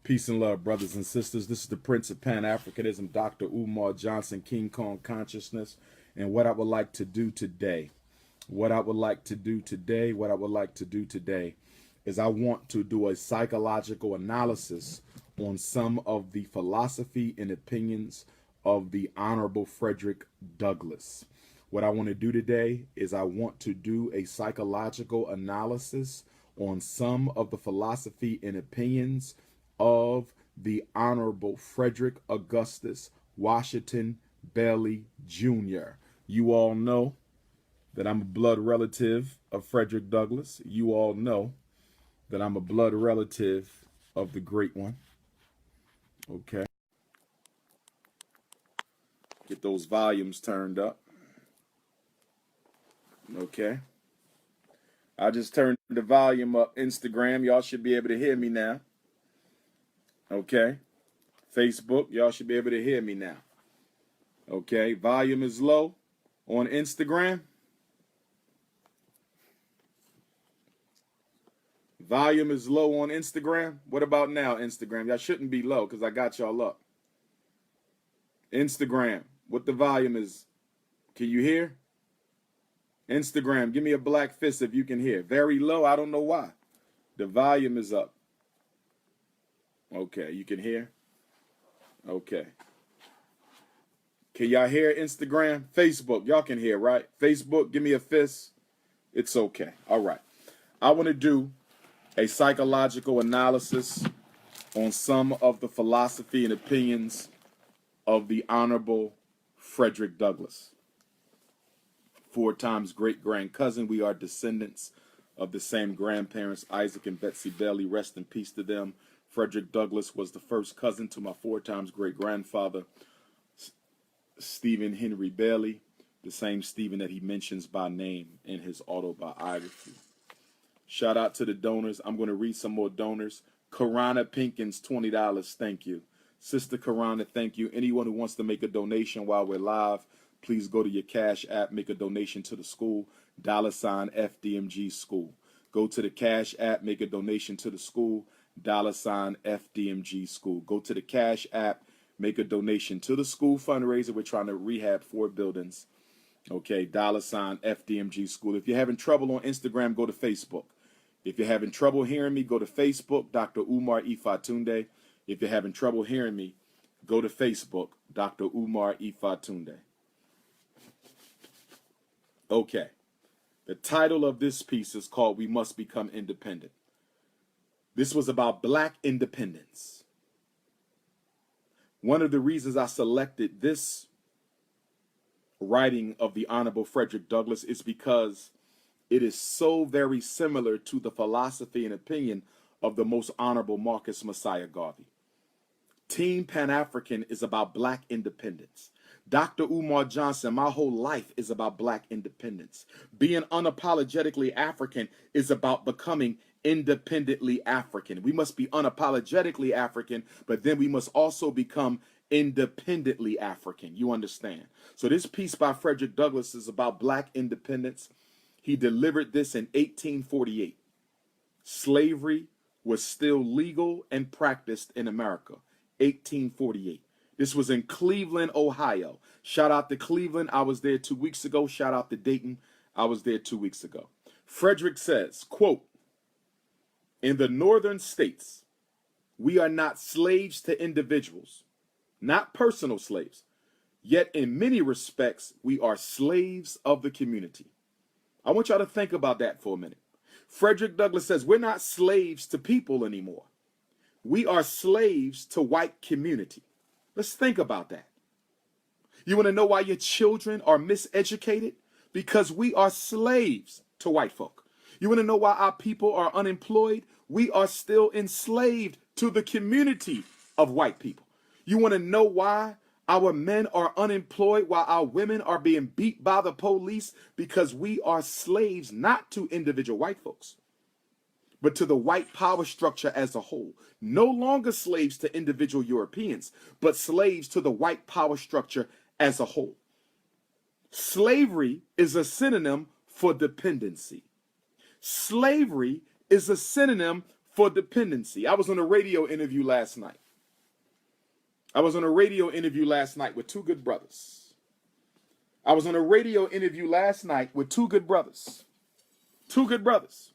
Peace and love, brothers and sisters. This is the Prince of Pan-Africanism, Dr. Umar Johnson, King Kong Consciousness. And what I would like to do today, is I want to do a psychological analysis on some of the philosophy and opinions of the Honorable Frederick Douglass. What I want to do today is I want to do a psychological analysis on some of the philosophy and opinions of the Honorable Frederick Augustus Washington Bailey Jr. You all know that I'm a blood relative of Frederick Douglass. You all know that I'm a blood relative of the great one. Okay. Get those volumes turned up. Okay. I just turned the volume up. Instagram, y'all should be able to hear me now. Okay. Facebook, y'all should be able to hear me now. Okay. Volume is low on Instagram. Volume is low on Instagram. What about now, Instagram? Y'all shouldn't be low because I got y'all up. Instagram, what the volume is. Can you hear? Instagram, give me a black fist if you can hear. Very low, I don't know why. The volume is up. Okay, you can hear? Okay. Can y'all hear Instagram? Facebook, y'all can hear, right? Facebook, give me a fist. It's okay. All right. I want to do a psychological analysis on some of the philosophy and opinions of the Honorable Frederick Douglass. 4 times great-grand cousin. We are descendants of the same grandparents, Isaac and Betsy Bailey. Rest in peace to them. Frederick Douglass was the first cousin to my 4 times great-grandfather, Stephen Henry Bailey, the same Stephen that he mentions by name in his autobiography. Shout out to the donors. I'm going to read some more donors. Karana Pinkins, $20. Thank you. Sister Karana, thank you. Anyone who wants to make a donation while we're live, please go to your Cash App, make a donation to the school, $FDMG school. Go to the Cash App, make a donation to the school, $FDMG school. Go to the Cash App, make a donation to the school fundraiser. We're trying to rehab 4 buildings. Okay, $FDMG school. If you're having trouble on Instagram, go to Facebook. If you're having trouble hearing me, go to Facebook, Dr. Umar Ifatunde. If you're having trouble hearing me, go to Facebook, Dr. Umar Ifatunde. Okay, the title of this piece is called We Must Become Independent. This was about Black independence. One of the reasons I selected this writing of the Honorable Frederick Douglass is because it is so very similar to the philosophy and opinion of the most honorable Marcus Messiah Garvey. Team Pan-African is about Black independence. Dr. Umar Johnson, my whole life is about Black independence. Being unapologetically African is about becoming independently African. We must be unapologetically African, but then we must also become independently African. You understand? So this piece by Frederick Douglass is about Black independence. He delivered this in 1848. Slavery was still legal and practiced in America. 1848. This was in Cleveland, Ohio. Shout out to Cleveland. I was there 2 weeks ago. Shout out to Dayton. I was there 2 weeks ago. Frederick says, quote, "In the northern states, we are not slaves to individuals, not personal slaves, yet in many respects, we are slaves of the community." I want y'all to think about that for a minute. Frederick Douglass says we're not slaves to people anymore. We are slaves to white community. Let's think about that. You want to know why your children are miseducated? Because we are slaves to white folk. You want to know why our people are unemployed? We are still enslaved to the community of white people. You want to know why our men are unemployed while our women are being beat by the police? Because we are slaves not to individual white folks, but to the white power structure as a whole. No longer slaves to individual Europeans, but slaves to the white power structure as a whole. Slavery is a synonym for dependency. Slavery is a synonym for dependency. I was on a radio interview last night. with two good brothers. Two good brothers.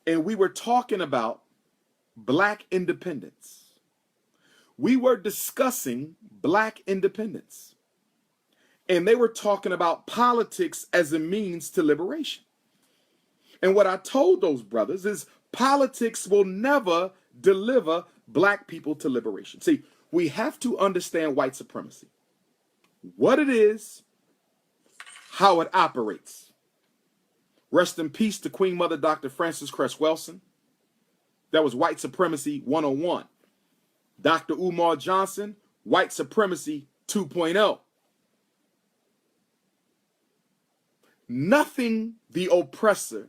And we were talking about black independence. We were discussing black independence. And they were talking about politics as a means to liberation. And what I told those brothers is politics will never deliver black people to liberation. See, we have to understand white supremacy, what it is, how it operates. Rest in peace to Queen Mother Dr. Frances Cress Welsing. That was White Supremacy 101. Dr. Umar Johnson, White Supremacy 2.0. Nothing the oppressor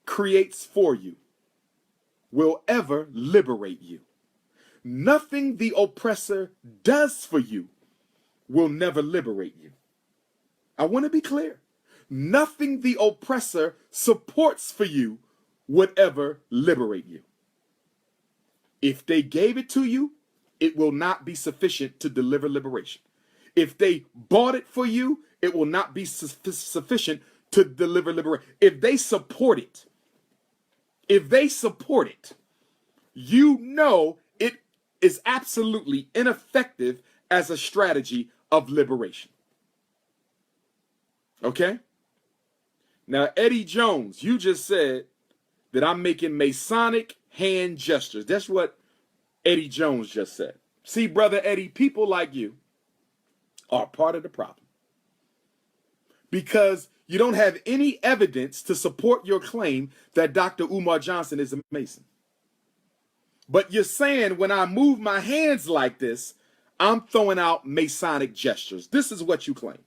creates for you will ever liberate you. Nothing the oppressor does for you will never liberate you. I want to be clear. Nothing the oppressor supports for you would ever liberate you. If they gave it to you, it will not be sufficient to deliver liberation. If they bought it for you, it will not be sufficient to deliver liberation. If they support it, you know it is absolutely ineffective as a strategy of liberation. Okay? Now, Eddie Jones, you just said that I'm making Masonic hand gestures. That's what Eddie Jones just said. See, Brother Eddie, people like you are part of the problem. Because you don't have any evidence to support your claim that Dr. Umar Johnson is a Mason. But you're saying when I move my hands like this, I'm throwing out Masonic gestures. This is what you claim.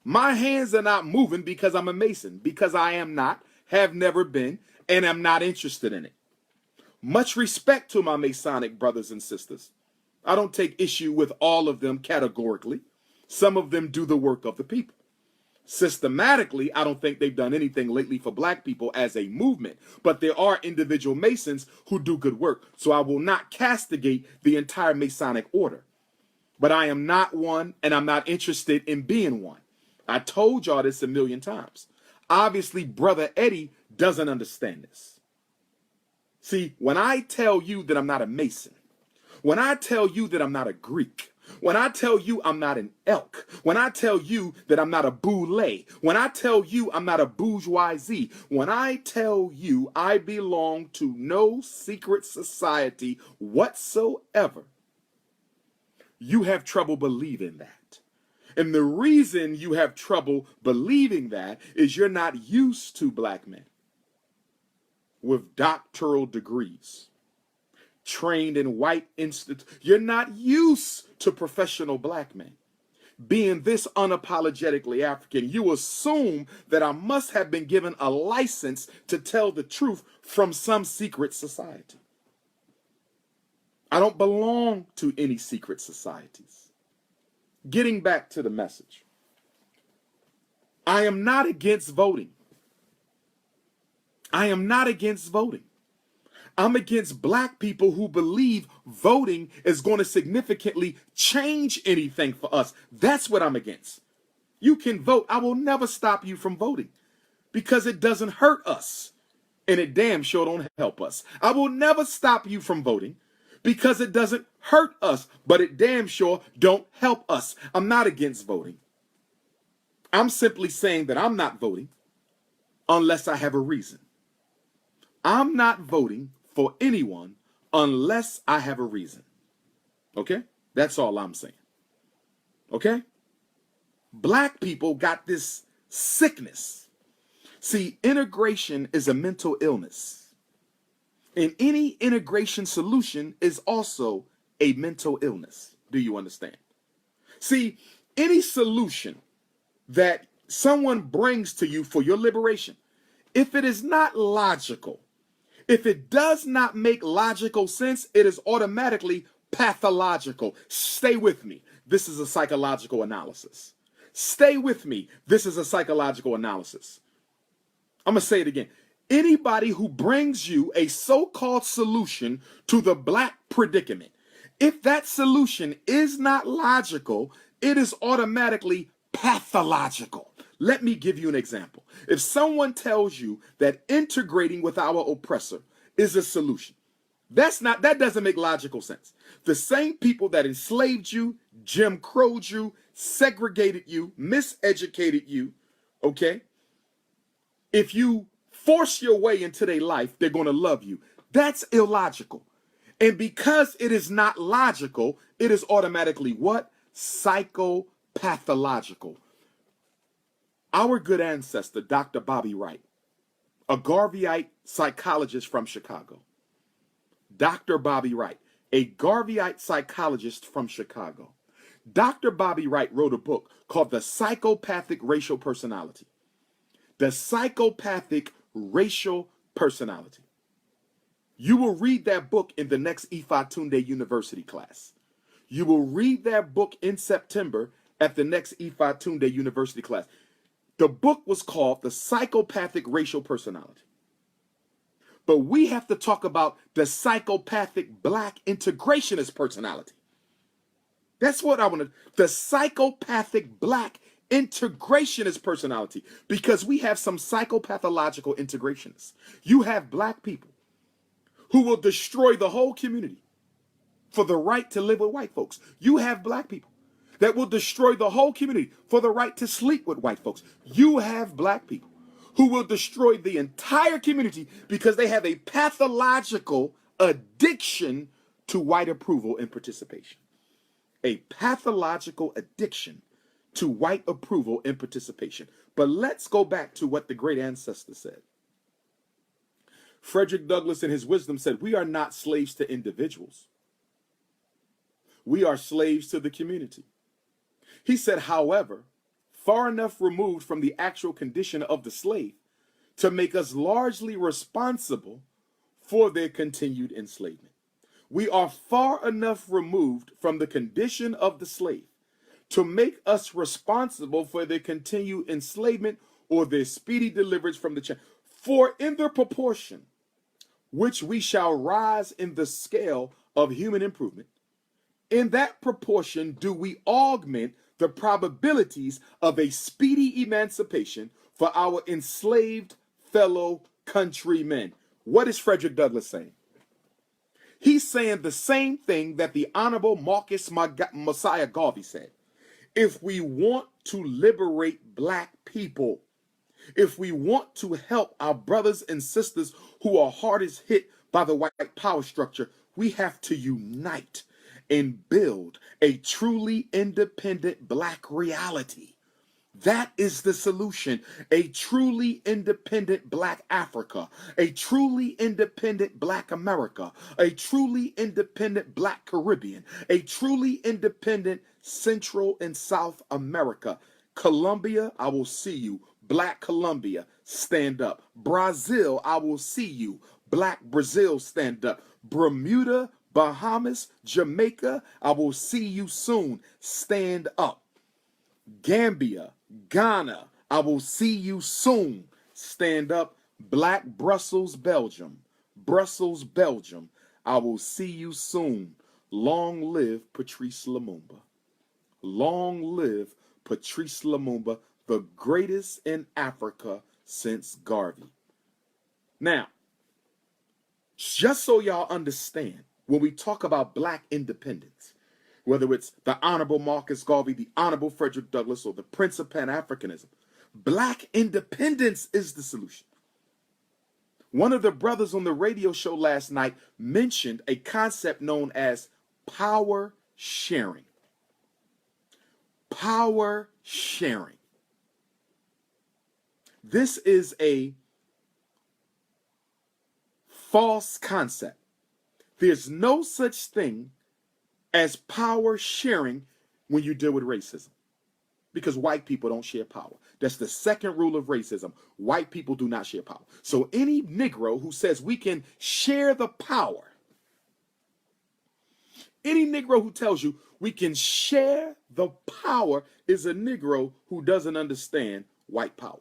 My hands are not moving because I'm a Mason, because I am not, have never been, and am not interested in it. Much respect to my Masonic brothers and sisters. I don't take issue with all of them categorically. Some of them do the work of the people. Systematically, I don't think they've done anything lately for black people as a movement, but there are individual Masons who do good work. So I will not castigate the entire Masonic order. But I am not one, and I'm not interested in being one. I told y'all this a million times. Obviously, Brother Eddie doesn't understand this. See, when I tell you that I'm not a Mason, when I tell you that I'm not a Greek, when I tell you I'm not an elk, when I tell you that I'm not a boule, when I tell you I'm not a bourgeoisie, when I tell you I belong to no secret society whatsoever, you have trouble believing that. And the reason you have trouble believing that is you're not used to black men with doctoral degrees, trained in white institutes. You're not used to professional black men being this unapologetically African. You assume that I must have been given a license to tell the truth from some secret society. I don't belong to any secret societies. Getting back to the message, I am not against voting. I am not against voting. I'm against black people who believe voting is going to significantly change anything for us. That's what I'm against. You can vote. I will never stop you from voting because it doesn't hurt us and it damn sure don't help us. I will never stop you from voting because it doesn't hurt us, but it damn sure don't help us. I'm not against voting. I'm simply saying that I'm not voting unless I have a reason. I'm not voting for anyone unless I have a reason. Okay? That's all I'm saying. Okay? Black people got this sickness. See, integration is a mental illness. And any integration solution is also a mental illness. Do you understand? See, any solution that someone brings to you for your liberation, if it is not logical, if it does not make logical sense, it is automatically pathological. Stay with me. This is a psychological analysis. Stay with me. This is a psychological analysis. I'm going to say it again. Anybody who brings you a so-called solution to the black predicament, if that solution is not logical, it is automatically pathological. Let me give you an example. If someone tells you that integrating with our oppressor is a solution, that doesn't make logical sense. The same people that enslaved you, Jim Crowed you, segregated you, miseducated you, okay? If you force your way into their life, they're going to love you. That's illogical. And because it is not logical, it is automatically what? Psychopathological. Our good ancestor, Dr. Bobby Wright, a Garveyite psychologist from Chicago. Dr. Bobby Wright, a Garveyite psychologist from Chicago. Dr. Bobby Wright wrote a book called The Psychopathic Racial Personality. The Psychopathic Racial Personality. You will read that book in the next Ifatunde University class. You will read that book in September at the next Ifatunde University class. The book was called The Psychopathic Racial Personality. But we have to talk about the psychopathic black integrationist personality. That's what I want to, the psychopathic black integrationist personality, because we have some psychopathological integrationists. You have black people who will destroy the whole community for the right to live with white folks. You have black people that will destroy the whole community for the right to sleep with white folks. You have black people who will destroy the entire community because they have a pathological addiction to white approval and participation. A pathological addiction to white approval and participation. But let's go back to what the great ancestor said. Frederick Douglass in his wisdom said, we are not slaves to individuals. We are slaves to the community. He said, however, far enough removed from the actual condition of the slave to make us largely responsible for their continued enslavement. We are far enough removed from the condition of the slave to make us responsible for their continued enslavement or their speedy deliverance from the chain. For in the proportion which we shall rise in the scale of human improvement, in that proportion do we augment the probabilities of a speedy emancipation for our enslaved fellow countrymen. What is Frederick Douglass saying? He's saying the same thing that the Honorable Marcus Messiah Garvey said. If we want to liberate black people, if we want to help our brothers and sisters who are hardest hit by the white power structure, we have to unite and build a truly independent black reality. That is the solution. A truly independent black Africa, a truly independent black America, a truly independent black Caribbean, a truly independent Central and South America. Colombia, I will see you. Black Colombia, stand up. Brazil, I will see you. Black Brazil, stand up. Bermuda, Bahamas, Jamaica, I will see you soon. Stand up. Gambia, Ghana, I will see you soon. Stand up. Black Brussels, Belgium. Brussels, Belgium, I will see you soon. Long live Patrice Lumumba. Long live Patrice Lumumba, the greatest in Africa since Garvey. Now, just so y'all understand, when we talk about black independence, whether it's the Honorable Marcus Garvey, the Honorable Frederick Douglass, or the Prince of Pan-Africanism, black independence is the solution. One of the brothers on the radio show last night mentioned a concept known as power sharing. Power sharing. This is a false concept. There's no such thing as power sharing when you deal with racism, because white people don't share power. That's the second rule of racism. White people do not share power. So any Negro who says we can share the power, any Negro who tells you we can share the power is a Negro who doesn't understand white power.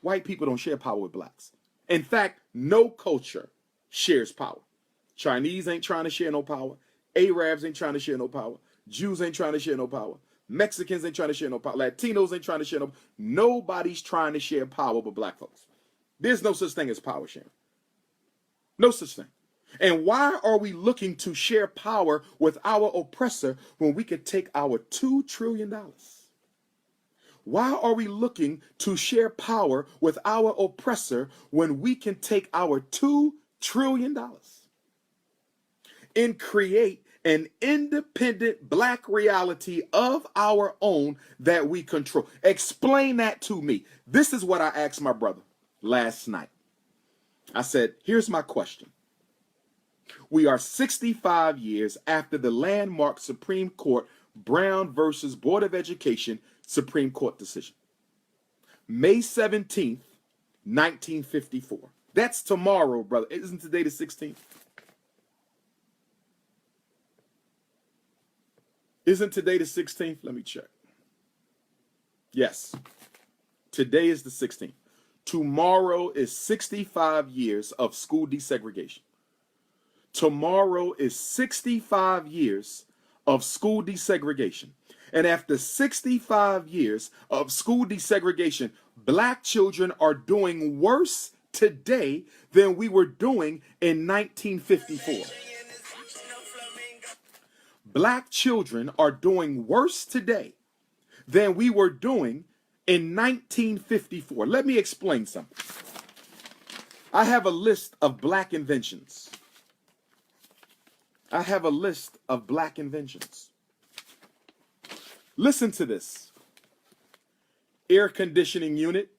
White people don't share power with blacks. In fact, no culture shares power. Chinese ain't trying to share no power. Arabs ain't trying to share no power. Jews ain't trying to share no power. Mexicans ain't trying to share no power. Latinos ain't trying to share no power. Nobody's trying to share power but black folks. There's no such thing as power sharing. No such thing. And why are we looking to share power with our oppressor when we could take our $2 trillion? Why are we looking to share power with our oppressor when we can take our $2 trillion and create an independent black reality of our own that we control? Explain that to me. This is what I asked my brother last night. I said, here's my question. We are 65 years after the landmark Supreme Court Brown versus Board of Education Supreme Court decision. May 17th, 1954. That's tomorrow, brother. Isn't today the 16th? Isn't today the 16th? Let me check. Yes. Today is the 16th. Tomorrow is 65 years of school desegregation. Tomorrow is 65 years of school desegregation. And after 65 years of school desegregation, black children are doing worse today than we were doing in 1954. Black children are doing worse today than we were doing in 1954. Let me explain something. I have a list of black inventions. I have a list of black inventions. Listen to this. Air conditioning unit,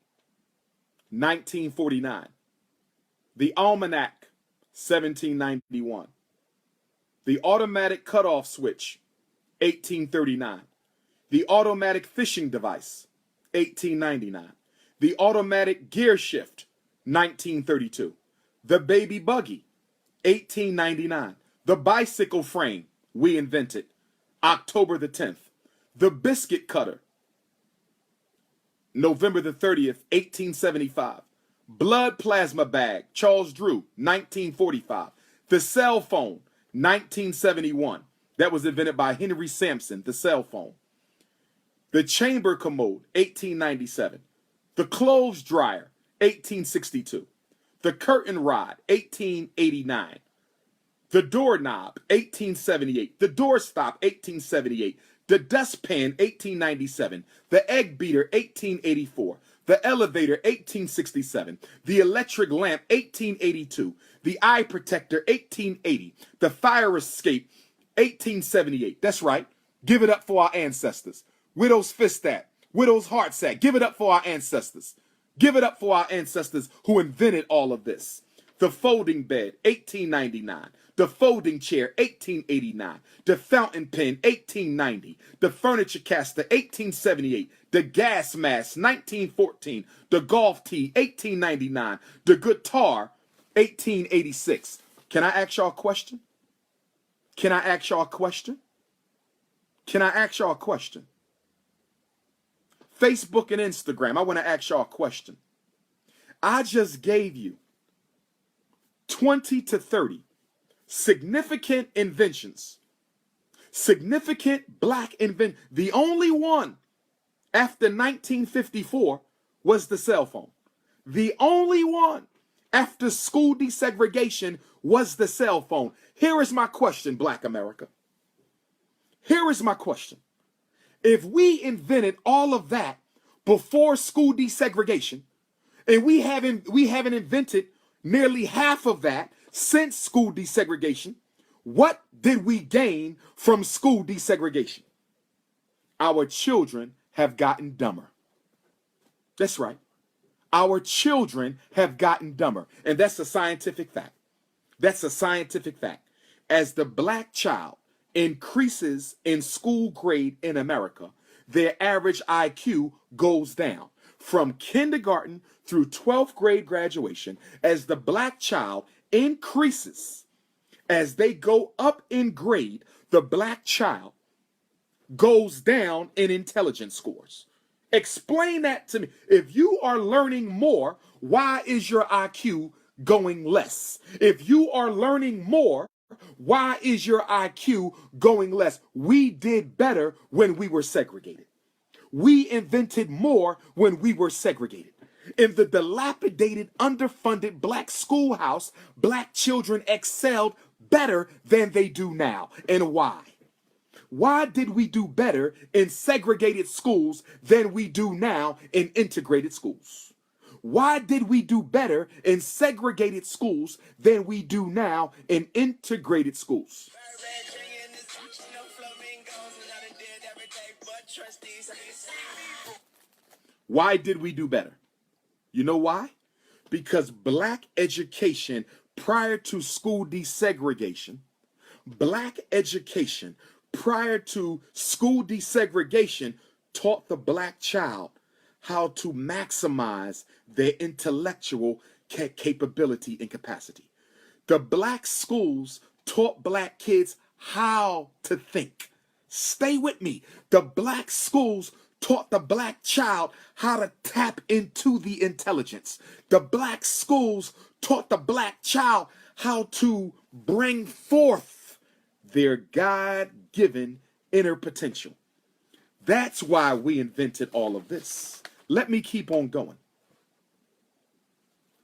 1949. The almanac, 1791. The automatic cutoff switch, 1839. The automatic fishing device, 1899. The automatic gear shift, 1932. The baby buggy, 1899. The bicycle frame, we invented, October the 10th. The biscuit cutter, November the 30th, 1875. Blood plasma bag, Charles Drew, 1945. The cell phone, 1971. That was invented by Henry Sampson, the cell phone. The chamber commode, 1897. The clothes dryer, 1862. The curtain rod, 1889. The doorknob, 1878. The doorstop, 1878. The dustpan, 1897. The egg beater, 1884. The elevator, 1867. The electric lamp, 1882. The eye protector, 1880. The fire escape, 1878. That's right. Give it up for our ancestors. Widow's fist at, widow's heart at. Give it up for our ancestors. Give it up for our ancestors who invented all of this. The folding bed, 1899. The folding chair, 1889. The fountain pen, 1890. The furniture caster, 1878. The gas mask, 1914. The golf tee, 1899. The guitar, 1886. Can I ask y'all a question? Can I ask y'all a question? Can I ask y'all a question? Facebook and Instagram, I want to ask y'all a question. I just gave you 20 to 30 significant inventions, significant black inventions. The only one after 1954 was the cell phone. The only one after school desegregation was the cell phone. Here is my question, Black America. Here is my question. If we invented all of that before school desegregation, and we haven't invented nearly half of that since school desegregation, what did we gain from school desegregation? Our children have gotten dumber. That's right. Our children have gotten dumber. And that's a scientific fact. That's a scientific fact. As the black child increases in school grade in America, their average IQ goes down. From kindergarten through 12th grade graduation, as the black child increases, as they go up in grade, the black child goes down in intelligence scores. Explain that to me. If you are learning more why is your IQ going less? If you are learning more, why is your IQ going less? We did better when we were segregated. We invented more when we were segregated. In the dilapidated, underfunded black schoolhouse, black children excelled better than they do now. And why? Why did we do better in segregated schools than we do now in integrated schools? Why did we do better in segregated schools than we do now in integrated schools? Why did we do better? You know why? Because black education prior to school desegregation, black education prior to school desegregation taught the black child how to maximize their intellectual capability and capacity. The black schools taught black kids how to think. Stay with me. The black schools taught the black child how to tap into the intelligence. The black schools taught the black child how to bring forth their God-given inner potential. That's why we invented all of this. Let me keep on going.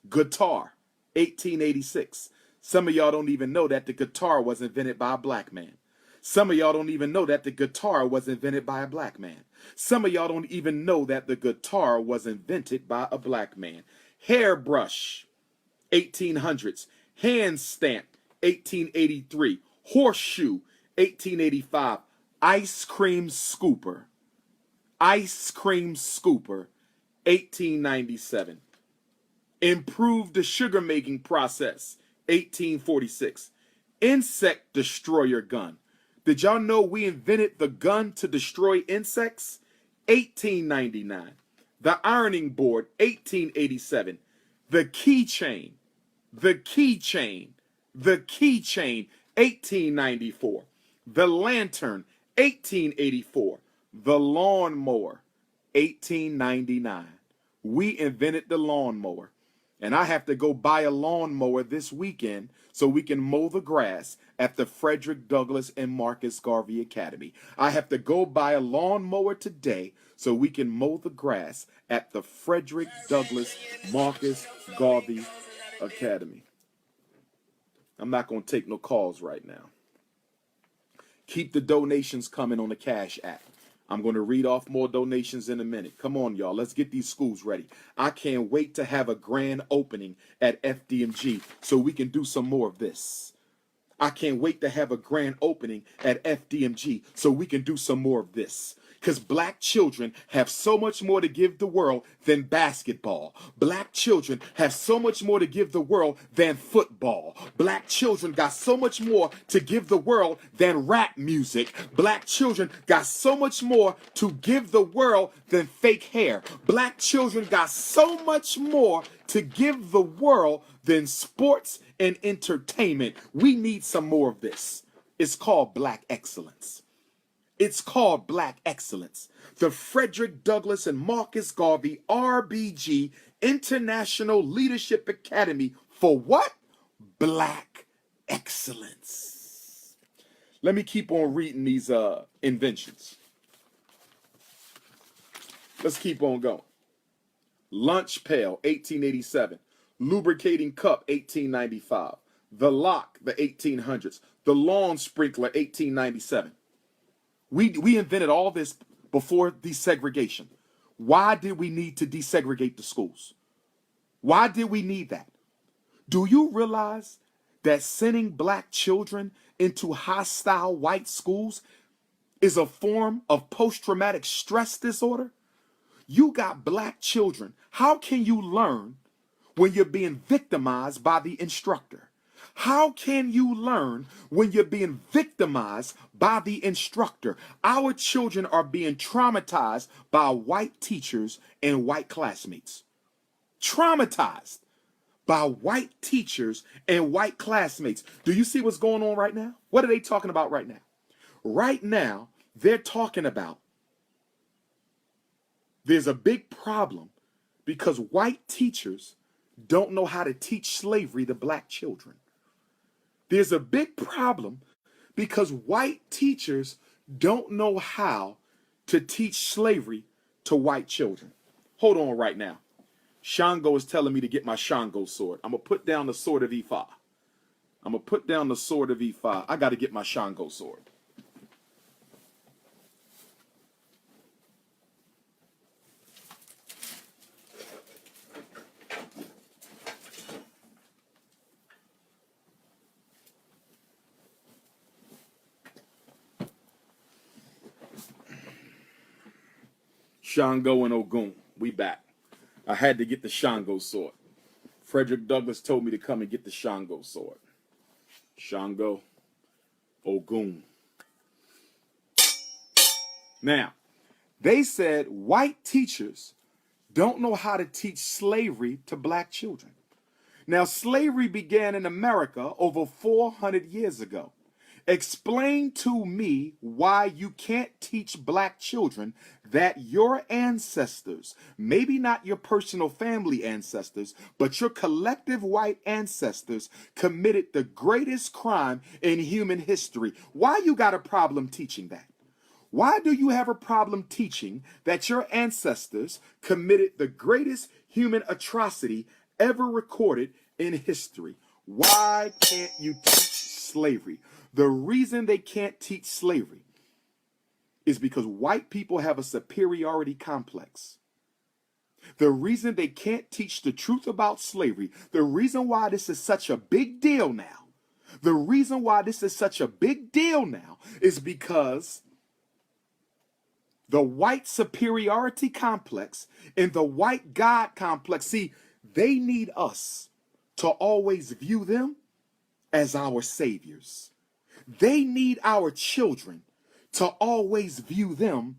Guitar, 1886. Some of y'all don't even know that the guitar was invented by a black man. Some of y'all don't even know that the guitar was invented by a black man. Some of y'all don't even know that the guitar was invented by a black man. Hairbrush, 1800s. Hand stamp, 1883. Horseshoe, 1885. Ice cream scooper. Ice cream scooper, 1897. Improved the sugar making process, 1846. Insect destroyer gun. Did y'all know we invented the gun to destroy insects? 1899. The ironing board, 1887. The keychain, the keychain, the keychain, 1894. The lantern, 1884. The lawnmower, 1899. We invented the lawnmower. And I have to go buy a lawnmower this weekend so we can mow the grass at the Frederick Douglass and Marcus Garvey Academy. I have to go buy a lawnmower today so we can mow the grass at the Frederick Douglass Marcus Garvey Academy. I'm not going to take no calls right now. Keep the donations coming on the Cash App. I'm going to read off more donations in a minute. Come on, y'all. Let's get these schools ready. I can't wait to have a grand opening at FDMG so we can do some more of this. I can't wait to have a grand opening at FDMG so we can do some more of this. Because black children have so much more to give the world than basketball. Black children have so much more to give the world than football. Black children got so much more to give the world than rap music. Black children got so much more to give the world than fake hair. Black children got so much more to give the world than sports and entertainment. We need some more of this. It's called black excellence. It's called black excellence. The Frederick Douglass and Marcus Garvey RBG International Leadership Academy for what? Black excellence. Let me keep on reading these inventions. Let's keep on going. Lunch pail, 1887. Lubricating cup, 1895. The lock, the 1800s. The lawn sprinkler, 1897. We invented all this before desegregation. Why did we need to desegregate the schools? Why did we need that? Do you realize that sending black children into hostile white schools is a form of post-traumatic stress disorder? You got black children. How can you learn when you're being victimized by the instructor? How can you learn when you're being victimized by the instructor? Our children are being traumatized by white teachers and white classmates. Traumatized by white teachers and white classmates. Do you see what's going on right now? What are they talking about right now? Right now, they're talking about there's a big problem because white teachers don't know how to teach slavery to black children. There's a big problem because white teachers don't know how to teach slavery to white children. Hold on right now. Shango is telling me to get my Shango sword. I'm going to put down the sword of Ifa. I'm going to put down the sword of Ifa. I got to get my Shango sword. Shango and Ogun, we back. I had to get the Shango sword. Frederick Douglass told me to come and get the Shango sword. Shango, Ogun. Now, they said white teachers don't know how to teach slavery to black children. Now, slavery began in America over 400 years ago. Explain to me why you can't teach black children that your ancestors, maybe not your personal family ancestors, but your collective white ancestors committed the greatest crime in human history. Why you got a problem teaching that? Why do you have a problem teaching that your ancestors committed the greatest human atrocity ever recorded in history? Why can't you teach slavery? The reason they can't teach slavery is because white people have a superiority complex. The reason they can't teach the truth about slavery, the reason why this is such a big deal now, is because the white superiority complex and the white God complex, see, they need us to always view them as our saviors. They need our children to always view them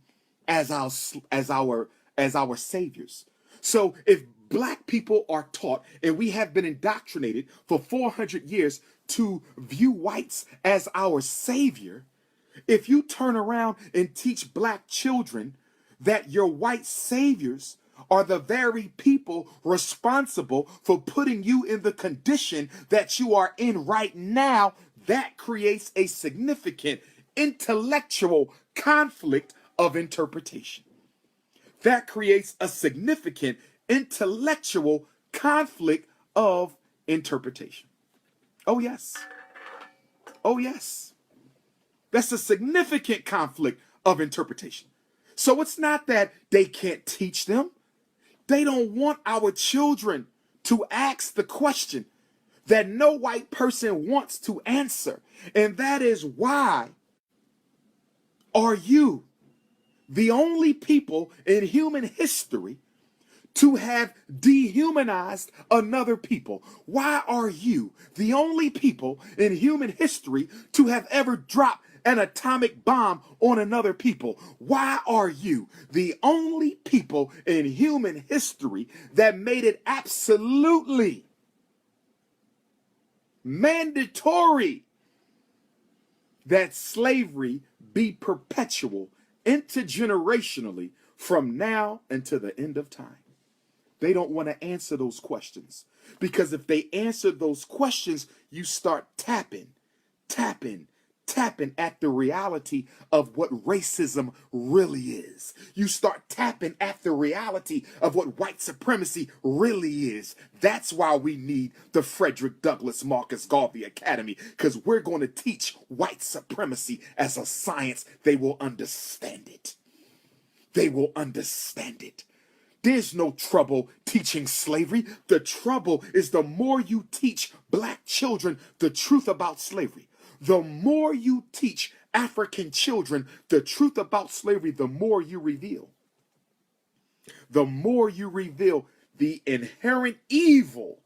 as our saviors. So if black people are taught, and we have been indoctrinated for 400 years to view whites as our savior, if you turn around and teach black children that your white saviors are the very people responsible for putting you in the condition that you are in right now, that creates a significant intellectual conflict of interpretation. That creates a significant intellectual conflict of interpretation. Oh, yes. Oh, yes. That's a significant conflict of interpretation. So it's not that they can't teach them. They don't want our children to ask the question that no white person wants to answer. And that is, why are you the only people in human history to have dehumanized another people? Why are you the only people in human history to have ever dropped an atomic bomb on another people? Why are you the only people in human history that made it absolutely mandatory that slavery be perpetual intergenerationally from now until the end of time? They don't want to answer those questions, because if they answer those questions, you start tapping at the reality of what racism really is. You start tapping at the reality of what white supremacy really is. That's why we need the Frederick Douglass Marcus Garvey Academy, because we're going to teach white supremacy as a science. They will understand it. They will understand it. There's no trouble teaching slavery. The trouble is the more you teach black children the truth about slavery, the more you teach African children the truth about slavery, the more you reveal. The more you reveal the inherent evil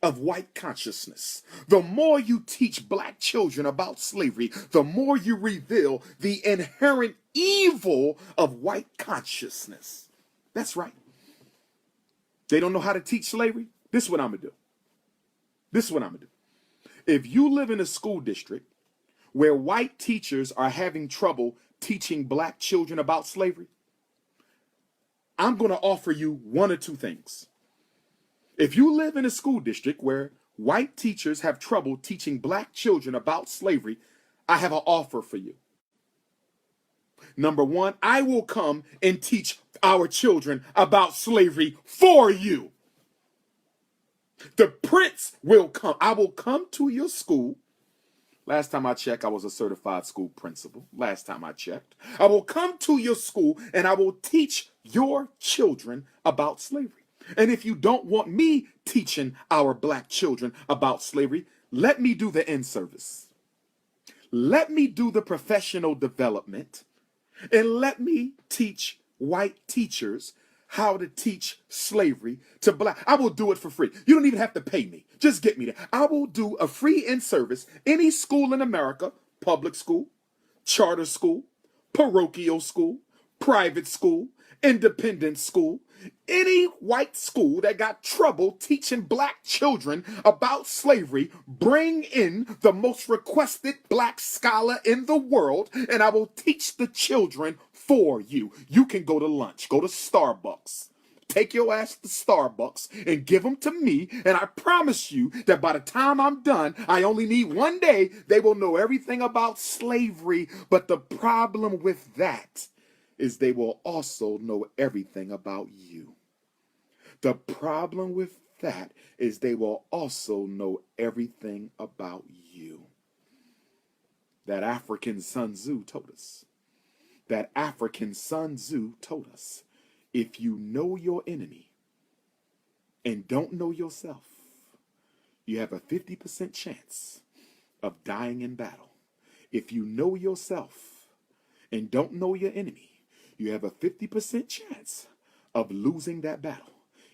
of white consciousness. The more you teach black children about slavery, the more you reveal the inherent evil of white consciousness. That's right. They don't know how to teach slavery. This is what I'm going to do. This is what I'm going to do. If you live in a school district where white teachers are having trouble teaching black children about slavery, I'm going to offer you one or two things. If you live in a school district where white teachers have trouble teaching black children about slavery, I have an offer for you. Number one, I will come and teach our children about slavery for you. The prince will come. I will come to your school. Last time I checked, I was a certified school principal. Last time I checked. I will come to your school and I will teach your children about slavery. And if you don't want me teaching our black children about slavery, let me do the in-service. Let me do the professional development. And let me teach white teachers how to teach slavery to black. I will do it for free. You don't even have to pay me. Just get me there. I will do a free in-service. Any school in America, public school, charter school, parochial school, private school, independent school, any white school that got trouble teaching black children about slavery, bring in the most requested black scholar in the world, and I will teach the children for you. You can go to lunch, go to Starbucks. Take your ass to Starbucks and give them to me, and I promise you that by the time I'm done, I only need one day, they will know everything about slavery. But the problem with that is they will also know everything about you. The problem with that is they will also know everything about you. That African Sun Tzu told us. That African Sun Tzu told us, if you know your enemy and don't know yourself, you have a 50% chance of dying in battle. If you know yourself and don't know your enemy, you have a 50% chance of losing that battle.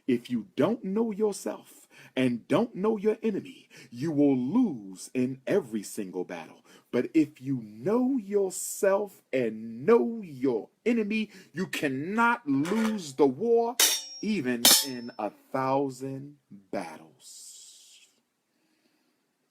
If you don't know yourself and don't know your enemy, you will lose in every single battle. But if you know yourself and know your enemy, you cannot lose the war, even in 1,000 battles.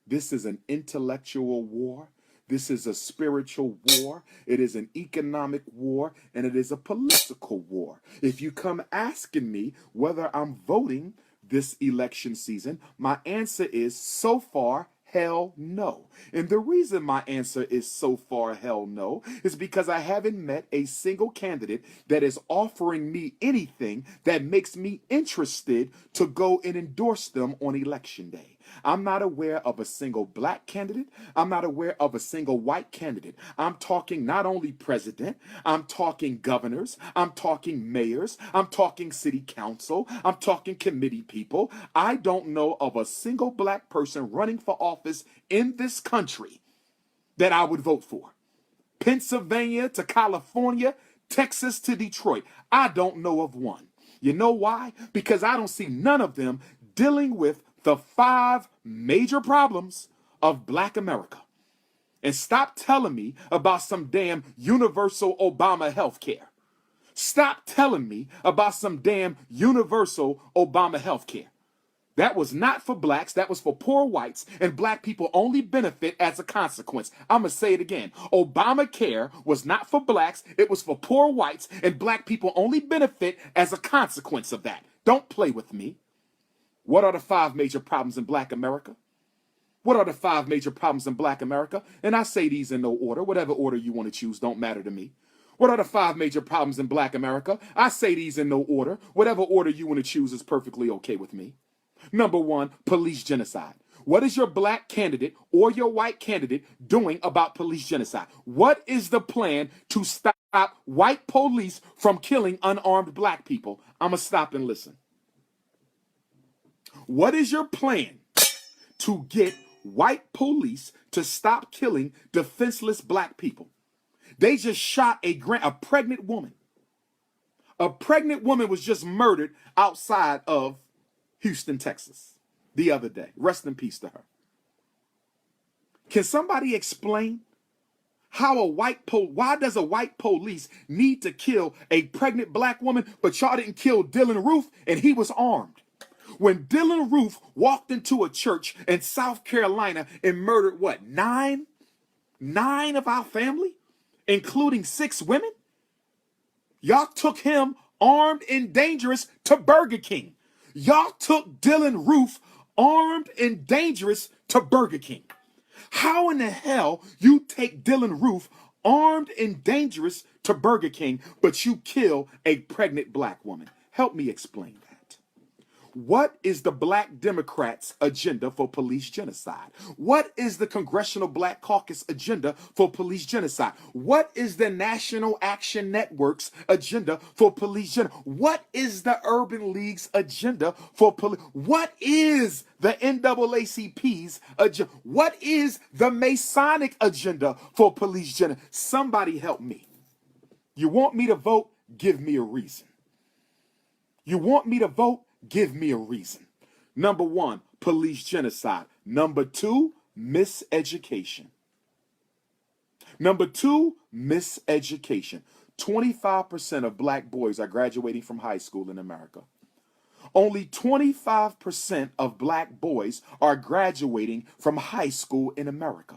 This is an intellectual war. This is a spiritual war. It is an economic war, and it is a political war. If you come asking me whether I'm voting this election season, my answer is so far, hell no. And the reason my answer is so far hell no is because I haven't met a single candidate that is offering me anything that makes me interested to go and endorse them on election day. I'm not aware of a single black candidate. I'm not aware of a single white candidate. I'm talking not only president, I'm talking governors, I'm talking mayors, I'm talking city council, I'm talking committee people. I don't know of a single black person running for office in this country that I would vote for. Pennsylvania to California, Texas to Detroit. I don't know of one. You know why? Because I don't see none of them dealing with the 5 major problems of black America. And stop telling me about some damn universal Obama health care. Stop telling me about some damn universal Obama health care. That was not for blacks, that was for poor whites, and black people only benefit as a consequence. I'm going to say it again. Obamacare was not for blacks, it was for poor whites, and black people only benefit as a consequence of that. Don't play with me. What are the 5 major problems in black America? What are the 5 major problems in black America? And I say these in no order. Whatever order you want to choose don't matter to me. What are the 5 major problems in black America? I say these in no order. Whatever order you want to choose is perfectly okay with me. Number 1, police genocide. What is your black candidate or your white candidate doing about police genocide? What is the plan to stop white police from killing unarmed black people? I'm going to stop and listen. What is your plan to get white police to stop killing defenseless black people? They just shot a pregnant woman. A pregnant woman was just murdered outside of Houston, Texas, the other day. Rest in peace to her. Can somebody explain how why does a white police need to kill a pregnant black woman, but y'all didn't kill Dylan Roof and he was armed? When Dylan Roof walked into a church in South Carolina and murdered what, 9 of our family, including 6 women? Y'all took him armed and dangerous to Burger King. Y'all took Dylan Roof armed and dangerous to Burger King. How in the hell you take Dylan Roof armed and dangerous to Burger King, but you kill a pregnant black woman? Help me explain that. What is the Black Democrats' agenda for police genocide? What is the Congressional Black Caucus agenda for police genocide? What is the National Action Network's agenda for police genocide? What is the Urban League's agenda for police? What is the NAACP's agenda? What is the Masonic agenda for police genocide? Somebody help me. You want me to vote? Give me a reason. You want me to vote? Give me a reason. Number one, police genocide. Number two, miseducation. Number two, miseducation. 25% of black boys are graduating from high school in America. Only 25% of black boys are graduating from high school in America.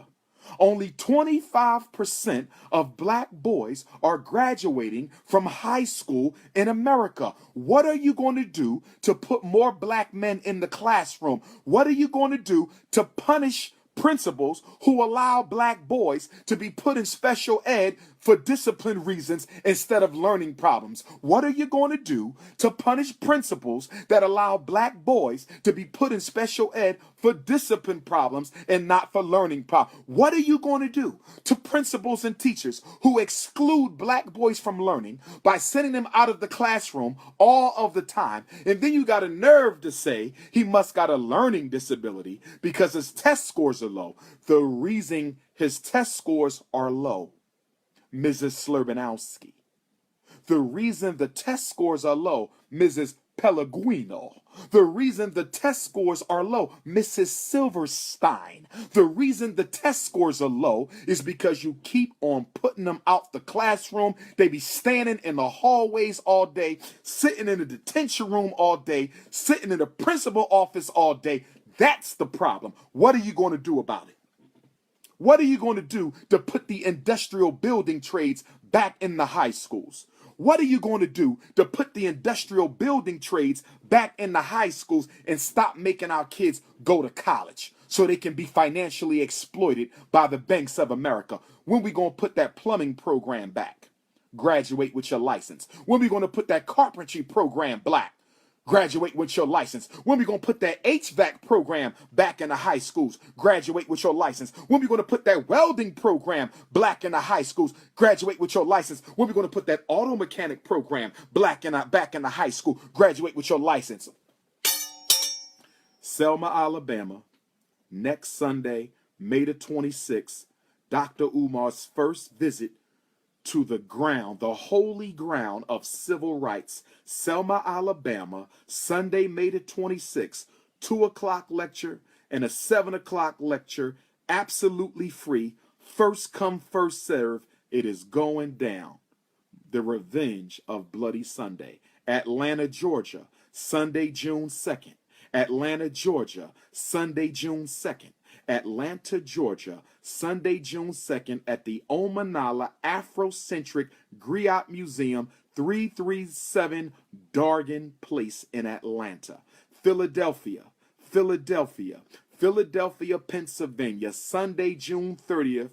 Only 25% of black boys are graduating from high school in America. What are you going to do to put more black men in the classroom? What are you going to do to punish principals who allow black boys to be put in special ed for discipline reasons instead of learning problems? What are you going to do to punish principals that allow black boys to be put in special ed for discipline problems and not for learning problems? What are you going to do to principals and teachers who exclude black boys from learning by sending them out of the classroom all of the time? And then you got a nerve to say he must got a learning disability because his test scores are low. The reason his test scores are low, Mrs. Slurbanowski. The reason the test scores are low, Mrs. Pellegrino. The reason the test scores are low, Mrs. Silverstein. The reason the test scores are low is because you keep on putting them out the classroom. They be standing in the hallways all day, sitting in the detention room all day, sitting in the principal office all day. That's the problem. What are you going to do about it? What are you going to do to put the industrial building trades back in the high schools? What are you going to do to put the industrial building trades back in the high schools and stop making our kids go to college so they can be financially exploited by the banks of America? When we going to put that plumbing program back? Graduate with your license. When we going to put that carpentry program back? Graduate with your license. When we going to put that HVAC program back in the high schools? Graduate with your license. When we going to put that welding program back in the high schools? Graduate with your license. When we going to put that auto mechanic program back in the high school? Graduate with your license. Selma, Alabama, next Sunday, May the 26th, Dr. Umar's first visit to the ground, the holy ground of civil rights. Selma, Alabama, Sunday, May the 26th, 2 o'clock lecture and a 7 o'clock lecture, absolutely free. First come, first serve. It is going down. The Revenge of Bloody Sunday. Atlanta, Georgia, Sunday, June 2nd. Atlanta, Georgia, Sunday, June 2nd. Atlanta, Georgia, Sunday, June 2nd at the Omanala Afrocentric Griot Museum, 337 Dargan Place in Atlanta. Philadelphia, Pennsylvania, Sunday, June 30th,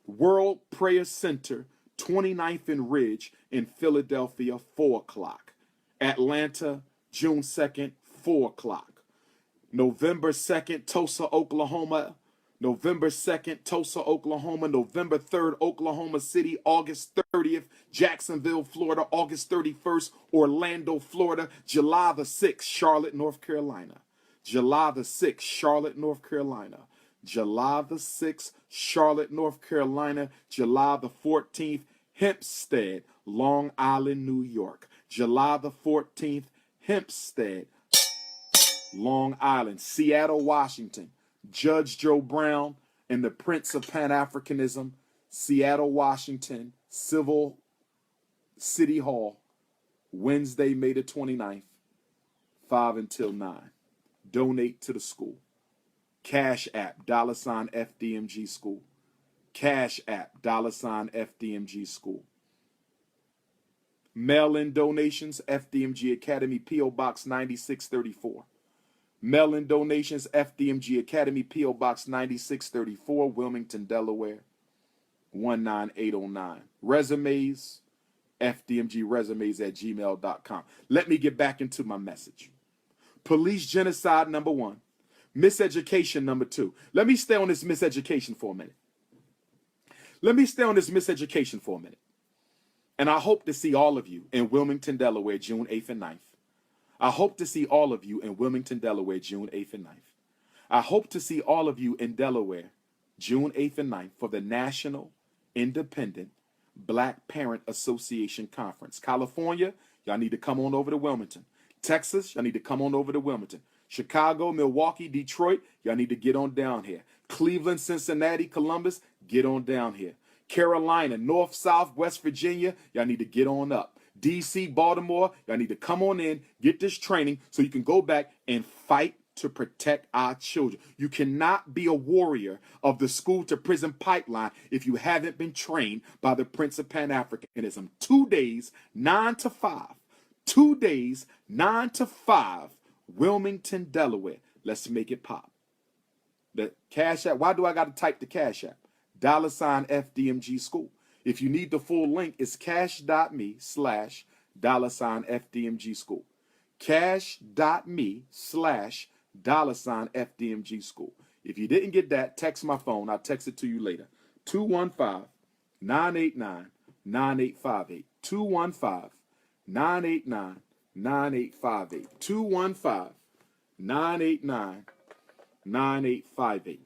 World Prayer Center, 29th and Ridge in Philadelphia, 4 o'clock. Atlanta, June 2nd, 4 o'clock. November 2nd, Tulsa, Oklahoma. November 2nd, Tulsa, Oklahoma. November 3rd, Oklahoma City. August 30th, Jacksonville, Florida. August 31st, Orlando, Florida. July the 6th, Charlotte, North Carolina. July the 6th, Charlotte, North Carolina. July the 6th, Charlotte, North Carolina. July the 14th, Hempstead, Long Island, New York. July the 14th, Hempstead, Long Island. Seattle, Washington, Judge Joe Brown and the Prince of Pan-Africanism, Seattle, Washington, Civil City Hall, Wednesday, May the 29th, 5 until 9. Donate to the school. Cash App, $FDMG School. Cash App, $FDMG School. Mail-in donations, FDMG Academy, P.O. Box 9634. Mail-in donations, FDMG Academy, P.O. Box 9634, Wilmington, Delaware, 19809. Resumes, fdmgresumes@gmail.com. Let me get back into my message. Police genocide, number 1. Miseducation, number 2. Let me stay on this miseducation for a minute. And I hope to see all of you in Wilmington, Delaware, June 8th and 9th. I hope to see all of you in Wilmington, Delaware, June 8th and 9th. I hope to see all of you in Delaware, June 8th and 9th for the National Independent Black Parent Association Conference. California, y'all need to come on over to Wilmington. Texas, y'all need to come on over to Wilmington. Chicago, Milwaukee, Detroit, y'all need to get on down here. Cleveland, Cincinnati, Columbus, get on down here. Carolina, North, South, West Virginia, y'all need to get on up. DC, Baltimore, y'all need to come on in, get this training so you can go back and fight to protect our children. You cannot be a warrior of the school to prison pipeline if you haven't been trained by the Prince of Pan-Africanism. 2 days, 9 to 5. 2 days, 9 to 5, Wilmington, Delaware. Let's make it pop. The Cash App, why do I got to type the Cash App? $FDMG School. If you need the full link, it's cash.me/$FDMG School. Cash.me/$FDMG School. If you didn't get that, text my phone. I'll text it to you later. 215-989-9858. 215-989-9858. 215-989-9858.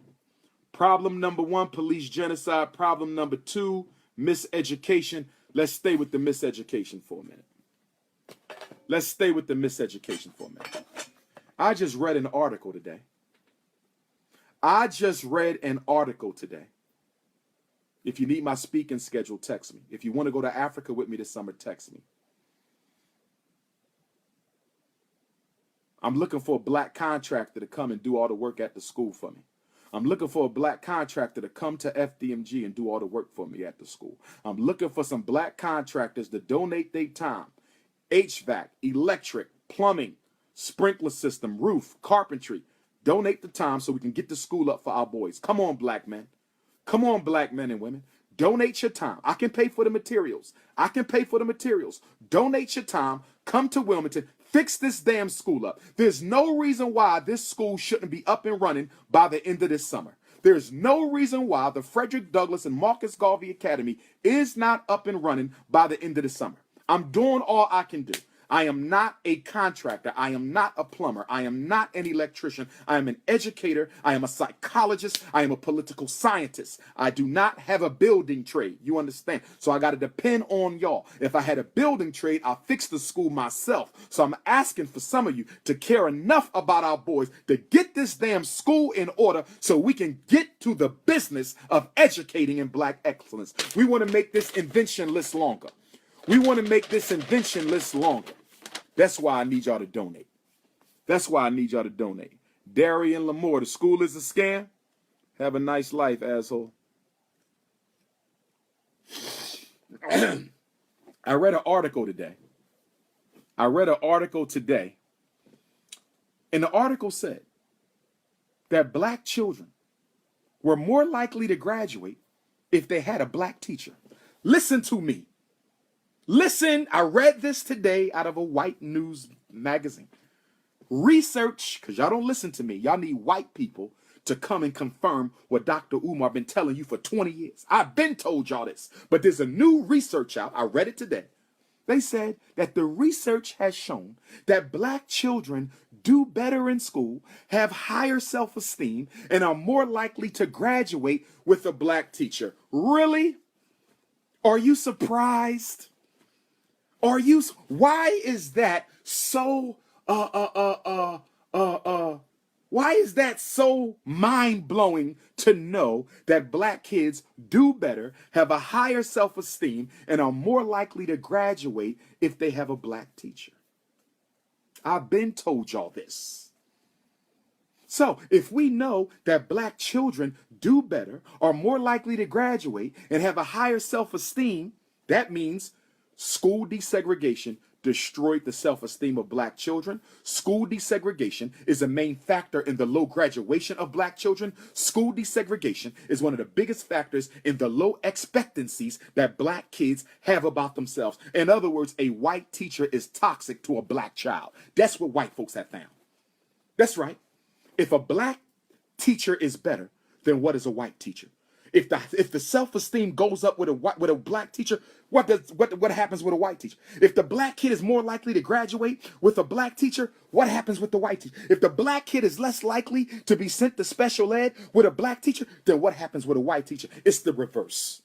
Problem number 1, police genocide. Problem number 2, miseducation. Let's stay with the miseducation for a minute. I just read an article today. If you need my speaking schedule, text me. If you want to go to Africa with me this summer, text me. I'm looking for a black contractor to come and do all the work at the school for me. I'm looking for a black contractor to come to FDMG and do all the work for me at the school. I'm looking for some black contractors to donate their time. HVAC, electric, plumbing, sprinkler system, roof, carpentry. Donate the time so we can get the school up for our boys. Come on, black men. Come on, black men and women. Donate your time. I can pay for the materials. Donate your time. Come to Wilmington. Fix this damn school up. There's no reason why this school shouldn't be up and running by the end of this summer. There's no reason why the Frederick Douglass and Marcus Garvey Academy is not up and running by the end of the summer. I'm doing all I can do. I am not a contractor. I am not a plumber. I am not an electrician. I am an educator. I am a psychologist. I am a political scientist. I do not have a building trade. You understand? So I got to depend on y'all. If I had a building trade, I'll fix the school myself. So I'm asking for some of you to care enough about our boys to get this damn school in order so we can get to the business of educating in black excellence. We want to make this invention list longer. That's why I need y'all to donate. Darian Lamore, the school is a scam. Have a nice life, asshole. I read an article today. And the article said that black children were more likely to graduate if they had a black teacher. Listen to me. I read this today out of a white news magazine. Research, because y'all don't listen to me. Y'all need white people to come and confirm what Dr. Umar been telling you for 20 years. I've been told y'all this, but there's a new research out. I read it today. They said that the research has shown that black children do better in school, have higher self-esteem, and are more likely to graduate with a black teacher. Really? Are you surprised? Why is that so mind-blowing to know that black kids do better, have a higher self-esteem, and are more likely to graduate if they have a black teacher? I've been told y'all this. So if we know that black children do better, are more likely to graduate, and have a higher self-esteem, that means School desegregation destroyed the self-esteem of black children. School desegregation is a main factor in the low graduation of black children. School desegregation is one of the biggest factors in the low expectancies that black kids have about themselves. In other words, a white teacher is toxic to a black child. That's what white folks have found. That's right. If a black teacher is better, then what is a white teacher? If the self-esteem goes up with a black teacher, what happens with a white teacher? If the black kid is more likely to graduate with a black teacher, what happens with the white teacher? If the black kid is less likely to be sent to special ed with a black teacher, then what happens with a white teacher? It's the reverse.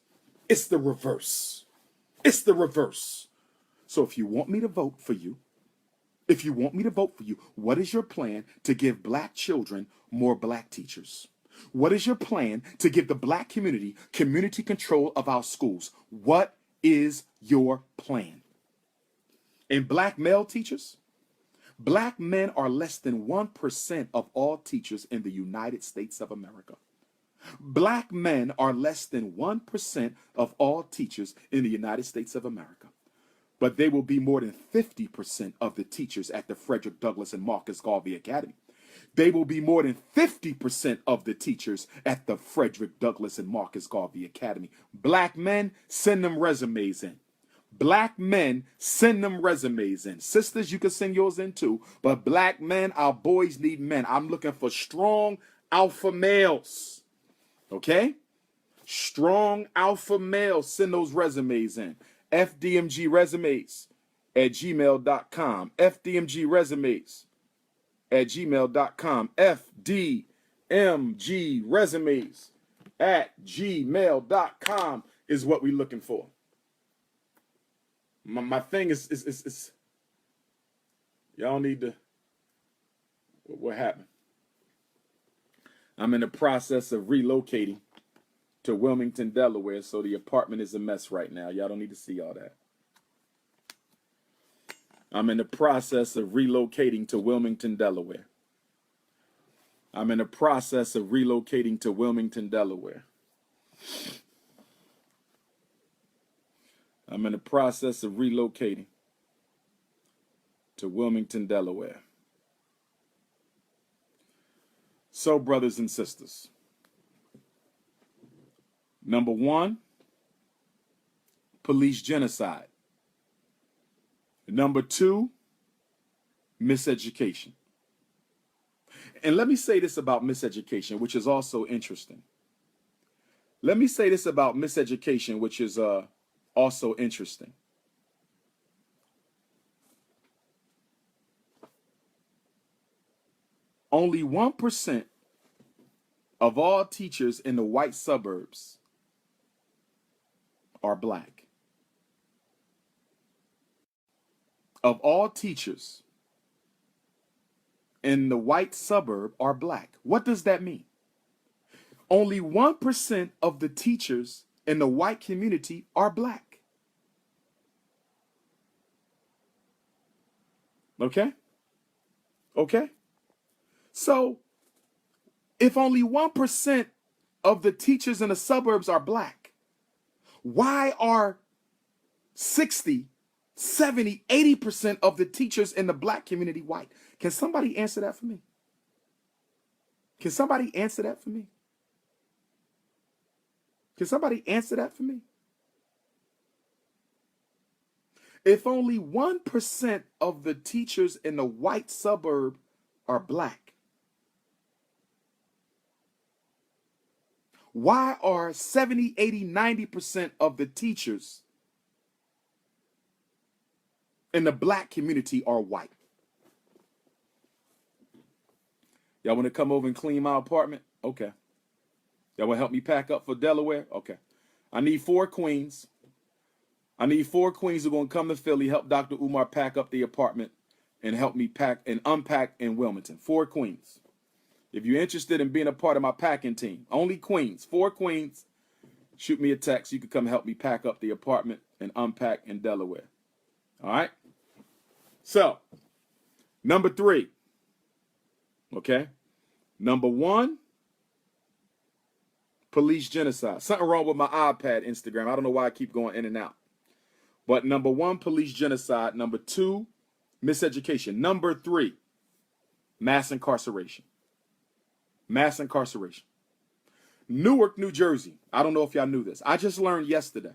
It's the reverse. It's the reverse. So if you want me to vote for you, what is your plan to give black children more black teachers? What is your plan to give the black community control of our schools? What is your plan? And black male teachers, black men are less than 1% of all teachers in the United States of America. Black men are less than 1% of all teachers in the United States of America. But they will be more than 50% of the teachers at the Frederick Douglass and Marcus Garvey Academy. They will be more than 50% of the teachers at the Frederick Douglass and Marcus Garvey Academy. Black men, send them resumes in. Black men, send them resumes in. Sisters, you can send yours in too. But black men, our boys need men. I'm looking for strong alpha males. Okay? Strong alpha males, send those resumes in. fdmgresumes@gmail.com. fdmgresumes@gmail.com. fdmgresumes@gmail.com is what we're looking for. My thing is y'all need to, what happened? I'm in the process of relocating to Wilmington, Delaware, so the apartment is a mess right now. Y'all don't need to see all that. I'm in the process of relocating to Wilmington, Delaware. I'm in the process of relocating to Wilmington, Delaware. I'm in the process of relocating to Wilmington, Delaware. So, brothers and sisters, number one, police genocide. Number two, miseducation. And let me say this about miseducation, which is also interesting. Let me say this about miseducation, which is also interesting. Only 1% of all teachers in the white suburbs are black. Of all teachers in the white suburb are black. What does that mean? Only 1% of the teachers in the white community are black. Okay? Okay? So, if only 1% of the teachers in the suburbs are black, why are 60, 70, 80% of the teachers in the black community white? Can somebody answer that for me? Can somebody answer that for me? Can somebody answer that for me? If only 1% of the teachers in the white suburb are black, why are 70, 80, 90% of the teachers in the black community are white? Y'all want to come over and clean my apartment? Okay. Y'all want to help me pack up for Delaware? Okay. I need 4 queens. I need 4 queens who are going to come to Philly, help Dr. Umar pack up the apartment and help me pack and unpack in Wilmington. 4 queens. If you're interested in being a part of my packing team, only queens, 4 queens, shoot me a text. You can come help me pack up the apartment and unpack in Delaware. All right? So, number 3. Okay? Number 1, police genocide. Something wrong with my iPad Instagram. I don't know why I keep going in and out. But number one, police genocide. Number two, miseducation. Number three, mass incarceration. Mass incarceration. Newark, New Jersey. I don't know if y'all knew this. I just learned yesterday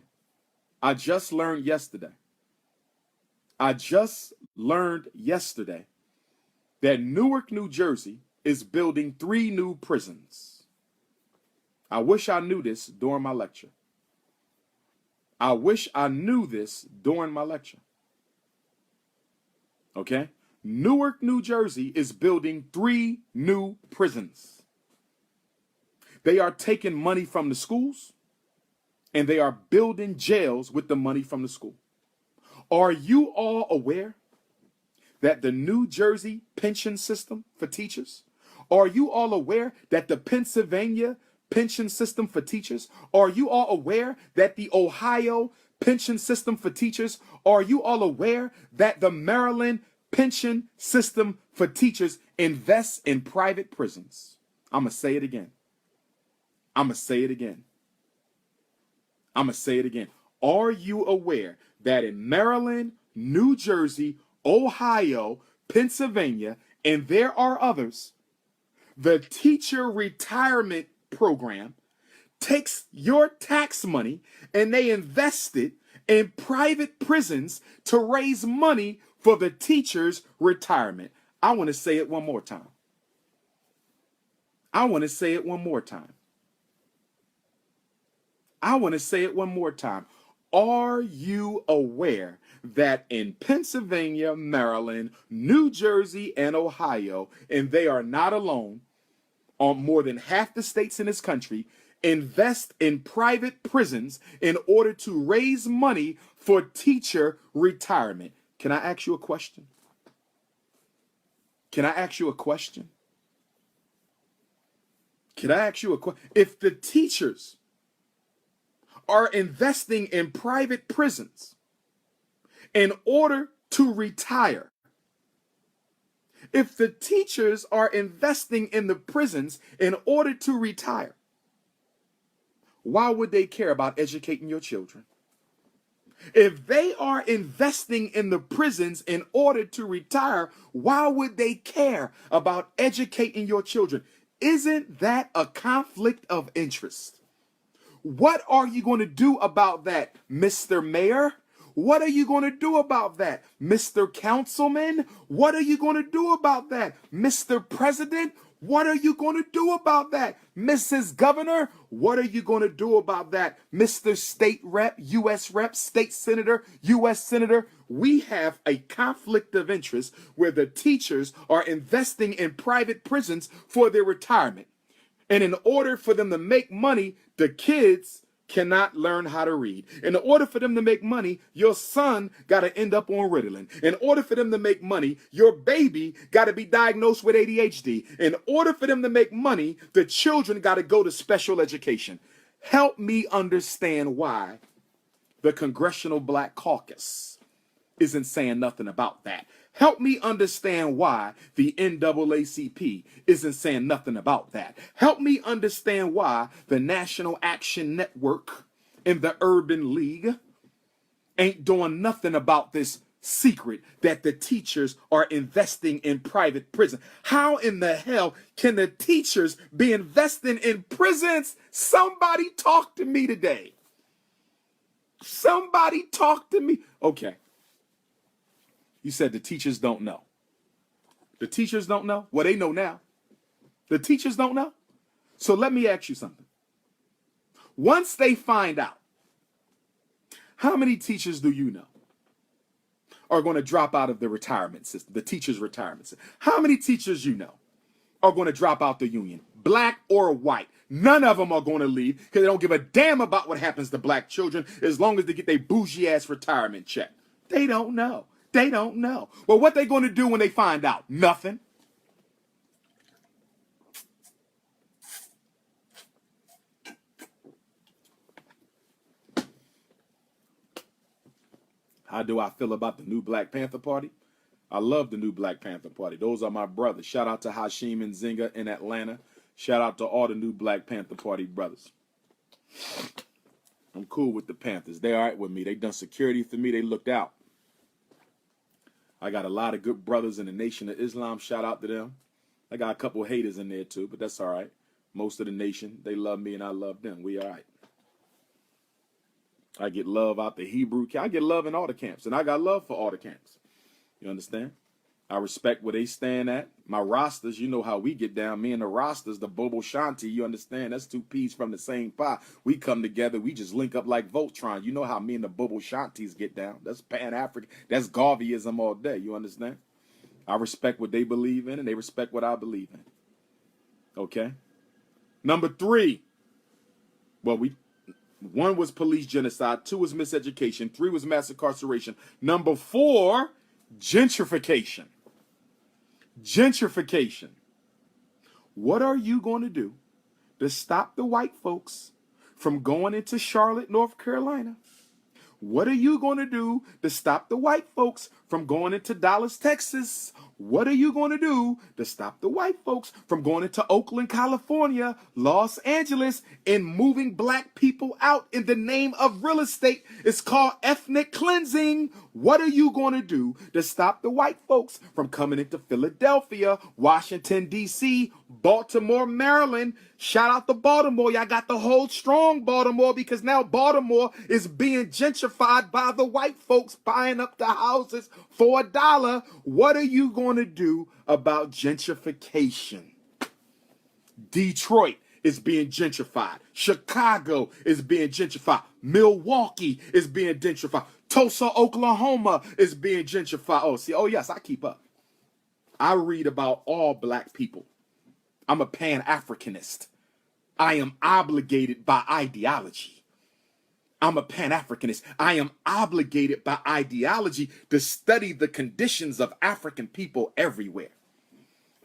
that Newark, New Jersey is building 3 new prisons. I wish I knew this during my lecture. Okay? Newark, New Jersey is building 3 new prisons. They are taking money from the schools and they are building jails with the money from the school. Are you all aware that the New Jersey pension system for teachers? Are you all aware that the Pennsylvania pension system for teachers? Are you all aware that the Ohio pension system for teachers? Are you all aware that the Maryland pension system for teachers invests in private prisons? I'm going to say it again. Are you aware that in Maryland, New Jersey, Ohio, Pennsylvania, and there are others, the teacher retirement program takes your tax money and they invest it in private prisons to raise money for the teacher's retirement? I want to say it one more time. Are you aware that in Pennsylvania, Maryland, New Jersey, and Ohio, and they are not alone, on more than half the states in this country, invest in private prisons in order to raise money for teacher retirement? Can I ask you a question? If the teachers are investing in private prisons in order to retire, if the teachers are investing in the prisons in order to retire, why would they care about educating your children? If they are investing in the prisons in order to retire, why would they care about educating your children? Isn't that a conflict of interest? What are you going to do about that, Mr. Mayor? What are you going to do about that, Mr. Councilman? What are you going to do about that, Mr. President? What are you going to do about that, Mrs. Governor? What are you going to do about that, Mr. State Rep, U.S. Rep, State Senator, U.S. Senator? We have a conflict of interest where the teachers are investing in private prisons for their retirement. And in order for them to make money, the kids cannot learn how to read. In order for them to make money, your son got to end up on Ritalin. In order for them to make money, your baby got to be diagnosed with ADHD. In order for them to make money, the children got to go to special education. Help me understand why the Congressional Black Caucus isn't saying nothing about that. Help me understand why the NAACP isn't saying nothing about that. Help me understand why the National Action Network and the Urban League ain't doing nothing about this secret that the teachers are investing in private prison. How in the hell can the teachers be investing in prisons? Somebody talk to me today. Somebody talk to me. Okay. You said the teachers don't know. The teachers don't know? Well, they know now. The teachers don't know? So let me ask you something. Once they find out, how many teachers do you know are going to drop out of the retirement system, the teachers' retirement system? How many teachers you know are going to drop out the union, black or white? None of them are going to leave because they don't give a damn about what happens to black children as long as they get their bougie-ass retirement check. They don't know. They don't know. Well, what they going to do when they find out? Nothing. How do I feel about the new Black Panther Party? I love the new Black Panther Party. Those are my brothers. Shout out to Hashim and Zinga in Atlanta. Shout out to all the new Black Panther Party brothers. I'm cool with the Panthers. They all right with me. They done security for me. They looked out. I got a lot of good brothers in the Nation of Islam. Shout out to them. I got a couple of haters in there too, but that's all right. Most of the nation, they love me and I love them. We all right. I get love out the Hebrew camp. I get love in all the camps, and I got love for all the camps. You understand? I respect where they stand at. My rosters, you know how we get down. Me and the rosters, the Bobo Shanti, you understand? That's two peas from the same pie. We come together. We just link up like Voltron. You know how me and the Bobo Shantis get down. That's Pan-African. That's Garveyism all day. You understand? I respect what they believe in, and they respect what I believe in. Okay? Number 3. Well, 1 was police genocide. 2 was miseducation. 3 was mass incarceration. Number 4, gentrification. Gentrification. What are you going to do to stop the white folks from going into Charlotte, North Carolina? What are you going to do to stop the white folks from going into Dallas, Texas? What are you going to do to stop the white folks from going into Oakland, California, Los Angeles, and moving black people out in the name of real estate? It's called ethnic cleansing. What are you going to do to stop the white folks from coming into Philadelphia, Washington, D.C., Baltimore, Maryland? Shout out to Baltimore. Y'all got to hold strong, Baltimore, because now Baltimore is being gentrified by the white folks buying up the houses for $1. What are you going to do about gentrification? Detroit is being gentrified. Chicago is being gentrified. Milwaukee is being gentrified. Tulsa, Oklahoma is being gentrified. Oh yes, I keep up. I read about all black people. I'm a Pan-Africanist. I am obligated by ideology. I'm a Pan-Africanist. I am obligated by ideology to study the conditions of African people everywhere.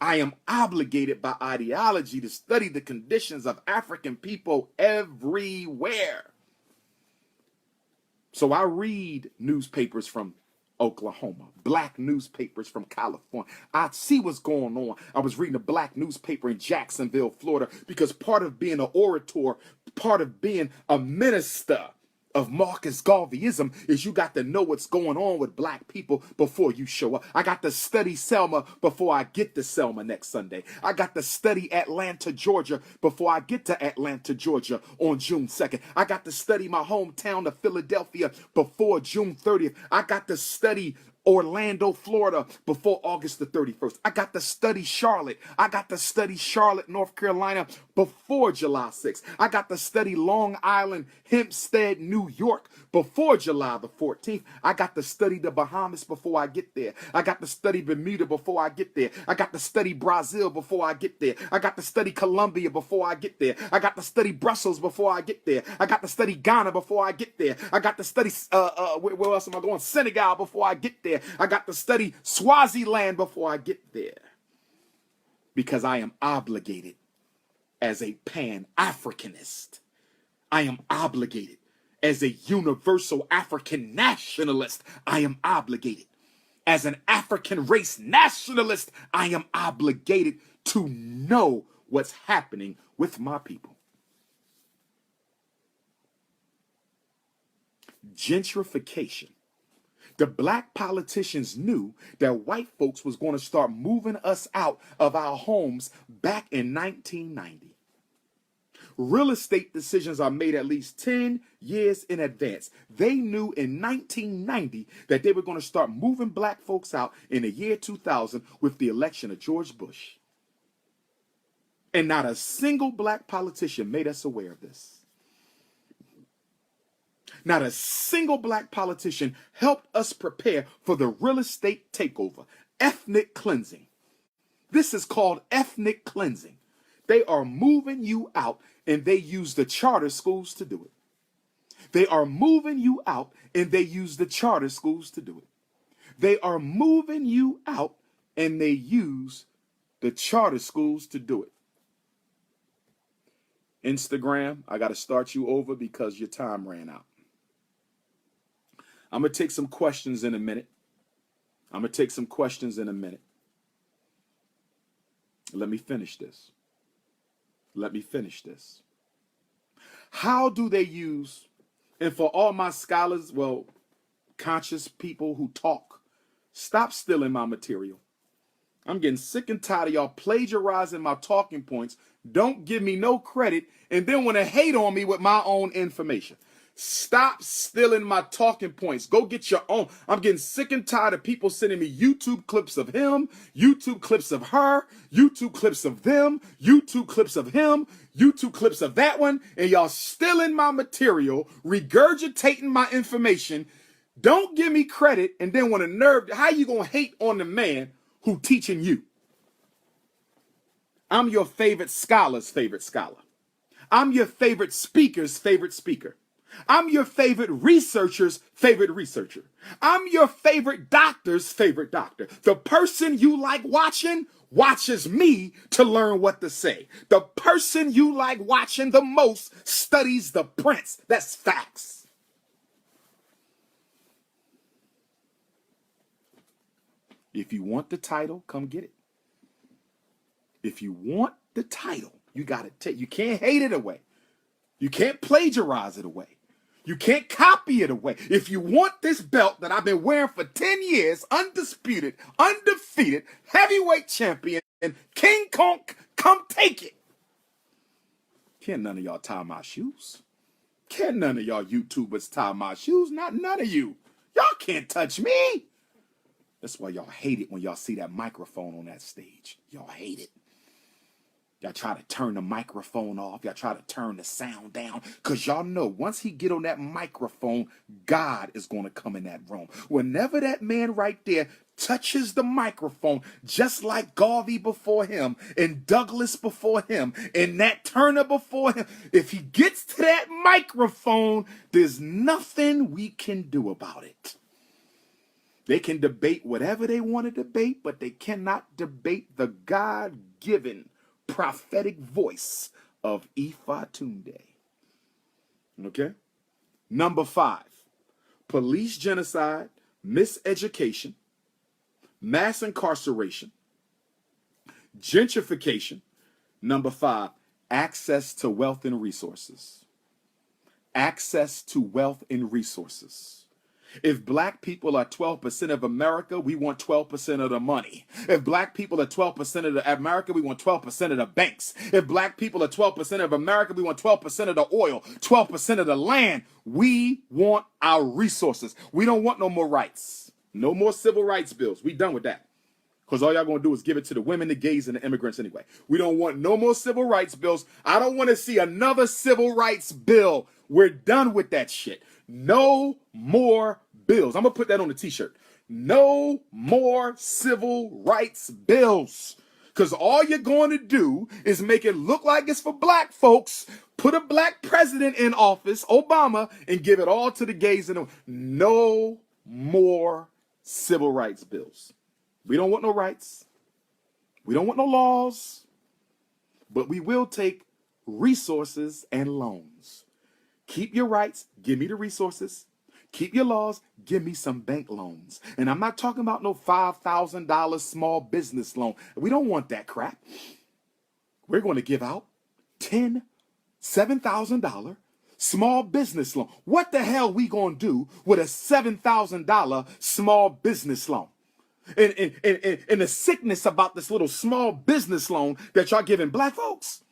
I am obligated by ideology to study the conditions of African people everywhere. So I read newspapers from Oklahoma, black newspapers from California. I see what's going on. I was reading a black newspaper in Jacksonville, Florida, because part of being an orator, part of being a minister of Marcus Garveyism is you got to know what's going on with black people before you show up. I got to study Selma before I get to Selma next Sunday. I got to study Atlanta, Georgia before I get to Atlanta, Georgia on June 2nd. I got to study my hometown of Philadelphia before June 30th. I got to study Orlando, Florida before August the 31st. I got to study Charlotte. I got to study Charlotte, North Carolina before July 6th. I got to study Long Island, Hempstead, New York before July the 14th. I got to study the Bahamas before I get there. I got to study Bermuda before I get there. I got to study Brazil before I get there. I got to study Colombia before I get there. I got to study Brussels before I get there. I got to study Ghana before I get there. I got to study, where else am I going? Senegal before I get there. I got to study Swaziland before I get there. Because I am obligated as a Pan-Africanist. I am obligated as a universal African nationalist. I am obligated as an African race nationalist. I am obligated to know what's happening with my people. Gentrification. The black politicians knew that white folks was going to start moving us out of our homes back in 1990. Real estate decisions are made at least 10 years in advance. They knew in 1990 that they were going to start moving black folks out in the year 2000 with the election of George Bush. And not a single black politician made us aware of this. Not a single black politician helped us prepare for the real estate takeover. Ethnic cleansing. This is called ethnic cleansing. They are moving you out, and they use the charter schools to do it. They are moving you out, and they use the charter schools to do it. They are moving you out, and they use the charter schools to do it. Instagram, I got to start you over because your time ran out. I'm going to take some questions in a minute. Let me finish this. How do they use And for all my scholars, well, conscious people who talk, stop stealing my material. I'm getting sick and tired of y'all plagiarizing my talking points. Don't give me no credit and then want to hate on me with my own information. Stop stealing my talking points. Go get your own. I'm getting sick and tired of people sending me YouTube clips of him, YouTube clips of her, YouTube clips of them, YouTube clips of him, YouTube clips of that one, and y'all stealing my material, regurgitating my information. Don't give me credit and then want to nerve. How you going to hate on the man who teaching you? I'm your favorite scholar's favorite scholar. I'm your favorite speaker's favorite speaker. I'm your favorite researcher's favorite researcher. I'm your favorite doctor's favorite doctor. The person you like watching watches me to learn what to say. The person you like watching the most studies the prince. That's facts. If you want the title, come get it. If you want the title, you got to take. You can't hate it away. You can't plagiarize it away. You can't copy it away. If you want this belt that I've been wearing for 10 years, undisputed, undefeated, heavyweight champion, King Kong, come take it. Can't none of y'all tie my shoes. Can't none of y'all YouTubers tie my shoes. Not none of you. Y'all can't touch me. That's why y'all hate it when y'all see that microphone on that stage. Y'all hate it. Y'all try to turn the microphone off. Y'all try to turn the sound down. Because y'all know once he get on that microphone, God is going to come in that room. Whenever that man right there touches the microphone, just like Garvey before him and Douglas before him and Nat Turner before him, if he gets to that microphone, there's nothing we can do about it. They can debate whatever they want to debate, but they cannot debate the God-given prophetic voice of Ifa Tunde. Okay? Number 5, police genocide, miseducation, mass incarceration, gentrification. Number 5, access to wealth and resources. Access to wealth and resources. If black people are 12% of America, we want 12% of the money. If black people are 12% of America, we want 12% of the banks. If black people are 12% of America, we want 12% of the oil, 12% of the land. We want our resources. We don't want no more rights. No more civil rights bills. We done with that. Because all y'all going to do is give it to the women, the gays, and the immigrants anyway. We don't want no more civil rights bills. I don't want to see another civil rights bill. We're done with that shit. No more bills. I'm going to put that on the t-shirt. No more civil rights bills. Because all you're going to do is make it look like it's for black folks, put a black president in office, Obama, and give it all to the gays. And no more civil rights bills. We don't want no rights. We don't want no laws. But we will take resources and loans. Keep your rights, give me the resources. Keep your laws, give me some bank loans. And I'm not talking about no $5,000 small business loan. We don't want that crap. We're going to give out $7,000 small business loan. What the hell we going to do with a $7,000 small business loan? And the sickness about this little small business loan that y'all giving black folks.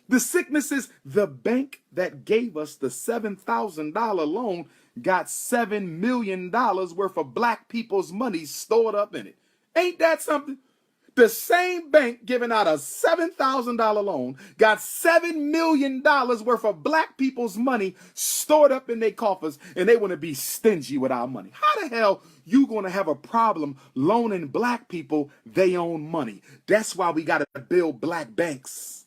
The sickness is the bank that gave us the $7,000 loan got $7 million worth of black people's money stored up in it. Ain't that something? The same bank giving out a $7,000 loan got $7 million worth of black people's money stored up in their coffers, and they want to be stingy with our money. How the hell you going to have a problem loaning black people their own money? That's why we got to build black banks.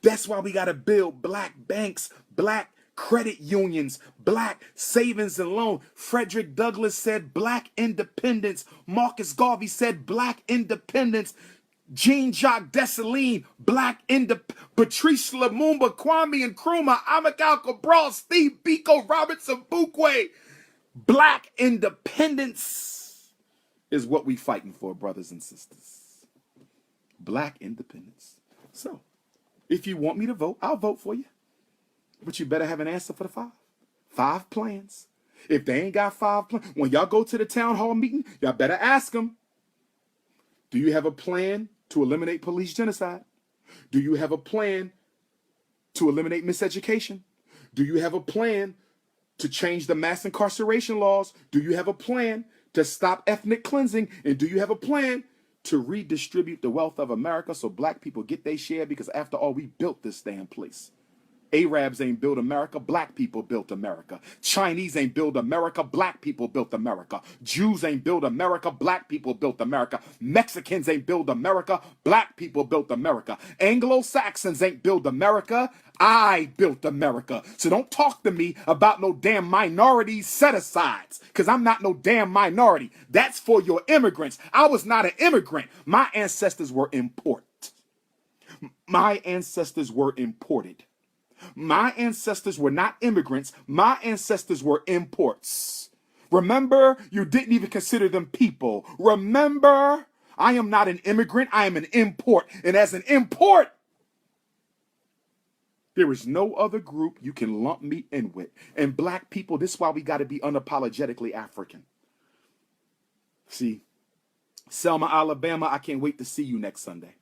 That's why we got to build black banks, black credit unions, black savings and loan. Frederick Douglass said black independence. Marcus Garvey said black independence. Jean-Jacques Dessalines, black independence. Patrice Lumumba, Kwame Nkrumah, Amilcar Cabral, Steve Biko, Robertson Fuquay. Black independence is what we fighting for, brothers and sisters. Black independence. So, if you want me to vote, I'll vote for you. But you better have an answer for the 5. 5 plans. If they ain't got 5 plans, when y'all go to the town hall meeting, y'all better ask them, do you have a plan to eliminate police genocide? Do you have a plan to eliminate miseducation? Do you have a plan to change the mass incarceration laws? Do you have a plan to stop ethnic cleansing? And do you have a plan to redistribute the wealth of America so black people get their share? Because after all, we built this damn place. Arabs ain't built America, black people built America. Chinese ain't built America, black people built America. Jews ain't built America, black people built America. Mexicans ain't built America, black people built America. Anglo-Saxons ain't built America, I built America. So don't talk to me about no damn minority set-asides, because I'm not no damn minority. That's for your immigrants. I was not an immigrant. My ancestors were imported. My ancestors were imported. My ancestors were not immigrants. My ancestors were imports. Remember, you didn't even consider them people. Remember, I am not an immigrant. I am an import. And as an import, there is no other group you can lump me in with. And black people, this is why we got to be unapologetically African. See, Selma, Alabama, I can't wait to see you next Sunday.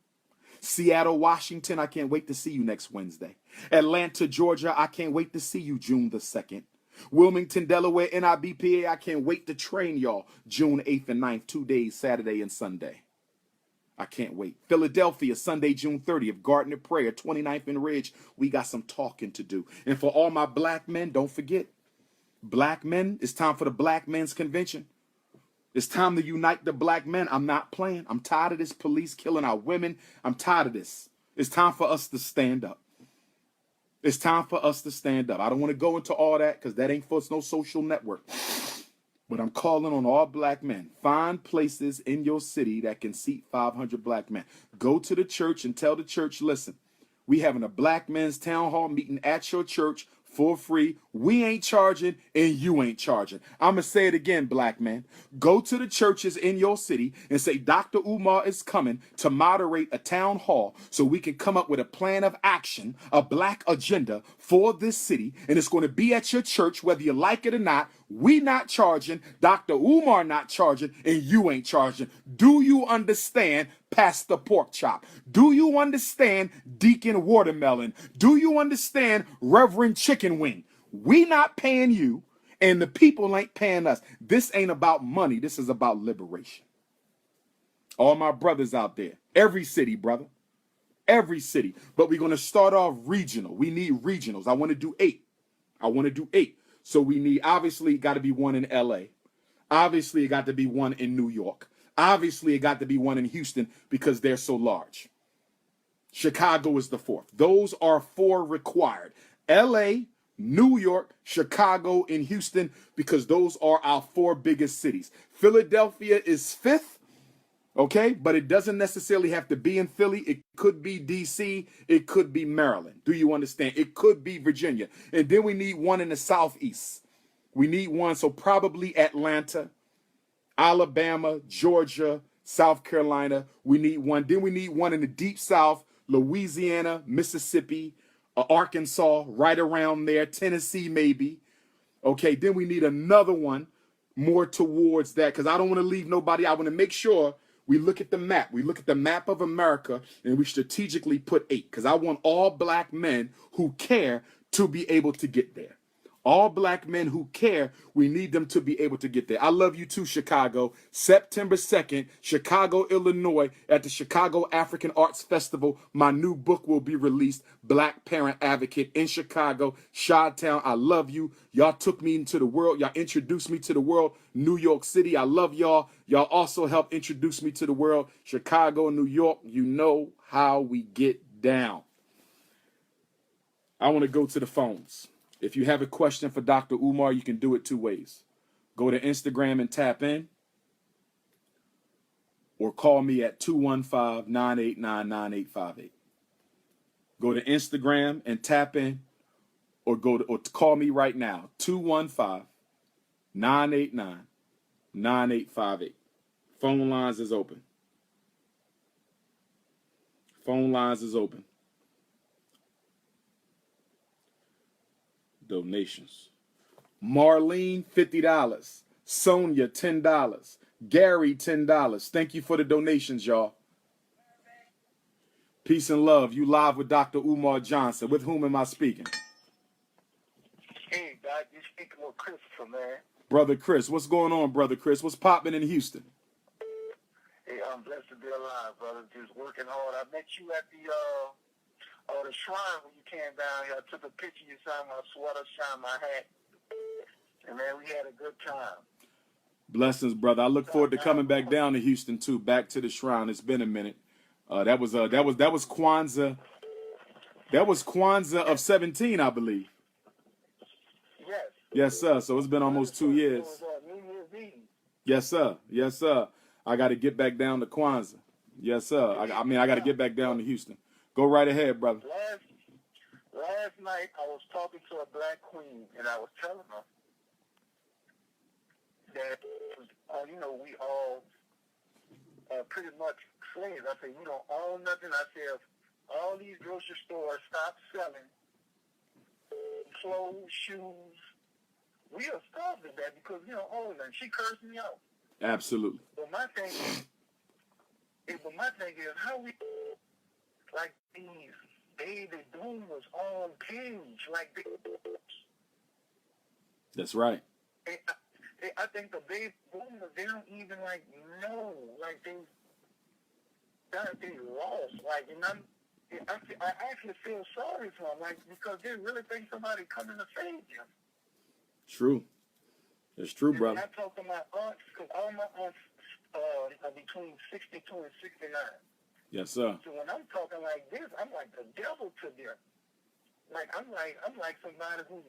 Seattle, Washington, I can't wait to see you next Wednesday. Atlanta, Georgia, I can't wait to see you June the 2nd. Wilmington, Delaware, NIBPA, I can't wait to train y'all June 8th and 9th, 2 days, Saturday and Sunday. I can't wait. Philadelphia, Sunday, June 30th, Garden of Prayer, 29th and Ridge, we got some talking to do. And for all my black men, don't forget, black men, it's time for the Black Men's Convention. It's time to unite the black men. I'm not playing. I'm tired of this police killing our women. I'm tired of this. It's time for us to stand up. It's time for us to stand up. I don't want to go into all that because that ain't for no social network. But I'm calling on all black men. Find places in your city that can seat 500 black men. Go to the church and tell the church, listen, we having a black men's town hall meeting at your church for free. We ain't charging and you ain't charging. I'm going to say it again, black man. Go to the churches in your city and say Dr. Umar is coming to moderate a town hall so we can come up with a plan of action, a black agenda for this city. And it's going to be at your church, whether you like it or not. We not charging, Dr. Umar not charging, and you ain't charging. Do you understand, Pastor Pork Chop? Do you understand, Deacon Watermelon? Do you understand, Reverend Chicken Wing? We not paying you, and the people ain't paying us. This ain't about money. This is about liberation. All my brothers out there, every city, brother, every city. But we're going to start off regional. We need regionals. I want to do 8. I want to do 8. So we need, obviously, got to be one in LA. Obviously, it got to be one in New York. Obviously, it got to be one in Houston because they're so large. Chicago is the 4th. Those are 4 required. LA, New York, Chicago, and Houston, because those are our 4 biggest cities. Philadelphia is 5th. Okay, but it doesn't necessarily have to be in Philly. It could be D.C. It could be Maryland. Do you understand? It could be Virginia. And then we need one in the Southeast. We need one, so probably Atlanta, Alabama, Georgia, South Carolina. We need one. Then we need one in the Deep South, Louisiana, Mississippi, Arkansas, right around there, Tennessee maybe. Okay, then we need another one more towards that because I don't want to leave nobody. I want to make sure we look at the map. We look at the map of America and we strategically put 8 because I want all black men who care to be able to get there. All black men who care, we need them to be able to get there. I love you too, Chicago. September 2nd, Chicago, Illinois, at the Chicago African Arts Festival. My new book will be released, Black Parent Advocate in Chicago, Chi-Town. I love you. Y'all took me into the world. Y'all introduced me to the world. New York City, I love y'all. Y'all also helped introduce me to the world. Chicago, New York, you know how we get down. I want to go to the phones. If you have a question for Dr. Umar, you can do it 2 ways. Go to Instagram and tap in, or call me at 215-989-9858. Go to Instagram and tap in, or call me right now, 215-989-9858. Phone lines is open. Phone lines is open. Donations. Marlene, $50. Sonia, $10. Gary, $10. Thank you for the donations, y'all. Peace and love. You live with Dr. Umar Johnson. With whom am I speaking? Hey, Doc, you speaking with Christopher, man. Brother Chris. What's going on, Brother Chris? What's popping in Houston? Hey, I'm blessed to be alive, brother. Just working hard. I met you at the shrine when you came down here. I took a picture. You signed my sweater, signed my hat. And, man, we had a good time. Blessings, brother. I look forward to coming back down to Houston, too. Back to the shrine. It's been a minute. That was Kwanzaa. That was Kwanzaa of 17, I believe. Yes. Yes, sir. So it's been almost 2 years. It was, New Year's Eve. Yes, sir. Yes, sir. I got to get back down to Kwanzaa. Yes, sir. I got to get back down to Houston. Go right ahead, brother. Last night, I was talking to a black queen, and I was telling her that, we all pretty much slaves. I said, we don't own nothing. I said, if all these grocery stores stop selling clothes, shoes, we are starved to that because we don't own nothing. She cursed me out. Absolutely. But my thing is how we, like these baby boomers on page, like they, that's right. I think the baby boomers, they don't even know, they lost, I actually feel sorry for them, because they really think somebody coming to save them. True. It's true, and brother. I talk to my aunts, because all my aunts are between 62 and 69. Yes, sir. So when I'm talking like this, I'm like the devil to them. I'm like somebody who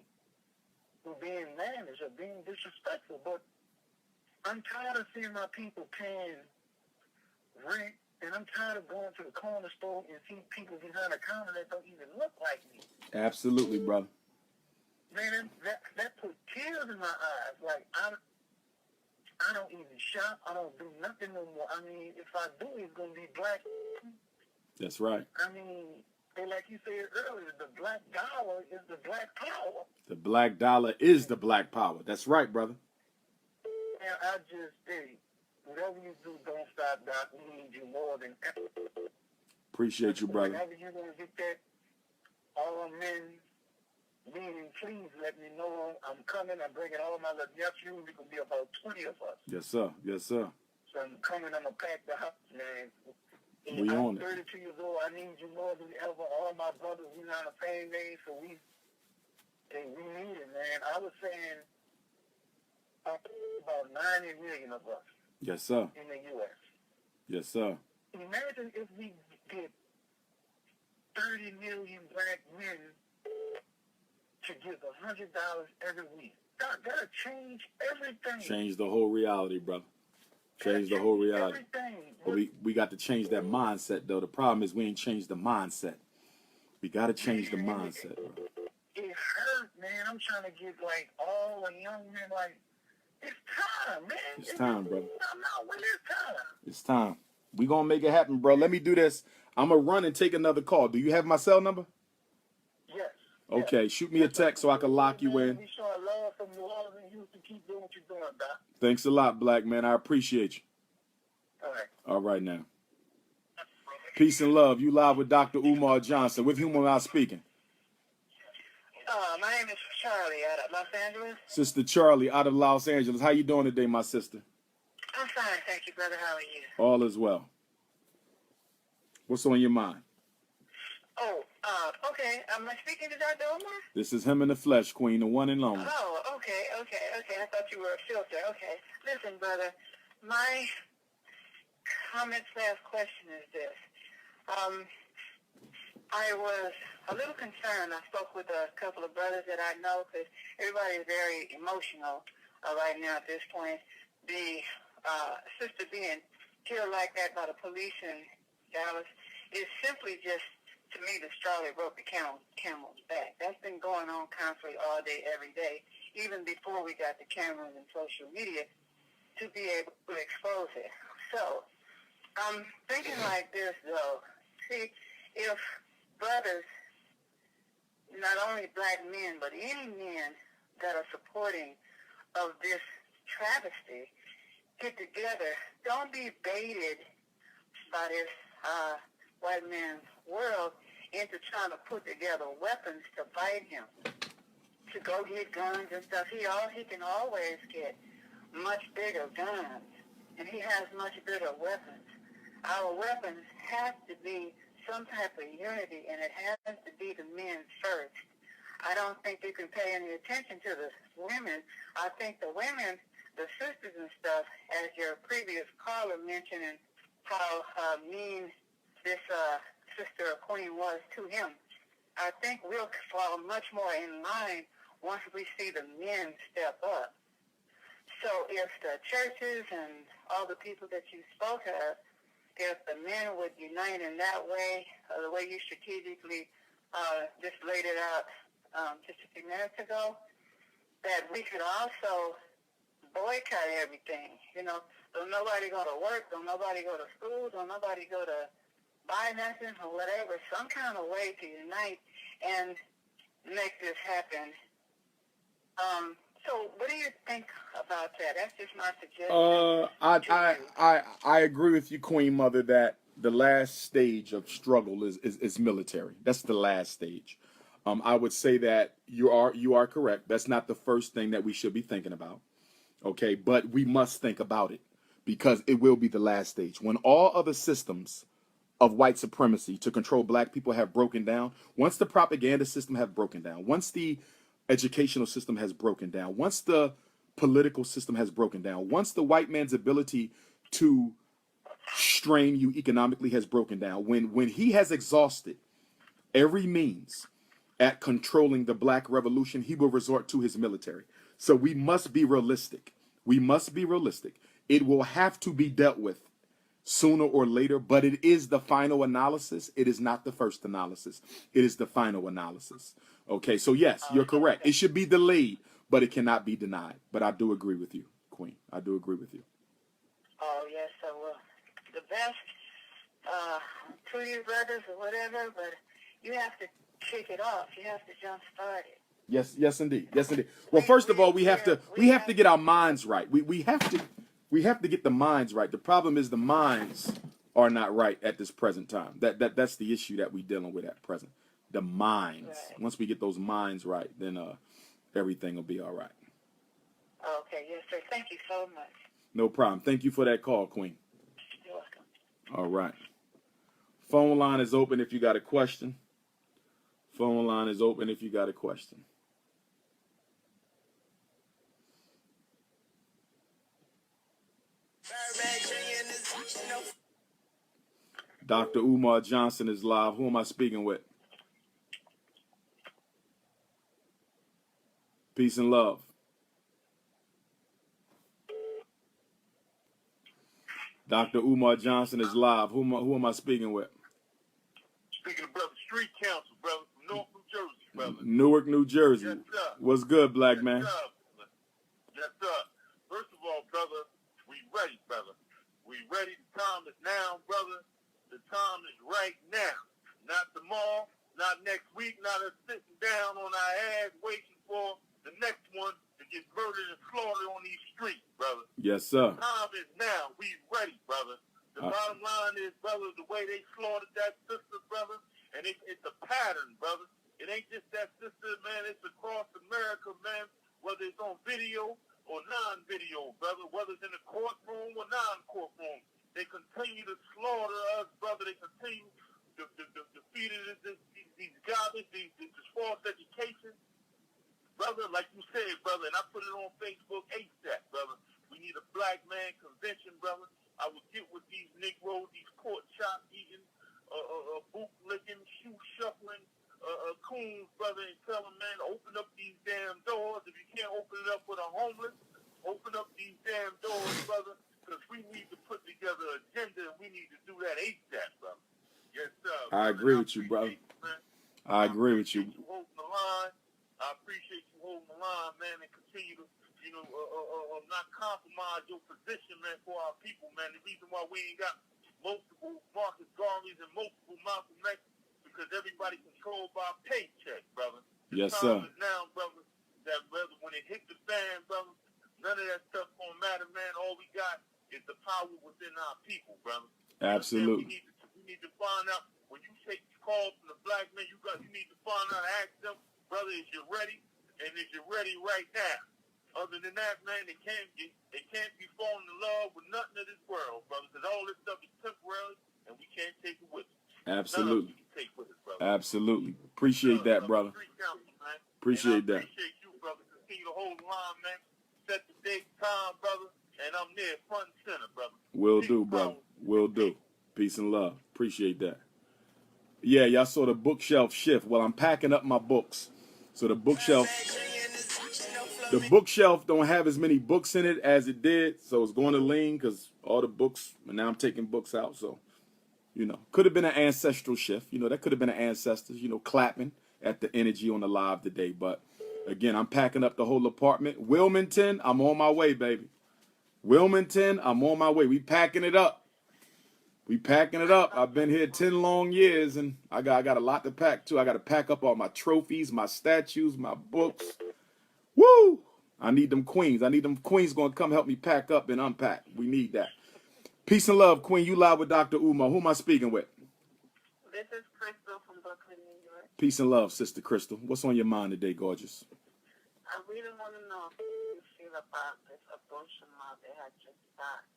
being managed or being disrespectful. But I'm tired of seeing my people paying rent, and I'm tired of going to the corner store and seeing people behind the counter that don't even look like me. Absolutely, brother. Man, that put tears in my eyes. I don't even shop. I don't do nothing no more. I mean, if I do, it's going to be black. That's right. I mean, like you said earlier, the black dollar is the black power. The black dollar is the black power. That's right, brother. And I just say, whatever you do, don't stop, Doc. We need you more than ever. Appreciate you, brother. Whenever you're going to get that all men meaning, please let me know. I'm coming. I'm bringing all my little nephews. It could be about 20 of us. Yes, sir. Yes, sir. So I'm coming. I'm going to pack the house, man. We on I'm 32 years old. I need you more than ever. All my brothers, we're on the same day, so we need it, man. I was saying about 90 million of us. Yes, sir. In the U.S. Yes, sir. Imagine if we get 30 million black men to give $100 every week. That'll change everything. Change the whole reality, brother. Change the whole reality. But we got to change that mindset, though. The problem is we ain't changed the mindset. We got to change the mindset, bro. It hurt, man. I'm trying to get, all the young men, it's time, man. It's time, brother. No, when it's time. It's time. We going to make it happen, bro. Let me do this. I'm going to run and take another call. Do you have my cell number? Yes. Okay. Yes. Shoot me a text so I can lock you in. We show love from New Orleans and Houston. Keep doing what you're doing, Doc. Thanks a lot, black man. I appreciate you. All right. All right, now. Peace and love. You live with Dr. Umar Johnson. With whom am I speaking? My name is Charlie out of Los Angeles. Sister Charlie out of Los Angeles. How you doing today, my sister? I'm fine, thank you, brother. How are you? All is well. What's on your mind? Oh, okay. Am I speaking to Dr. Umar? This is him in the flesh, Queen, the one and only. Oh, okay. I thought you were a filter. Okay. Listen, brother, my comment/question is this. I was a little concerned. I spoke with a couple of brothers that I know because everybody is very emotional right now at this point. The sister being killed like that by the police in Dallas is simply just, to me, the straw that broke the camel's back. That's been going on constantly all day, every day, even before we got the cameras and social media to be able to expose it. So I'm thinking like this, though. See, if brothers, not only black men, but any men that are supporting of this travesty get together. Don't be baited by this white man's world into trying to put together weapons to fight him, to go get guns and stuff. He can always get much bigger guns, and he has much bigger weapons. Our weapons have to be some type of unity, and it has to be the men first. I don't think you can pay any attention to the women. I think the women, the sisters and stuff, as your previous caller mentioned, and how mean this sister or queen was to him, I think we'll fall much more in line once we see the men step up. So if the churches and all the people that you spoke of, if the men would unite in that way, the way you strategically just laid it out just a few minutes ago, that we could also boycott everything. You know, don't nobody go to work, don't nobody go to school, don't nobody go to buy nothing or whatever. Some kind of way to unite and make this happen. So what do you think about that? That's just my suggestion. I agree with you, Queen Mother, that the last stage of struggle is military. That's the last stage. I would say that you are correct. That's not the first thing that we should be thinking about. Okay, but we must think about it because it will be the last stage. When all other systems of white supremacy to control black people have broken down, once the propaganda system have broken down, once the educational system has broken down, once the political system has broken down, once the white man's ability to strain you economically has broken down, when he has exhausted every means at controlling the black revolution, he will resort to his military. So we must be realistic. We must be realistic. It will have to be dealt with sooner or later, but it is the final analysis. It is not the first analysis. It is the final analysis. Okay, so yes, you're correct. It should be delayed, but it cannot be denied. But I do agree with you, Queen. I do agree with you. Oh, yes, so the best to you brothers or whatever, but you have to kick it off. You have to jump start it. Yes, indeed. Yes, indeed. Well, first of all, we have to get our minds right. We have to get the minds right. The problem is the minds are not right at this present time. That's the issue that we're dealing with at present. The minds. Right. Once we get those minds right, then everything will be all right. Okay, yes, sir. Thank you so much. No problem. Thank you for that call, Queen. You're welcome. All right. Phone line is open if you got a question. Phone line is open if you got a question. Dr. Umar Johnson is live. Who am I speaking with? Peace and love. Dr. Umar Johnson is live. Who am I speaking with? Speaking of brother, Street Council, brother, from Newark, New Jersey, brother. Newark, New Jersey. Yes, sir. What's good, black Yes, man? Sir. Yes, sir. First of all, brother, we ready, brother. We ready. The time is now, brother. The time is right now. Not tomorrow, not next week, not us sitting down on our ass waiting for the next one to get murdered and slaughtered on these streets, brother. Yes, sir. The time is now. We ready, brother. The bottom line is, brother, the way they slaughtered that sister, brother, and it's a pattern, brother. It ain't just that sister, man. It's across America, man, whether it's on video or non-video, brother, whether it's in the courtroom or non-courtroom. They continue to slaughter us, brother. They continue to feed these garbage, this false education. Brother, like you said, brother, and I put it on Facebook ASAP, brother. We need a black man convention, brother. I would get with these Negroes, these pork chop eating, boot licking, shoe shuffling, coons, brother, and tell them, man, open up these damn doors. If you can't open it up for the homeless, open up these damn doors, brother, because we need to put together an agenda, and we need to do that ASAP, brother. Yes, sir. I agree with you, brother. I agree with you. I appreciate you holding the line, man, and continue to, not compromise your position, man, for our people, man. The reason why we ain't got multiple Marcus Garveys and multiple Malcolm X because everybody controlled by a paycheck, brother. Yes, sir. Now, brother, that brother, when it hit the fan, brother, none of that stuff gonna matter, man. All we got is the power within our people, brother. Absolutely. We need to find out when you take calls from the black men. You need to find out, ask them, brother, is you ready? And is you ready right now? Other than that, man, they can't be falling in love with nothing of this world, brother, because all this stuff is temporary, and we can't take it with us. Absolutely. None of it we can take with us, brother. Absolutely. Appreciate that, brother. Appreciate that. Appreciate you, brother. Continue to hold the line, man. Set the date, time, brother, and I'm there front and center, brother. Will do, brother. Will do. Peace and love. Appreciate that. Yeah, y'all saw the bookshelf shift. Well, I'm packing up my books. So the bookshelf don't have as many books in it as it did. So it's going to lean because all the books, and now I'm taking books out. So, could have been an ancestral shift. That could have been an ancestors, clapping at the energy on the live today. But again, I'm packing up the whole apartment. Wilmington, I'm on my way, baby. Wilmington, I'm on my way. We packing it up. I've been here 10 long years, and I got a lot to pack, too. I got to pack up all my trophies, my statues, my books. Woo! I need them queens. going to come help me pack up and unpack. We need that. Peace and love, Queen. You live with Dr. Umar. Who am I speaking with? This is Crystal from Brooklyn, New York. Peace and love, Sister Crystal. What's on your mind today, gorgeous? I really want to know how you feel about this abortion law they had just passed.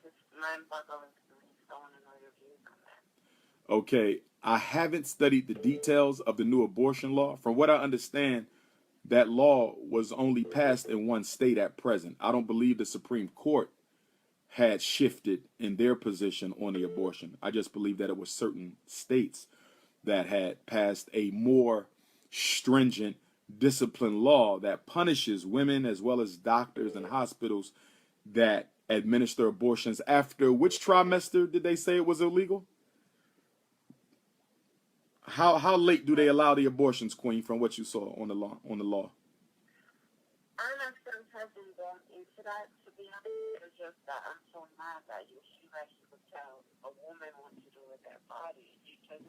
It's mind-boggling to me. So I want to know your views on that. Okay, I haven't studied the details of the new abortion law. From what I understand, that law was only passed in one state at present. I don't believe the Supreme Court had shifted in their position on the abortion. I just believe that it was certain states that had passed a more stringent discipline law that punishes women as well as doctors and hospitals that administer abortions after which trimester did they say it was illegal? How late do they allow the abortions, Queen, from what you saw on the law? I'm not sure it hasn't gone into that, to be honest. It's just that I'm so mad that you feel like you would tell a woman what to do with their body. Because,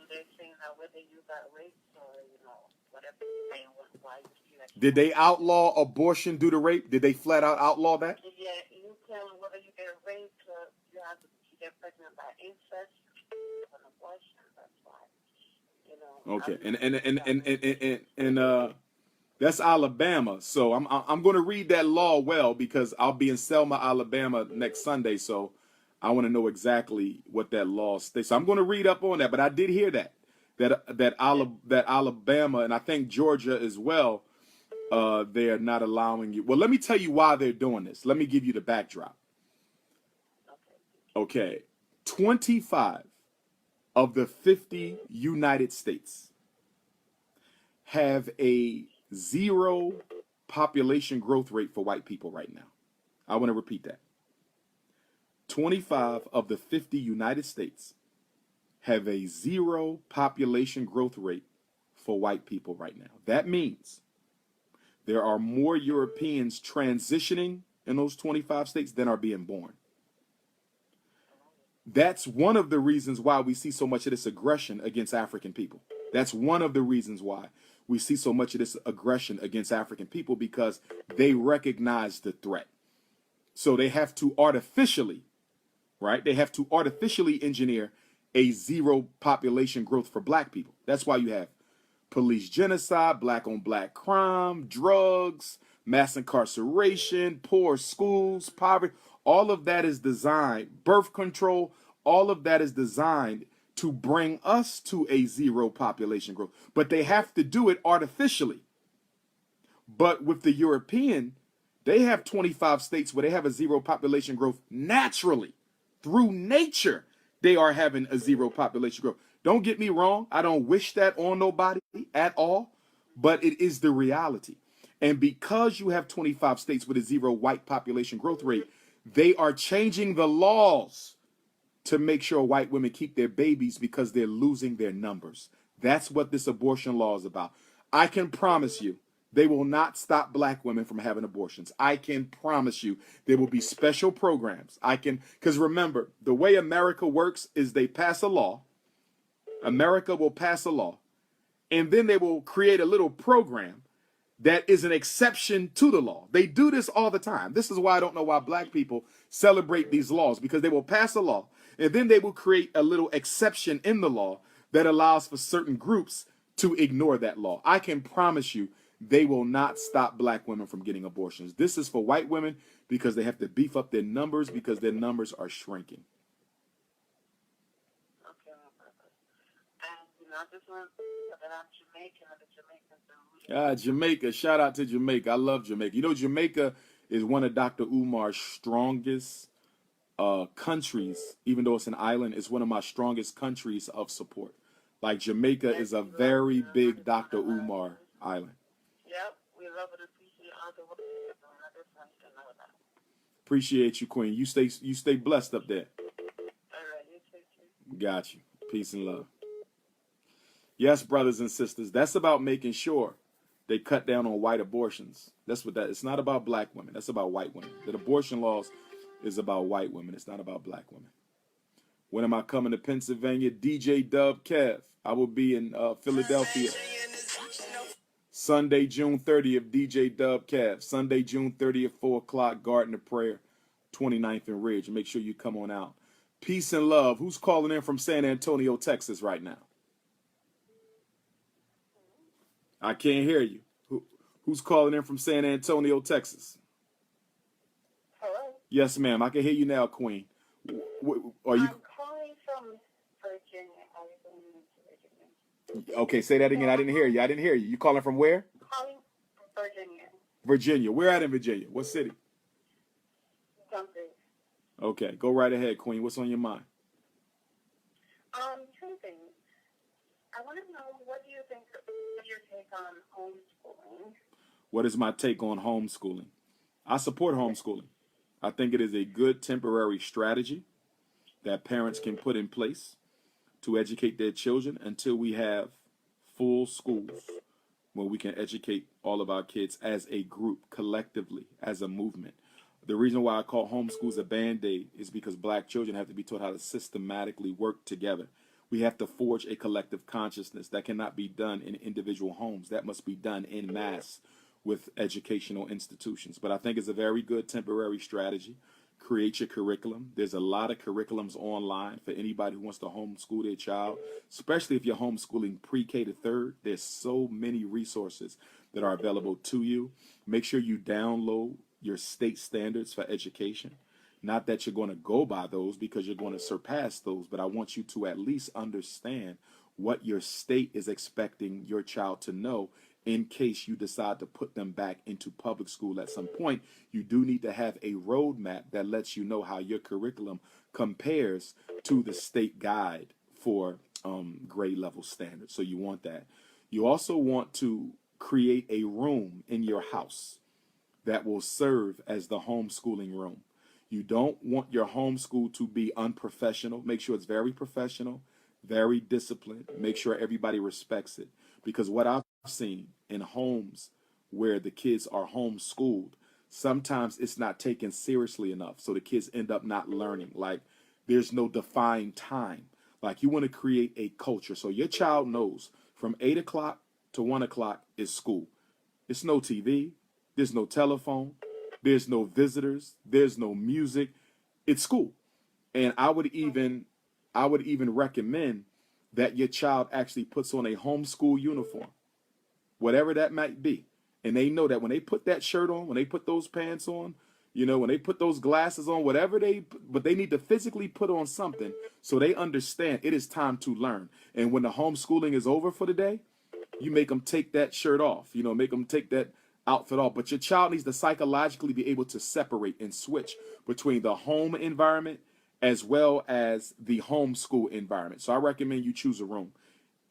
they're saying that whether you got raped or, whatever, why you feel like... Did they outlaw abortion due to rape? Did they flat out outlaw that? Yeah, you can, whether you get raped or you have to get pregnant by incest, an abortion, that's why. Okay, and that's Alabama. So I'm going to read that law well because I'll be in Selma, Alabama next Sunday. So I want to know exactly what that law states. So I'm going to read up on that. But I did hear that Alabama and I think Georgia as well. They're not allowing you. Well, let me tell you why they're doing this. Let me give you the backdrop. Okay, 25 of the 50 United States have a 0 population growth rate for white people right now. I want to repeat that. 25 of the 50 United States have a 0 population growth rate for white people right now. That means there are more Europeans transitioning in those 25 states than are being born. That's one of the reasons why we see so much of this aggression against African people. That's one of the reasons why we see so much of this aggression against African people, because they recognize the threat. So they have to artificially, right? They have to artificially engineer a 0 population growth for black people. That's why you have police genocide, black on black crime, drugs, mass incarceration, poor schools, poverty. All of that is designed, birth control, all of that is designed to bring us to a 0 population growth. But they have to do it artificially. But with the European, they have 25 states where they have a 0 population growth naturally. Through nature, they are having a 0 population growth. Don't get me wrong. I don't wish that on nobody at all, but it is the reality. And because you have 25 states with a 0 white population growth rate, they are changing the laws to make sure white women keep their babies because they're losing their numbers. That's what this abortion law is about. I can promise you they will not stop black women from having abortions. I can promise you there will be special programs. Because remember, the way America works is they pass a law. America will pass a law, and then they will create a little program that is an exception to the law. They do this all the time. This is why I don't know why black people celebrate these laws, because they will pass a law and then they will create a little exception in the law that allows for certain groups to ignore that law. I can promise you they will not stop black women from getting abortions. This is for white women because they have to beef up their numbers because their numbers are shrinking. Okay, my brother. And, I just want to say that I'm Jamaican and the Jamaicans are Jamaica. Shout out to Jamaica. I love Jamaica. You know, Jamaica is one of Dr. Umar's strongest countries. Even though it's an island, it's one of my strongest countries of support. Like, Jamaica is a very big Dr. Umar island. Yep, we love it. Appreciate all the work you're doing. I just want you to know that. Appreciate you, Queen. You stay blessed up there. All right, you too. Got you. Peace and love. Yes, brothers and sisters, that's about making sure they cut down on white abortions. That's what that. It's not about black women. That's about white women. The abortion laws is about white women. It's not about black women. When am I coming to Pennsylvania? DJ Dub Kev. I will be in Philadelphia. Sunday, June 30th, DJ Dub Kev. Sunday, June 30th, 4 o'clock, Garden of Prayer, 29th and Ridge. Make sure you come on out. Peace and love. Who's calling in from San Antonio, Texas right now? I can't hear you. Who's calling in from San Antonio, Texas? Hello? Yes, ma'am. I can hear you now, Queen. Are you? I'm calling from Virginia. Okay, say that again. I didn't hear you. You calling from where? Calling from Virginia. Virginia. Where at in Virginia? What city? Something. Okay, go right ahead, Queen. What's on your mind? Two things. I want to know, what do you think is your take on homeschooling? What is my take on homeschooling? I support homeschooling. I think it is a good temporary strategy that parents can put in place to educate their children until we have full schools where we can educate all of our kids as a group, collectively, as a movement. The reason why I call homeschools a Band-Aid is because black children have to be taught how to systematically work together. We have to forge a collective consciousness that cannot be done in individual homes. That must be done en masse with educational institutions. But I think it's a very good temporary strategy. Create your curriculum. There's a lot of curriculums online for anybody who wants to homeschool their child, especially if you're homeschooling pre-K to third. There's so many resources that are available to you. Make sure you download your state standards for education. Not that you're going to go by those because you're going to surpass those, but I want you to at least understand what your state is expecting your child to know in case you decide to put them back into public school at some point. You do need to have a roadmap that lets you know how your curriculum compares to the state guide for grade level standards. So you want that. You also want to create a room in your house that will serve as the homeschooling room. You don't want your homeschool to be unprofessional. Make sure it's very professional, very disciplined. Make sure everybody respects it. Because what I've seen in homes where the kids are homeschooled, sometimes it's not taken seriously enough. So the kids end up not learning. Like, there's no defined time. Like, you want to create a culture. So your child knows from 8 o'clock to 1 o'clock is school. It's no TV. There's no telephone. There's no visitors. There's no music. It's school. And I would even recommend that your child actually puts on a homeschool uniform, whatever that might be. And they know that when they put that shirt on, when they put those pants on, when they put those glasses on, but they need to physically put on something so they understand it is time to learn. And when the homeschooling is over for the day, you make them take that shirt off, make them take that outfit off. But your child needs to psychologically be able to separate and switch between the home environment as well as the homeschool environment. So I recommend you choose a room.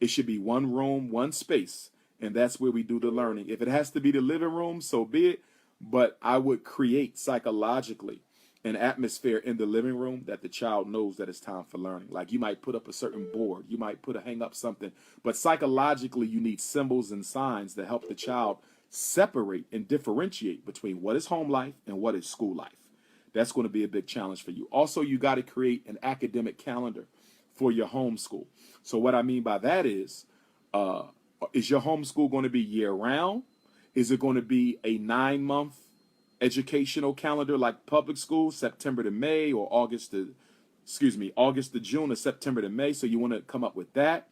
It should be one room, one space, and that's where we do the learning. If it has to be the living room, so be it. But I would create psychologically an atmosphere in the living room that the child knows that it's time for learning. Like, you might put up a certain board, you might hang up something, but psychologically you need symbols and signs that help the child separate and differentiate between what is home life and what is school life. That's going to be a big challenge for you. Also, you got to create an academic calendar for your homeschool. So what I mean by that is your homeschool going to be year round? Is it going to be a 9-month educational calendar like public school, September to May, or August to June, or September to May? So you want to come up with that.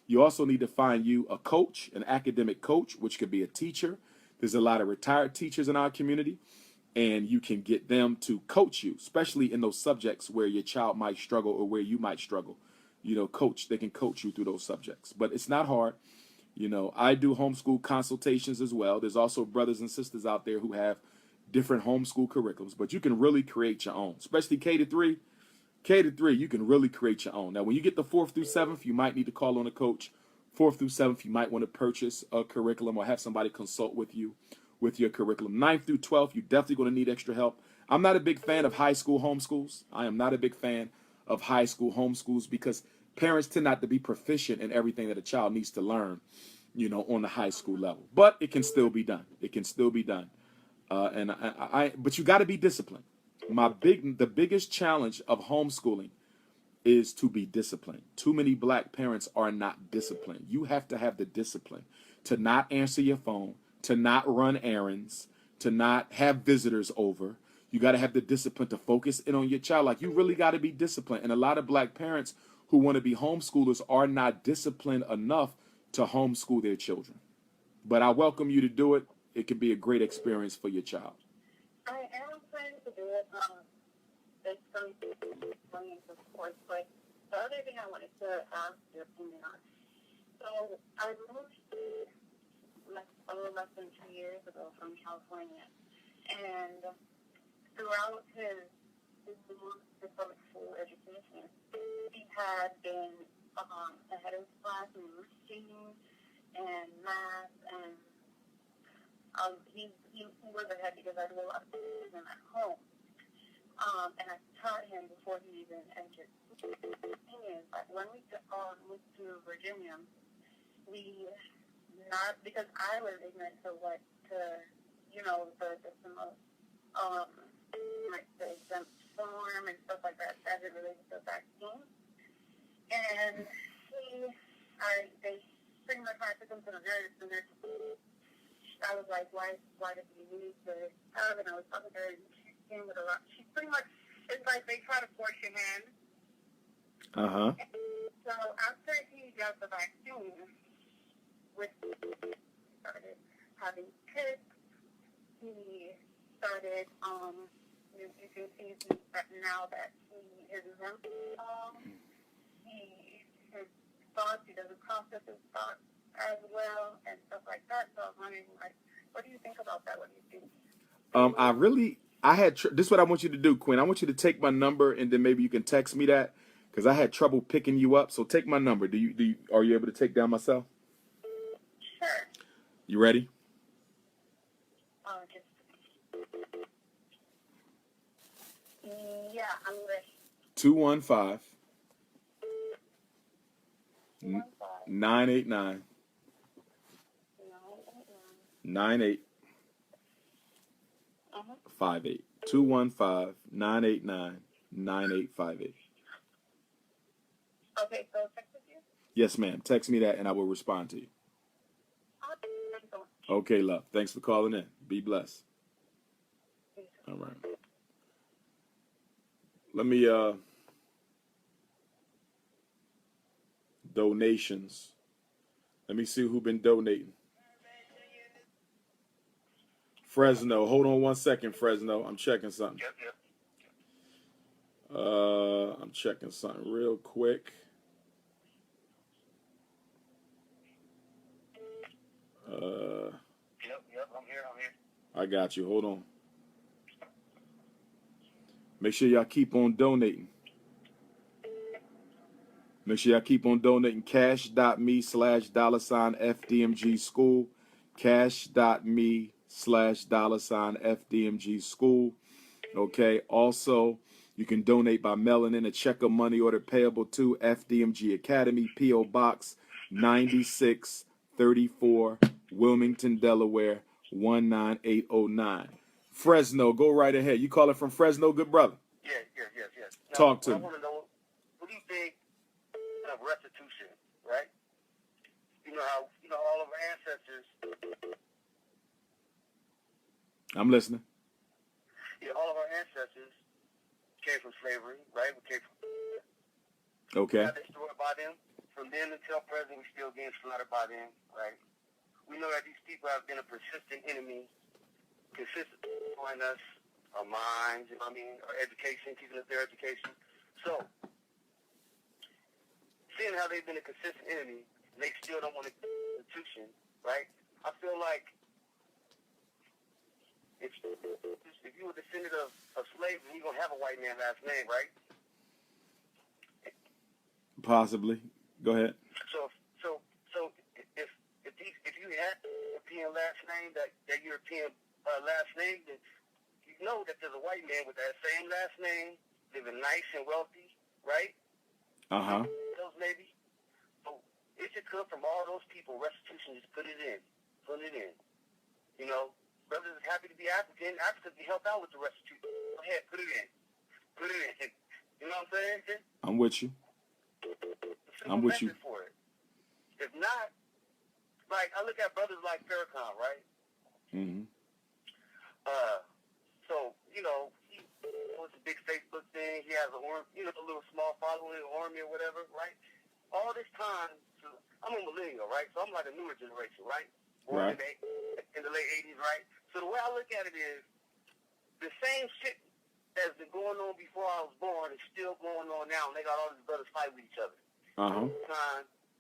You also need to find you a coach, an academic coach, which could be a teacher. There's a lot of retired teachers in our community, and you can get them to coach you, especially in those subjects where your child might struggle or where you might struggle. They can coach you through those subjects. But it's not hard. I do homeschool consultations as well. There's also brothers and sisters out there who have different homeschool curriculums, but you can really create your own, especially K to 3. K to 3, you can really create your own. Now, when you get the 4th through 7th, you might need to call on a coach. 4th through 7th, you might want to purchase a curriculum or have somebody consult with you with your curriculum. 9th through 12th, you're definitely going to need extra help. I'm not a big fan of high school homeschools. I am not a big fan of high school homeschools because parents tend not to be proficient in everything that a child needs to learn, on the high school level. But it can still be done. It can still be done. But you got to be disciplined. The biggest challenge of homeschooling is to be disciplined. Too many black parents are not disciplined. You have to have the discipline to not answer your phone, to not run errands, to not have visitors over. You got to have the discipline to focus in on your child. Like, you really got to be disciplined. And a lot of black parents who want to be homeschoolers are not disciplined enough to homeschool their children. But I welcome you to do it. It could be a great experience for your child. I am planning to do it. It's something of course, but the other thing I wanted to ask your opinion on. So I moved a little less than 2 years ago from California, and throughout his public school education, he had been ahead of his class in reading and math, and he was ahead because I do a lot of things at home. And I taught him before he even entered. The thing is, like, when we moved to Virginia, because I was ignorant to what the exempt form and stuff like that as it relates to vaccine. And they pretty much took him to the nurse, and I was like, why did you need to have? And I was talking to her, and she came with a lot. She pretty much, it's like they try to force your hand. Uh-huh. So after he got the vaccine, started having kids. He started, you can see that now that his memory, his thoughts, he doesn't process his thoughts as well and stuff like that. So I'm wondering, like, what do you think about that? What do you think? This is what I want you to do, Quinn. I want you to take my number, and then maybe you can text me that, because I had trouble picking you up. So take my number. Are you able to take down my cell? Sure. You ready? Yeah, I'm ready. 215 989 9858. 215 989 9858. Okay, so text with you? Yes, ma'am. Text me that, and I will respond to you. Okay, love. Thanks for calling in. Be blessed. All right. Let me, donations. Let me see who been donating. Fresno. Hold on 1 second, Fresno. I'm checking something. Yep. I'm checking something real quick. Yep, I'm here. I got you. Hold on. Make sure y'all keep on donating. Make sure y'all keep on donating. Cash.me/$FDMG school. Cash.me/$FDMG school. Okay. Also, you can donate by mailing in a check or money order payable to FDMG Academy, P.O. Box 9634, Wilmington, Delaware 19809. Fresno, go right ahead. You calling from Fresno, good brother? Yes. Now, Talk to me. I want to know, what do you think of restitution, right? You know how all of our ancestors I'm listening. Yeah, all of our ancestors came from slavery, right? We came from Okay. got destroyed by them. From then until present, we still getting slaughtered by them, right? We know that these people have been a persistent enemy, consistently destroying us, our minds, you know what I mean, our education, keeping us their education. So, seeing how they've been a consistent enemy, and they still don't want to get the institution, right? I feel like if you were a descendant of slaves, you're going to have a white man last name, right? Possibly. Go ahead. So if you had a European last name, that European last name, then you know that there's a white man with that same last name, living nice and wealthy, right? Uh-huh. Those maybe. So it should come from all those people. Restitution, just put it in. Put it in. You know, brothers is happy to be African. Africa can help out with the restitution. Go ahead, put it in. Put it in. You know what I'm saying? I'm with you. I'm with you. For it. If not, like I look at brothers like Farrakhan, right? Mm-hmm. So you know, he was a big Facebook thing. He has a little small following, army or whatever, right? All this time, so I'm a millennial, right? So I'm like a newer generation, right? Right. In the late '80s, right? So the way I look at it is, the same shit that's been going on before I was born is still going on now, and they got all these brothers fighting with each other. Uh-huh.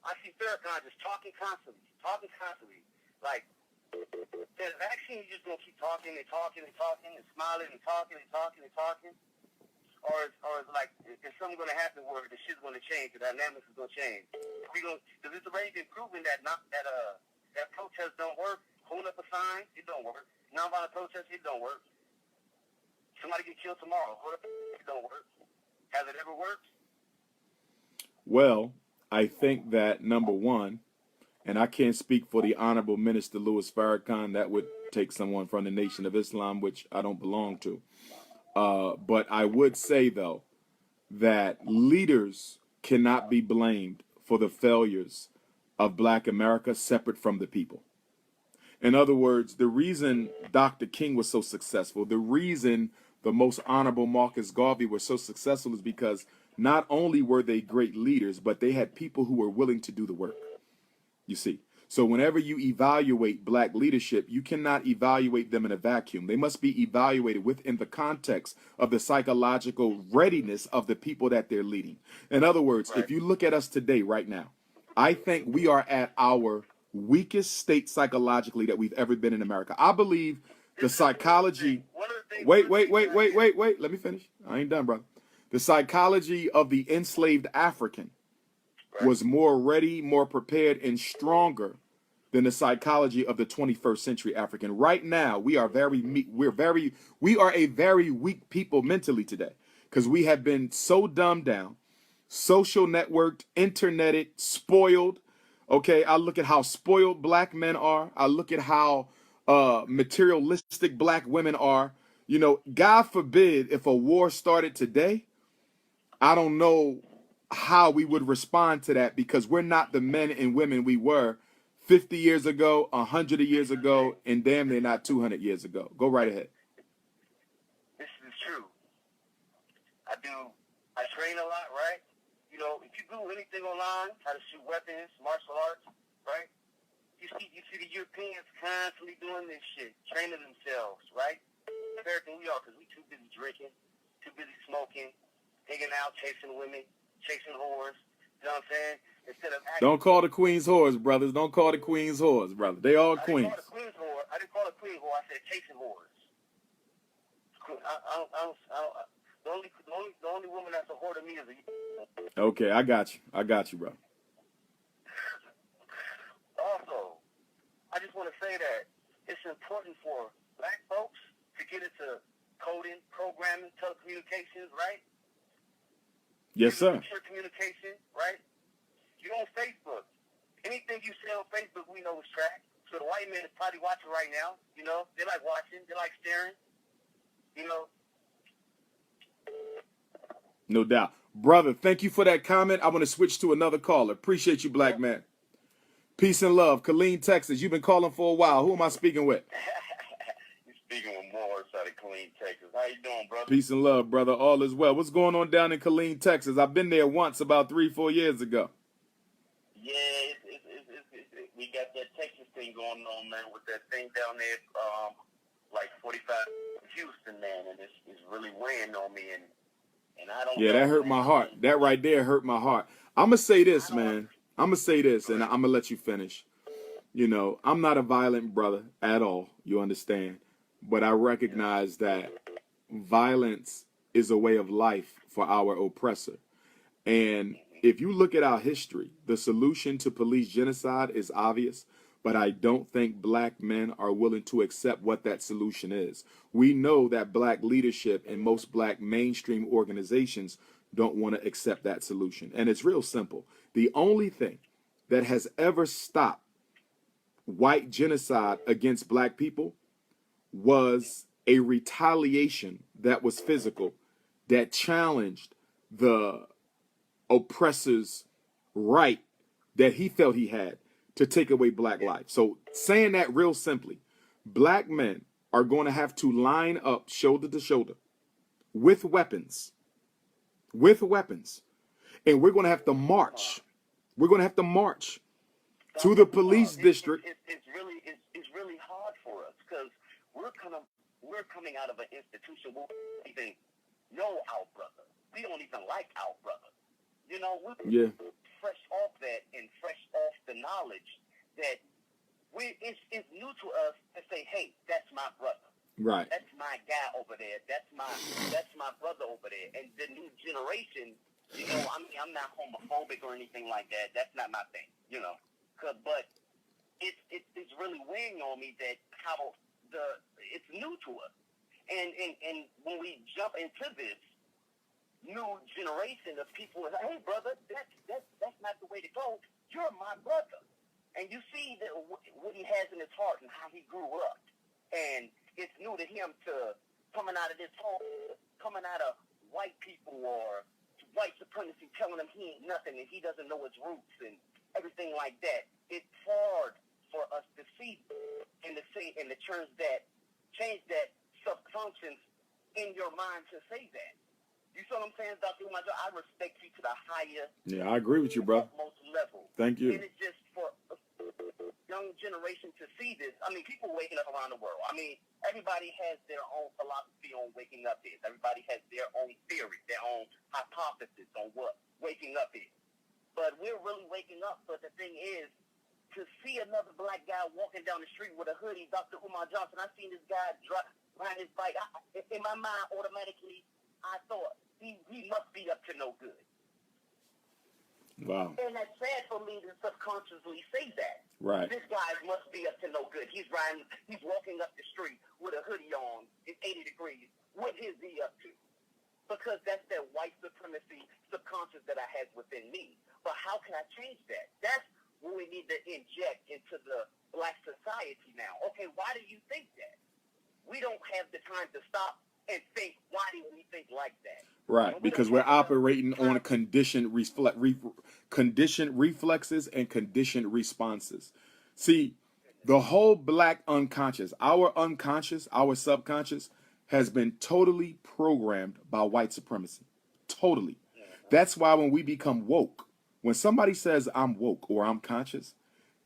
I see Farrakhan just talking constantly. Like, instead of action, you're just going to keep talking and smiling and talking. Or it's like, is something going to happen where the shit's going to change, the dynamics is going to change? Because it's already been proven that protest don't work. Holding up a sign, it don't work. Nonviolent protest, it don't work. Somebody get killed tomorrow, it don't work. Has it ever worked? Well, I think that, number one, and I can't speak for the Honorable Minister Louis Farrakhan, that would take someone from the Nation of Islam, which I don't belong to. But I would say, though, that leaders cannot be blamed for the failures of Black America separate from the people. In other words, the reason Dr. King was so successful, the reason the most honorable Marcus Garvey was so successful is because not only were they great leaders, but they had people who were willing to do the work. You see, so whenever you evaluate Black leadership, you cannot evaluate them in a vacuum. They must be evaluated within the context of the psychological readiness of the people that they're leading. In other words, if you look at us today, right now, I think we are at our weakest state psychologically that we've ever been in America. I believe the psychology... Wait. Let me finish. I ain't done, brother. The psychology of the enslaved African was more ready, more prepared, and stronger than the psychology of the 21st century African. Right now, we are a very weak people mentally today because we have been so dumbed down, social networked, interneted, spoiled. Okay, I look at how spoiled Black men are. I look at how materialistic Black women are. You know, God forbid if a war started today, I don't know how we would respond to that because we're not the men and women we were 50 years ago, 100 years ago, and damn near not 200 years ago. Go right ahead. This is true. I train a lot, right? You know, if you Google anything online, how to shoot weapons, martial arts, right? You see the Europeans constantly doing this shit, training themselves, right? Everything we are, because we too busy drinking, too busy smoking, hanging out, chasing women, chasing whores. You know what I'm saying? Instead of don't call the queens whores, brothers. Don't call the queens whores, brother. They all queens. I didn't call it queen whore. I said chasing whores. The only woman that's a whore to me is a... Okay, I got you, bro. Also, I just want to say that it's important for Black folks to get into coding, programming, telecommunications, right? Yes, sir. Secure communication, right? You're on Facebook. Anything you say on Facebook, we know is tracked. So the white man is probably watching right now. You know, they like watching. They like staring. You know. No doubt. Brother, thank you for that comment. I want to switch to another caller. Appreciate you, Black man. Peace and love. Colleen, Texas. You've been calling for a while. Who am I speaking with? You're speaking with Peace and love, brother. All is well. What's going on down in Killeen, Texas? I've been there once about 3-4 years ago. Yeah, we got that Texas thing going on, man, with that thing down there, like 45 Houston, man, and it's really weighing on me, and I don't know, That hurt man. my heart. That right there hurt my heart. I'm going to say this, man. I'm going to say this, and I'm going to let you finish. You know, I'm not a violent brother at all, you understand? But I recognize that violence is a way of life for our oppressor. And if you look at our history, the solution to police genocide is obvious, but I don't think black men are willing to accept what that solution is. We know that black leadership and most black mainstream organizations don't want to accept that solution. And it's real simple. The only thing that has ever stopped white genocide against black people was a retaliation that was physical, that challenged the oppressor's right that he felt he had to take away black life. So saying that real simply, black men are going to have to line up shoulder to shoulder with weapons, and we're going to have to march. We're going to have to march to the police district. It's really hard for us because we're coming out of an institution where we don't even know our brother. We don't even like our brother. You know, we're fresh off that and fresh off the knowledge that it's new to us to say, hey, that's my brother. Right. That's my guy over there. That's my brother over there. And the new generation, you know, I mean, I'm not homophobic or anything like that. That's not my thing, you know. But it's really weighing on me that how it's new to us. And when we jump into this new generation of people, hey brother, that's not the way to go. You're my brother, and you see that what he has in his heart and how he grew up, and it's new to him to coming out of this home, coming out of white people or white supremacy, telling him he ain't nothing and he doesn't know his roots and everything like that. It's hard for us to see and to say in the terms that change that subconscious in your mind to say that. You see what I'm saying, Dr. Umar? I respect you to the higher. Yeah, I agree with you, bro. Utmost level. Thank you. And it's just for a young generation to see this. I mean, people waking up around the world. I mean, everybody has their own philosophy on waking up is. Everybody has their own theory, their own hypothesis on what waking up is. But we're really waking up. But the thing is, to see another black guy walking down the street with a hoodie, Dr. Umar Johnson, I seen this guy ride his bike. In my mind, automatically, I thought, he must be up to no good. Wow. And that's sad for me to subconsciously say that. Right. This guy must be up to no good. He's walking up the street with a hoodie on. It's 80 degrees. What is he up to? Because that's that white supremacy subconscious that I have within me. But how can I change that? That's what we need to inject into the black society now. Okay, why do you think that? We don't have the time to stop and think, why do we think like that? Right, because we're operating on conditioned reflexes and conditioned responses. See, the whole black unconscious, our subconscious, has been totally programmed by white supremacy. Totally. That's why when we become woke, when somebody says I'm woke or I'm conscious,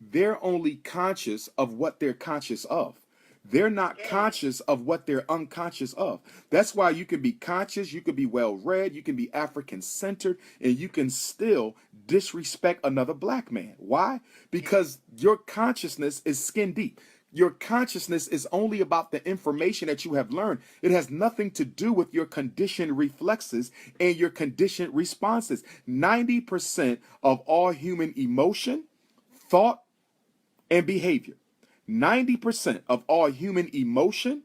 they're only conscious of what they're conscious of. They're not conscious of what they're unconscious of. That's why you can be conscious, you can be well-read, you can be African-centered, and you can still disrespect another black man. Why? Because your consciousness is skin deep. Your consciousness is only about the information that you have learned. It has nothing to do with your conditioned reflexes and your conditioned responses. 90% of all human emotion, thought, and behavior. 90% of all human emotion,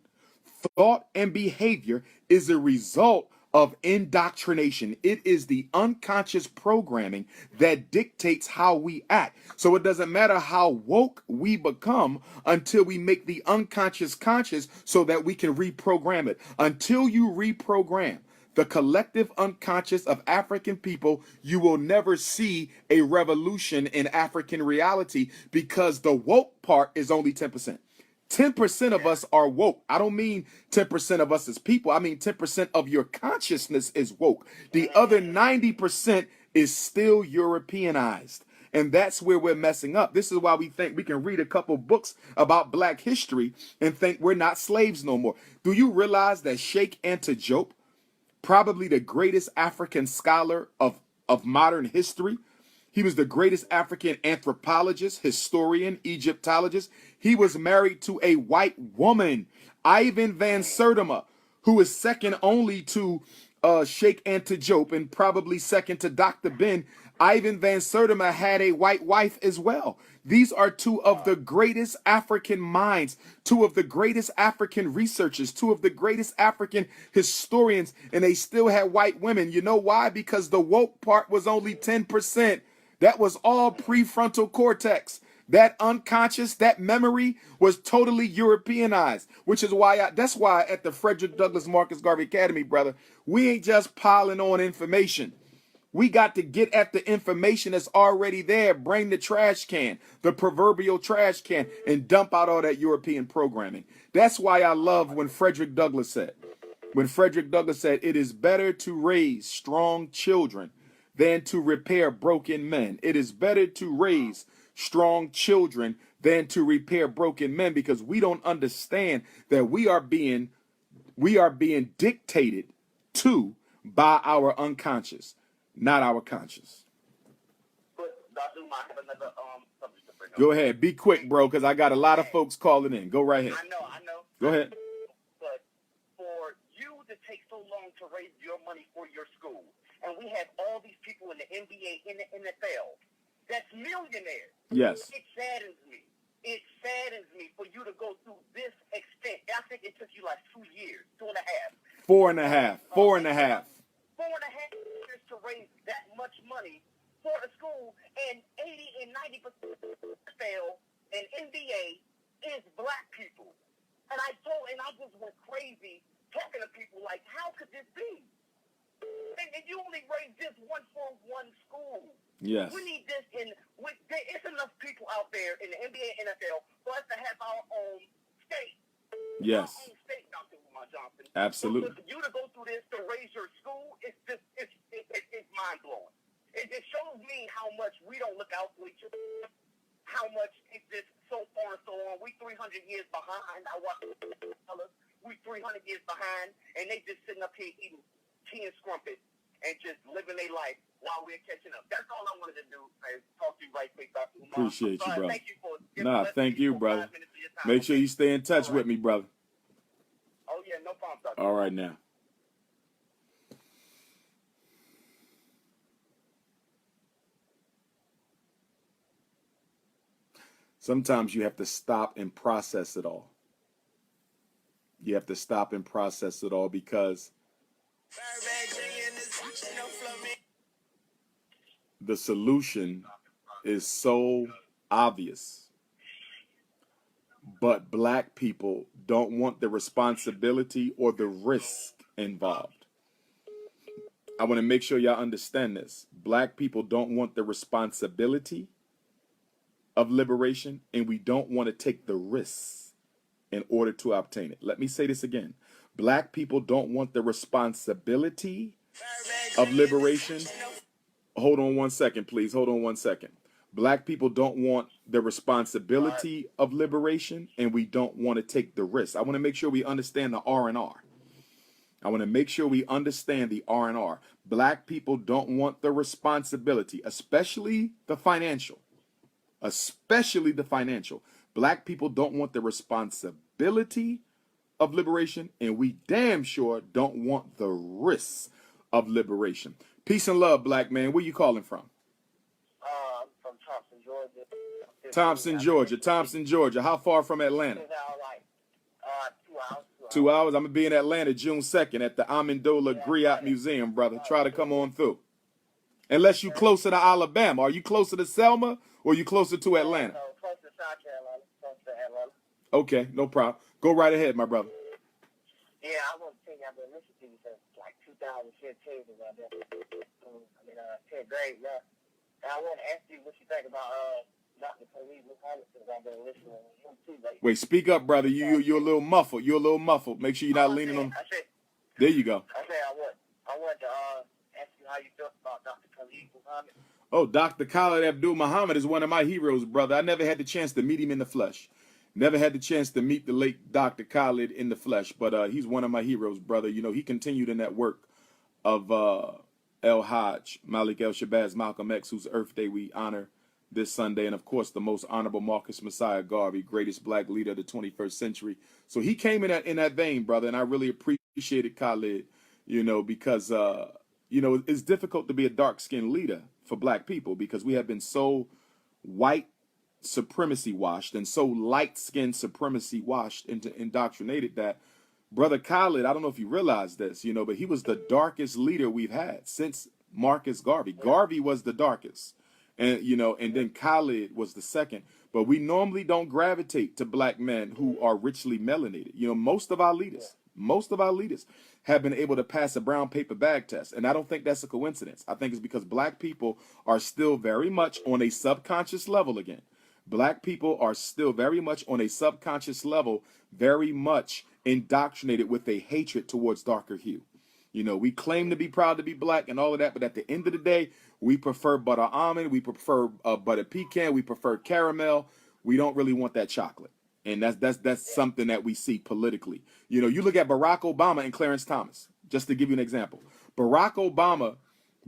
thought, and behavior is a result of indoctrination. It is the unconscious programming that dictates how we act. So it doesn't matter how woke we become until we make the unconscious conscious so that we can reprogram it. Until you reprogram the collective unconscious of African people, you will never see a revolution in African reality because the woke part is only 10%. 10% of us are woke. I don't mean 10% of us as people. I mean 10% of your consciousness is woke. The other 90% is still Europeanized. And that's where we're messing up. This is why we think we can read a couple books about black history and think we're not slaves no more. Do you realize that Sheikh Anta Diop, probably the greatest African scholar of modern history, he was the greatest African anthropologist, historian, Egyptologist. He was married to a white woman, Ivan van Sertima, who is second only to Sheikh Anta Diop and probably second to Dr. Ben. Ivan van Sertima had a white wife as well. These are two of the greatest African minds, two of the greatest African researchers, two of the greatest African historians, and they still had white women. You know why? Because the woke part was only 10%. That was all prefrontal cortex. That unconscious, that memory was totally Europeanized, which is why that's why at the Frederick Douglass Marcus Garvey Academy, brother, we ain't just piling on information. We got to get at the information that's already there. Bring the trash can, the proverbial trash can, and dump out all that European programming. That's why I love when Frederick Douglass said, it is better to raise strong children than to repair broken men. It is better to raise strong children than to repair broken men, because we don't understand that we are being dictated to by our unconscious, not our conscious. Dr. Umar, I have another subject to bring up. Go ahead. Be quick, bro, because I got a lot of folks calling in. Go right ahead. I know. Go ahead. But for you to take so long to raise your money for your school, and we have all these people in the NBA, in the NFL, that's millionaires. Yes. It saddens me. It saddens me for you to go through this extent. I think it took you like 2 years, 2.5. 4.5. 4.5. 4.5 years to raise that much money for a school, and 80 and 90% fail in NBA is black people. And I just went crazy talking to people like, how could this be? And you only raise this one for one school. Yes. We need this it's enough people out there in the NBA and NFL for us to have our own state. Yes. Our own state, Dr. Umar Johnson. Absolutely. So for you to go through this to raise your school, it's mind blowing. It just shows me how much we don't look out for each other, how much it's just so far and so on. We 300 years behind. I watch fellas. We 300 years behind, and they just sitting up here eating tea and scrumpet and just living their life while we're catching up. That's all I wanted to do. Talk to you right quick, Dr. Umar. Appreciate you, brother. Thank you for giving thank you, brother. Make sure you stay in touch with me, brother. Oh, yeah, no problem, Dr. All right, now. Sometimes you have to stop and process it all. You have to stop and process it all, because the solution is so obvious, but black people don't want the responsibility or the risk involved. I want to make sure y'all understand this. Black people don't want the responsibility of liberation, and we don't want to take the risks in order to obtain it. Let me say this again. Black people don't want the responsibility of liberation. Hold on one second, please. Hold on one second. Black people don't want the responsibility of liberation, and we don't want to take the risk. I want to make sure we understand the R&R. I want to make sure we understand the R&R. Black people don't want the responsibility, especially the financial. Black people don't want the responsibility of liberation, and we damn sure don't want the risks of liberation. Peace and love, black man. Where you calling from? From Thompson, Georgia. Thompson, Georgia. How far from Atlanta? 2 hours. 2 hours. I'm going to be in Atlanta June 2nd at the Amendola Griot Museum, brother. Try to come on through. Unless you closer to Alabama. Are you closer to Selma or are you closer to Atlanta? No, close to South Carolina. Close to Atlanta. Okay, no problem. Go right ahead, my brother. Yeah, I want to tell you, I've been listening to you since like 2015. I've been 10th grade now. And I want to ask you what you think about Dr. Polight Muhammad, because I've been listening to him too lately. Wait, speak up, brother. You're a little muffled. You're a little muffled. Make sure you're not leaning on. There you go. I want to ask you how you felt about Dr. Polight Muhammad. Oh, Dr. Khalid Abdul Muhammad is one of my heroes, brother. I never had the chance to meet him in the flesh. Never had the chance to meet the late Dr. Khalid in the flesh, but he's one of my heroes, brother. You know, he continued in that work of El Hajj, Malik El Shabazz, Malcolm X, whose Earth Day we honor this Sunday, and of course the most honorable Marcus Messiah Garvey, greatest black leader of the 21st century. So he came in that vein, brother, and I really appreciated Khalid, you know, because you know, it's difficult to be a dark-skinned leader for black people because we have been so white supremacy washed and so light-skinned supremacy washed into indoctrinated that Brother Khalid, I don't know if you realize this, you know, but he was the darkest leader we've had since Marcus Garvey. Garvey was the darkest, and you know, and then Khalid was the second. But we normally don't gravitate to black men who are richly melanated. You know, most of our leaders have been able to pass a brown paper bag test, and I don't think that's a coincidence. I think it's because black people are still very much on a subconscious level again. Black people are still very much on a subconscious level, very much indoctrinated with a hatred towards darker hue. You know, we claim to be proud to be black and all of that, but at the end of the day, we prefer butter almond, we prefer butter pecan, we prefer caramel. We don't really want that chocolate. And that's something that we see politically. You know, you look at Barack Obama and Clarence Thomas, just to give you an example. Barack Obama,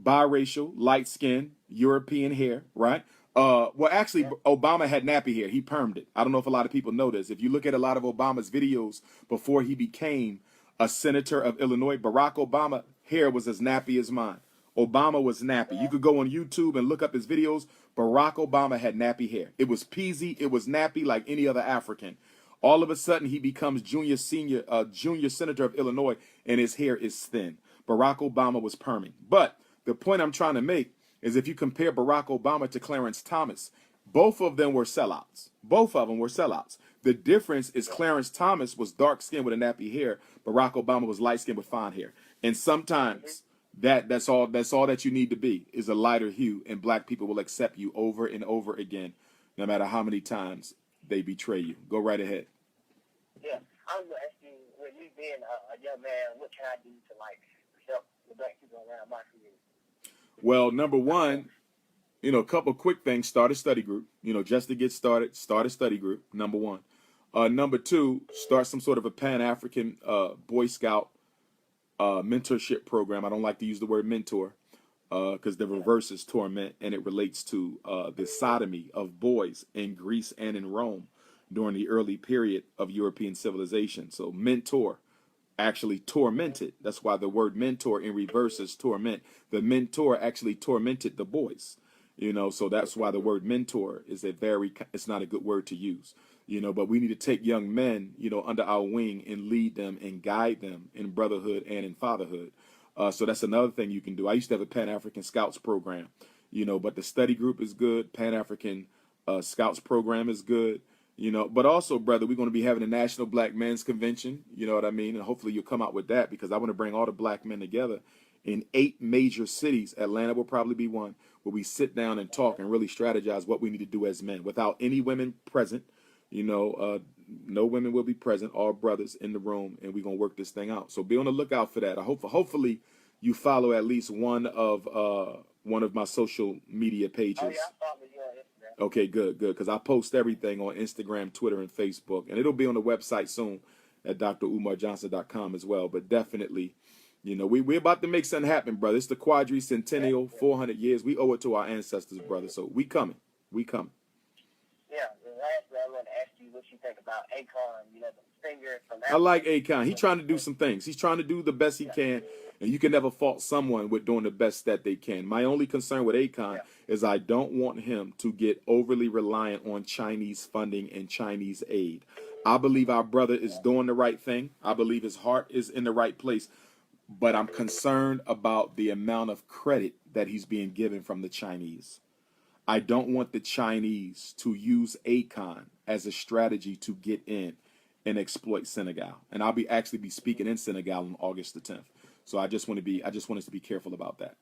biracial, light skin, European hair, right? Well, actually, Obama had nappy hair. He permed it. I don't know if a lot of people know this. If you look at a lot of Obama's videos before he became a senator of Illinois, Barack Obama hair was as nappy as mine. Obama was nappy. You could go on YouTube and look up his videos. Barack Obama had nappy hair. It was peasy. It was nappy like any other African. All of a sudden, he becomes junior senator of Illinois, and his hair is thin. Barack Obama was perming. But the point I'm trying to make is if you compare Barack Obama to Clarence Thomas, both of them were sellouts. Both of them were sellouts. The difference is Clarence Thomas was dark-skinned with a nappy hair. Barack Obama was light-skinned with fine hair. And sometimes that's all that you need to be is a lighter hue, and black people will accept you over and over again, no matter how many times they betray you. Go right ahead. Yeah, I was going to ask you, with you being a young man, what can I do to like help the black people around my community? Well, number one, you know, a couple quick things. Start a study group. You know, just to get started, start a study group, number one. Number two, start some sort of a Pan-African Boy Scout mentorship program. I don't like to use the word mentor because the reverse is torment, and it relates to the sodomy of boys in Greece and in Rome during the early period of European civilization. So mentor actually tormented. That's why the word mentor in reverse is torment. The mentor actually tormented the boys, you know, so that's why the word mentor is it's not a good word to use, you know, but we need to take young men, you know, under our wing and lead them and guide them in brotherhood and in fatherhood. So that's another thing you can do. I used to have a Pan-African Scouts program, you know, but the study group is good. Pan-African Scouts program is good. You know, but also, brother, we're going to be having a National Black Men's Convention, you know what I mean? And hopefully you'll come out with that because I want to bring all the black men together in 8 major cities. Atlanta will probably be one where we sit down and talk and really strategize what we need to do as men without any women present. You know, no women will be present, all brothers in the room, and we're going to work this thing out. So be on the lookout for that. Hopefully you follow at least one of my social media pages. Oh, yeah, I follow you on Instagram. Okay, good. Because I post everything on Instagram, Twitter, and Facebook. And it'll be on the website soon at drumarjohnson.com as well. But definitely, you know, we're about to make something happen, brother. It's the quadricentennial, 400 years. We owe it to our ancestors, brother. So we coming. Yeah, and lastly, I want to ask you what you think about Akon, you know, the singer from Africa. I like Akon. He's trying to do some things. He's trying to do the best he can. And you can never fault someone with doing the best that they can. My only concern with Akon is I don't want him to get overly reliant on Chinese funding and Chinese aid. I believe our brother is doing the right thing. I believe his heart is in the right place. But I'm concerned about the amount of credit that he's being given from the Chinese. I don't want the Chinese to use Akon as a strategy to get in and exploit Senegal. And I'll actually be speaking in Senegal on August the 10th. So I just want us to be careful about that.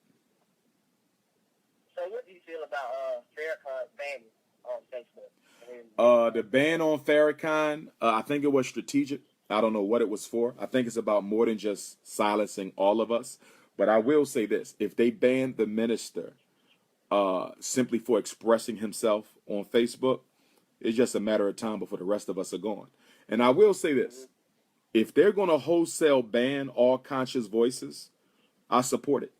So what do you feel about Farrakhan's banning on Facebook? The ban on Farrakhan, I think it was strategic. I don't know what it was for. I think it's about more than just silencing all of us. But I will say this: if they banned the minister simply for expressing himself on Facebook, it's just a matter of time before the rest of us are gone. And I will say this: if they're going to wholesale ban all conscious voices, I support it.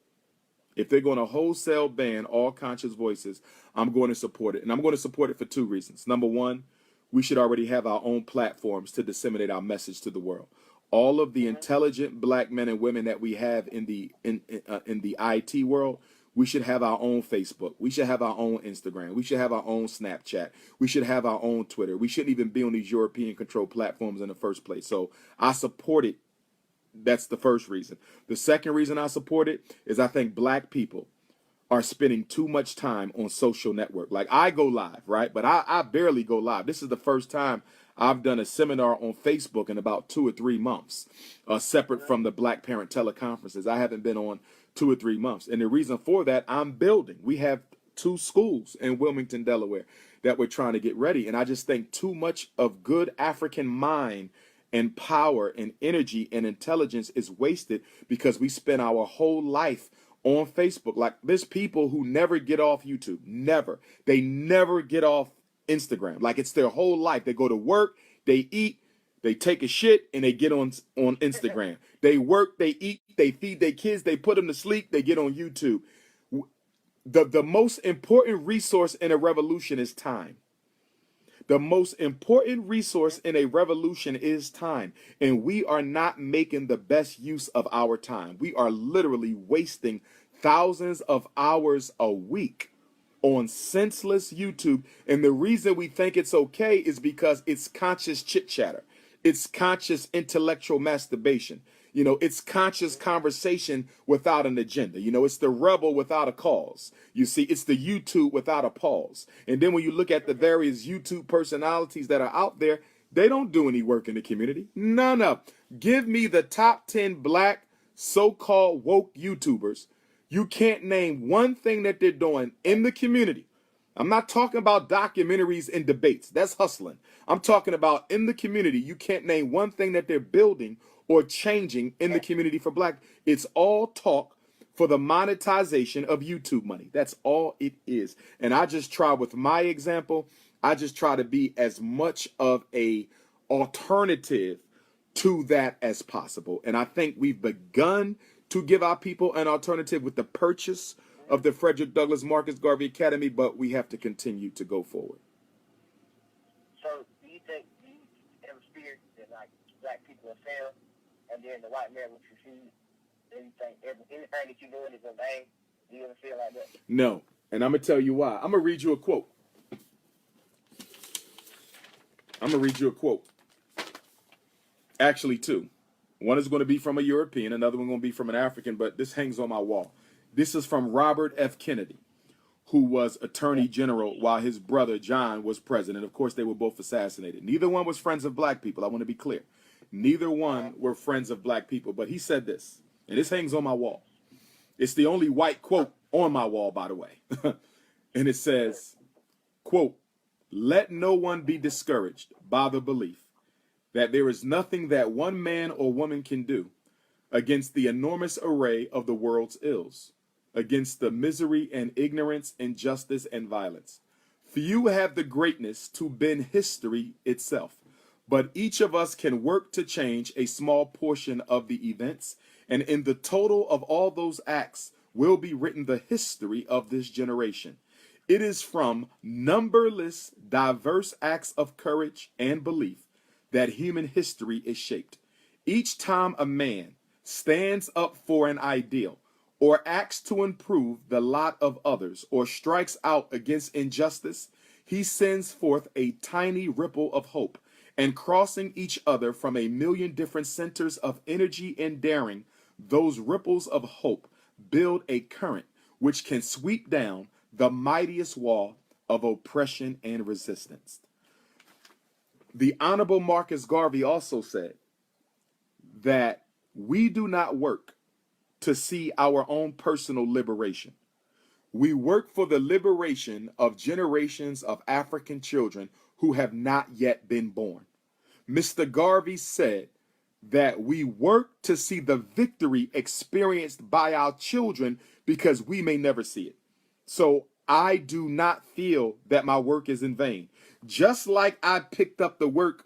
If they're going to wholesale ban all conscious voices, I'm going to support it. And I'm going to support it for two reasons. Number one, we should already have our own platforms to disseminate our message to the world. All of the intelligent black men and women that we have in the IT world, we should have our own Facebook. We should have our own Instagram. We should have our own Snapchat. We should have our own Twitter. We shouldn't even be on these European controlled platforms in the first place. So I support it. That's the first reason. The second reason I support it is I think black people are spending too much time on social network. Like, I go live, right? But I barely go live. This is the first time I've done a seminar on Facebook in about 2 or 3 months, separate from the Black Parent teleconferences. I haven't been on 2 or 3 months. And the reason for that, I'm building. We have 2 schools in Wilmington, Delaware that we're trying to get ready. And I just think too much of good African mind and power and energy and intelligence is wasted because we spend our whole life on Facebook. Like, there's people who never get off YouTube. Never. They never get off Instagram. Like, it's their whole life. They go to work, they eat, they take a shit, and they get on Instagram. They work, they eat, they feed their kids, they put them to sleep, they get on YouTube. The most important resource in a revolution is time. The most important resource in a revolution is time. And we are not making the best use of our time. We are literally wasting thousands of hours a week on senseless YouTube. And the reason we think it's okay is because it's conscious chit chatter. It's conscious intellectual masturbation. You know, it's conscious conversation without an agenda. You know, it's the rebel without a cause. You see, it's the YouTube without a pause. And then when you look at the various YouTube personalities that are out there, they don't do any work in the community. None of. Give me the top 10 black so-called woke YouTubers. You can't name one thing that they're doing in the community. I'm not talking about documentaries and debates. That's hustling. I'm talking about in the community. You can't name one thing that they're building or changing in the community for black. It's all talk for the monetization of YouTube money. That's all it is. And I just try with my example, I just try to be as much of a alternative to that as possible. And I think we've begun to give our people an alternative with the purchase of the Frederick Douglass Marcus Garvey Academy, but we have to continue to go forward. So do you ever fear that, like, black people will fail and then the white man will succeed? Anything that you're doing is in vain? Do you ever feel like that? No. And I'm going to tell you why. I'm going to read you a quote. Actually, two. One is going to be from a European, another one going to be from an African, but this hangs on my wall. This is from Robert F. Kennedy, who was Attorney General while his brother John was president. Of course, they were both assassinated. Neither one was friends of black people. I want to be clear. Neither one were friends of black people. But he said this, and this hangs on my wall. It's the only white quote on my wall, by the way. And it says, quote, "Let no one be discouraged by the belief that there is nothing that one man or woman can do against the enormous array of the world's ills, against the misery and ignorance, injustice and violence. Few have the greatness to bend history itself, but each of us can work to change a small portion of the events, and in the total of all those acts will be written the history of this generation. It is from numberless diverse acts of courage and belief that human history is shaped. Each time a man stands up for an ideal, or acts to improve the lot of others, or strikes out against injustice, he sends forth a tiny ripple of hope, and crossing each other from a million different centers of energy and daring, those ripples of hope build a current which can sweep down the mightiest wall of oppression and resistance." The Honorable Marcus Garvey also said that we do not work to see our own personal liberation. We work for the liberation of generations of African children who have not yet been born. Mr. Garvey said that we work to see the victory experienced by our children because we may never see it. So I do not feel that my work is in vain. Just like I picked up the work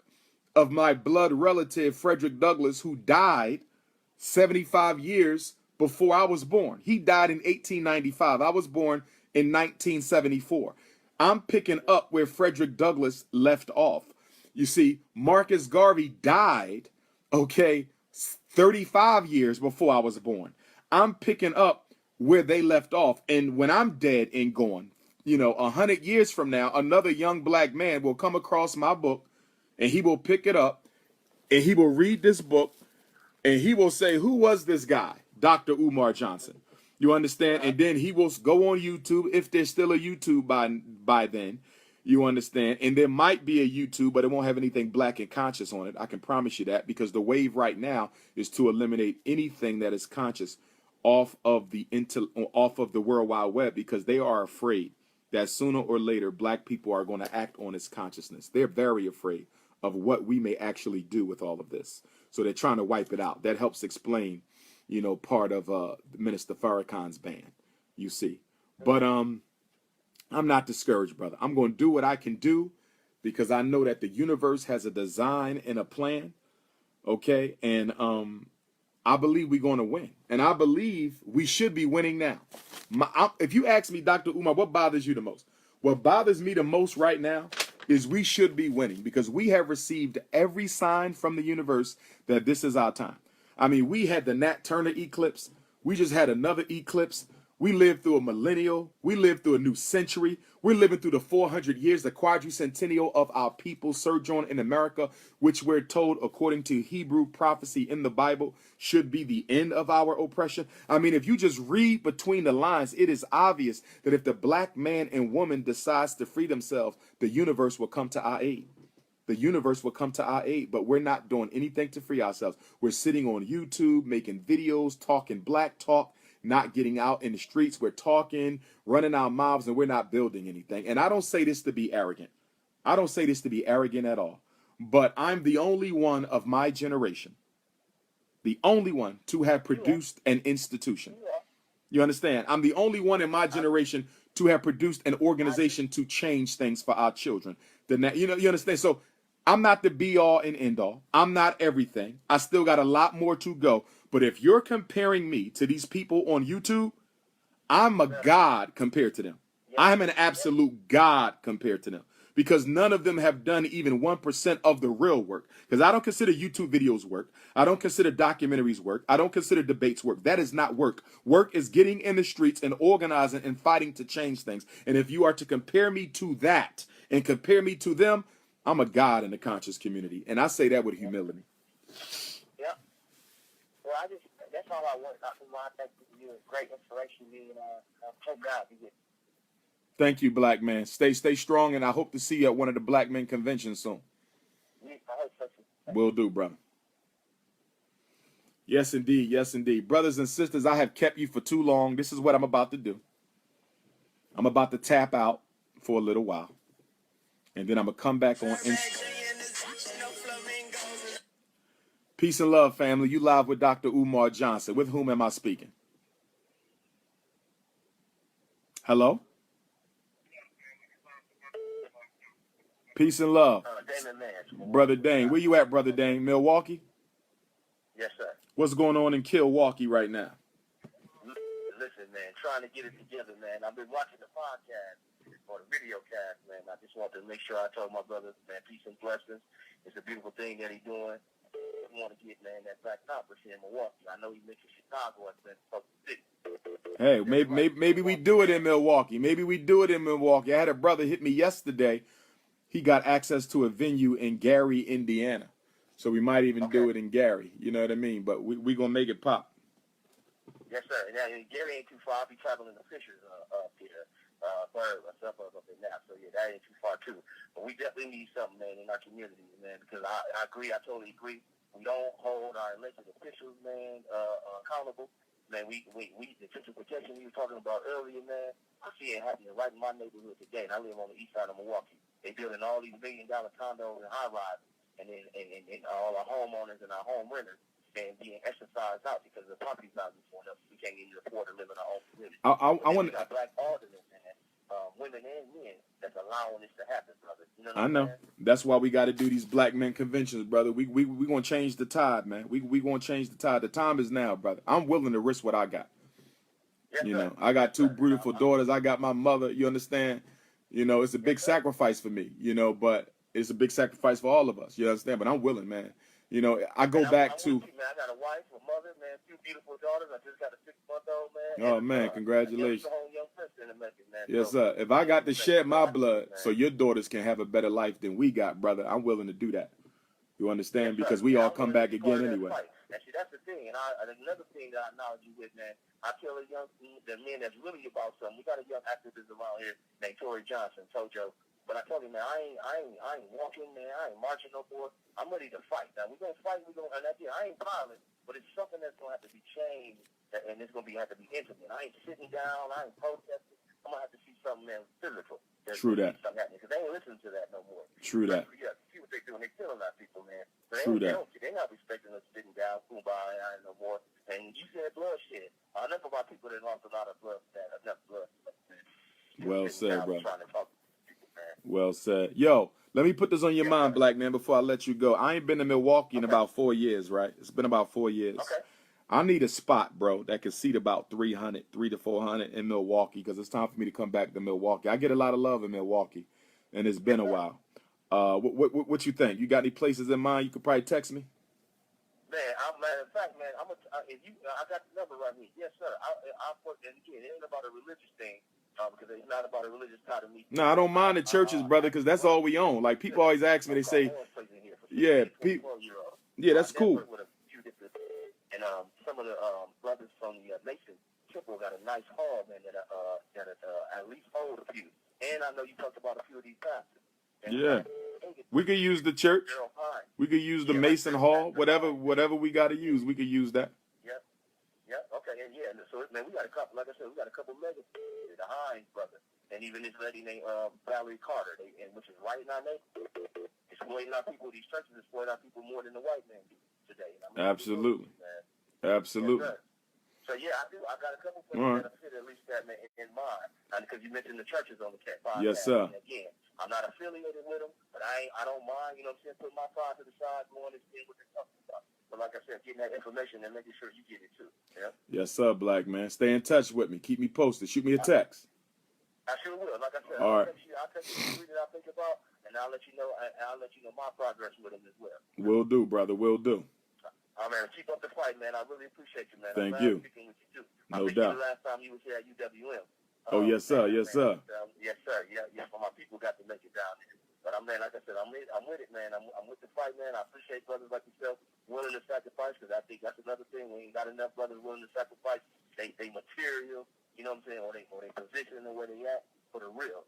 of my blood relative, Frederick Douglass, who died 75 years before I was born. He died in 1895. I was born in 1974. I'm picking up where Frederick Douglass left off. You see, Marcus Garvey died, 35 years before I was born. I'm picking up where they left off. And when I'm dead and gone, 100 years from now, another young black man will come across my book and he will pick it up and he will read this book and he will say, who was this guy? Dr. Umar Johnson. You understand? And then he will go on YouTube, if there's still a YouTube by then. You understand? And there might be a YouTube, but it won't have anything black and conscious on it. I can promise you that, because the wave right now is to eliminate anything that is conscious off of the World Wide Web, because they are afraid that sooner or later black people are going to act on its consciousness. They're very afraid of what we may actually do with all of this. So they're trying to wipe it out. That helps explain, part of Minister Farrakhan's ban, you see. But I'm not discouraged, brother. I'm going to do what I can do, because I know that the universe has a design and a plan, okay? And I believe we're going to win. And I believe we should be winning now. If you ask me, Dr. Umar, what bothers you the most? What bothers me the most right now is we should be winning, because we have received every sign from the universe that this is our time. I mean, we had the Nat Turner eclipse. We just had another eclipse. We lived through a millennial. We lived through a new century. We're living through the 400 years, the quadricentennial of our people's sojourn in America, which we're told, according to Hebrew prophecy in the Bible, should be the end of our oppression. I mean, if you just read between the lines, it is obvious that if the black man and woman decides to free themselves, the universe will come to our aid. The universe will come to our aid, but we're not doing anything to free ourselves. We're sitting on YouTube, making videos, talking black talk, not getting out in the streets. We're talking, running our mouths, and we're not building anything. And I don't say this to be arrogant. I don't say this to be arrogant at all. But I'm the only one of my generation, the only one to have produced an institution. You understand? I'm the only one in my generation to have produced an organization to change things for our children. You understand? So I'm not the be all and end all. I'm not everything. I still got a lot more to go. But if you're comparing me to these people on YouTube, I'm a god compared to them. I'm an absolute god compared to them, because none of them have done even 1% of the real work. Because I don't consider YouTube videos work. I don't consider documentaries work. I don't consider debates work. That is not work. Work is getting in the streets and organizing and fighting to change things. And if you are to compare me to that and compare me to them, I'm a god in the conscious community. And I say that with humility. Yeah. Well, that's all I want. Dr. Umar, I think you're a great inspiration to me, and I hope God be with you. Thank you, black man. Stay strong, and I hope to see you at one of the black men conventions soon. I hope so. Will do, brother. Yes, indeed. Yes, indeed. Brothers and sisters, I have kept you for too long. This is what I'm about to do. I'm about to tap out for a little while, and then I'm going to come back on. Peace and love, family. You live with Dr. Umar Johnson. With whom am I speaking? Hello? Peace and love. Brother Dane. Where you at, Brother Dane? Milwaukee? Yes, sir. What's going on in Milwaukee right now? Listen, man, trying to get it together, man. I've been watching the podcast or the video cast, man. I just want to make sure I told my brother, man, peace and blessings. It's a beautiful thing that he's doing. I want to get, man, that Black Conference here in Milwaukee. I know he mentioned Chicago as been supposed to city. Hey, maybe we do it in Milwaukee. Maybe we do it in Milwaukee. I had a brother hit me yesterday. He got access to a venue in Gary, Indiana. So we might even do it in Gary. You know what I mean? But we going to make it pop. Yes, sir. And Gary ain't too far. I'll be traveling to Fishers up here, Bird, a suburb up in that. So, yeah, that ain't too far, too. But we definitely need something, man, in our community, man, because I agree. I totally agree. We don't hold our elected officials, man, accountable. man, the central protection you were talking about earlier, man, I see it happening right in my neighborhood today, and I live on the east side of Milwaukee. They building all these $1 million condos and high-rise, and all our homeowners and our home renters and being exercised out because the property values going up. We can't even afford to live in our own community. I want to got black aldermen, man, women and men that's allowing this to happen, brother. You know what I know. saying? That's why we got to do these black men conventions, brother. We gonna change the tide, man. We gonna change the tide. The time is now, brother. I'm willing to risk what I got. Yes, You sir. know, I got two Yes, beautiful daughters. I got my mother. You understand? You know, it's a big sacrifice for me. You know, but it's a big sacrifice for all of us. You understand? But I'm willing, man. You know, I go back to. Man, I got a wife, a mother, man, two beautiful daughters. I just got a 6-month-old, man. Oh man, congratulations. Young prince in the making, man. Yes, sir. If I got to shed my blood so your daughters can have a better life than we got, brother, I'm willing to do that. You understand? Because we all come back again anyway. And see, that's the thing. And another thing that I acknowledge you with, man, I tell the men that's really about something. We got a young activist around here named Tory Johnson, Tojo. But I told him, man, I ain't walking, man. I ain't marching no more. I'm ready to fight. Now, we're going to fight. And that's it. I ain't violent, but it's something that's going to have to be changed, and it's going to have to be intimate. I ain't sitting down. I ain't protesting. I'm going to have to see something, man, physical. True that. Because they ain't listening to that no more. True that. Yeah, see what they're doing. They're killing our people, man. True that. They're not respecting us sitting down, kumbaya, no more. And you said bloodshed. Enough of our people that lost a lot of blood, man. Enough blood. Well said, brother. Trying to talk to people, man. Well said. Yo, let me put this on your mind, black man, before I let you go. I ain't been to Milwaukee in about 4 years, right? It's been about 4 years. Okay. I need a spot, bro, that can seat about 300 to 400 in Milwaukee because it's time for me to come back to Milwaukee. I get a lot of love in Milwaukee, and it's been a while. What you think? You got any places in mind? You could probably text me. Man, matter of fact, man, I got the number right here. Yes, sir. And again, it ain't about a religious thing because it's not about a religious tie to me. No, I don't mind the churches, brother, because that's all we own. Like people always ask me, they say, yeah, that's cool. And some of the brothers from the Mason Temple got a nice hall, man, that at least hold a few. And I know you talked about a few of these pastors. Yeah. We could use the church. We could use the Mason Hall. Whatever we got to use, we could use that. Yep. Okay. And yeah. So man, we got a couple. Like I said, we got a couple mega. The Hines brother, and even this lady named Valerie Carter, which is right in our neighborhood. Exploiting our people. These churches exploit our people more than the white man do today. Absolutely. Absolutely. Yes, so yeah, I do. I got a couple things that I fit at least that in mind, because you mentioned the churches on the cat. Yes, sir. And again, I'm not affiliated with them, but I don't mind. You know what I'm saying? Putting my pride to the side, going and seeing what they're talking about. But like I said, getting that information and making sure you get it too. Yeah. Yes, sir, black man. Stay in touch with me. Keep me posted. Shoot me a text. I sure will. Like I said, I'll text you that I think about, and I'll let you know. I'll let you know my progress with them as well. Will do, brother. Will do. Oh, man, keep up the fight, man. I really appreciate you, man. Thank I'm you. Speaking with you too. No doubt. The last time you was here at UWM. Oh, yes, sir. Yes, sir. Yes, sir. Yeah. For my people got to make it down there. But man, like I said, I'm with it, man. I'm with the fight, man. I appreciate brothers like yourself willing to sacrifice, because I think that's another thing. We ain't got enough brothers willing to sacrifice. They material, you know what I'm saying, or they position and where they at for the real.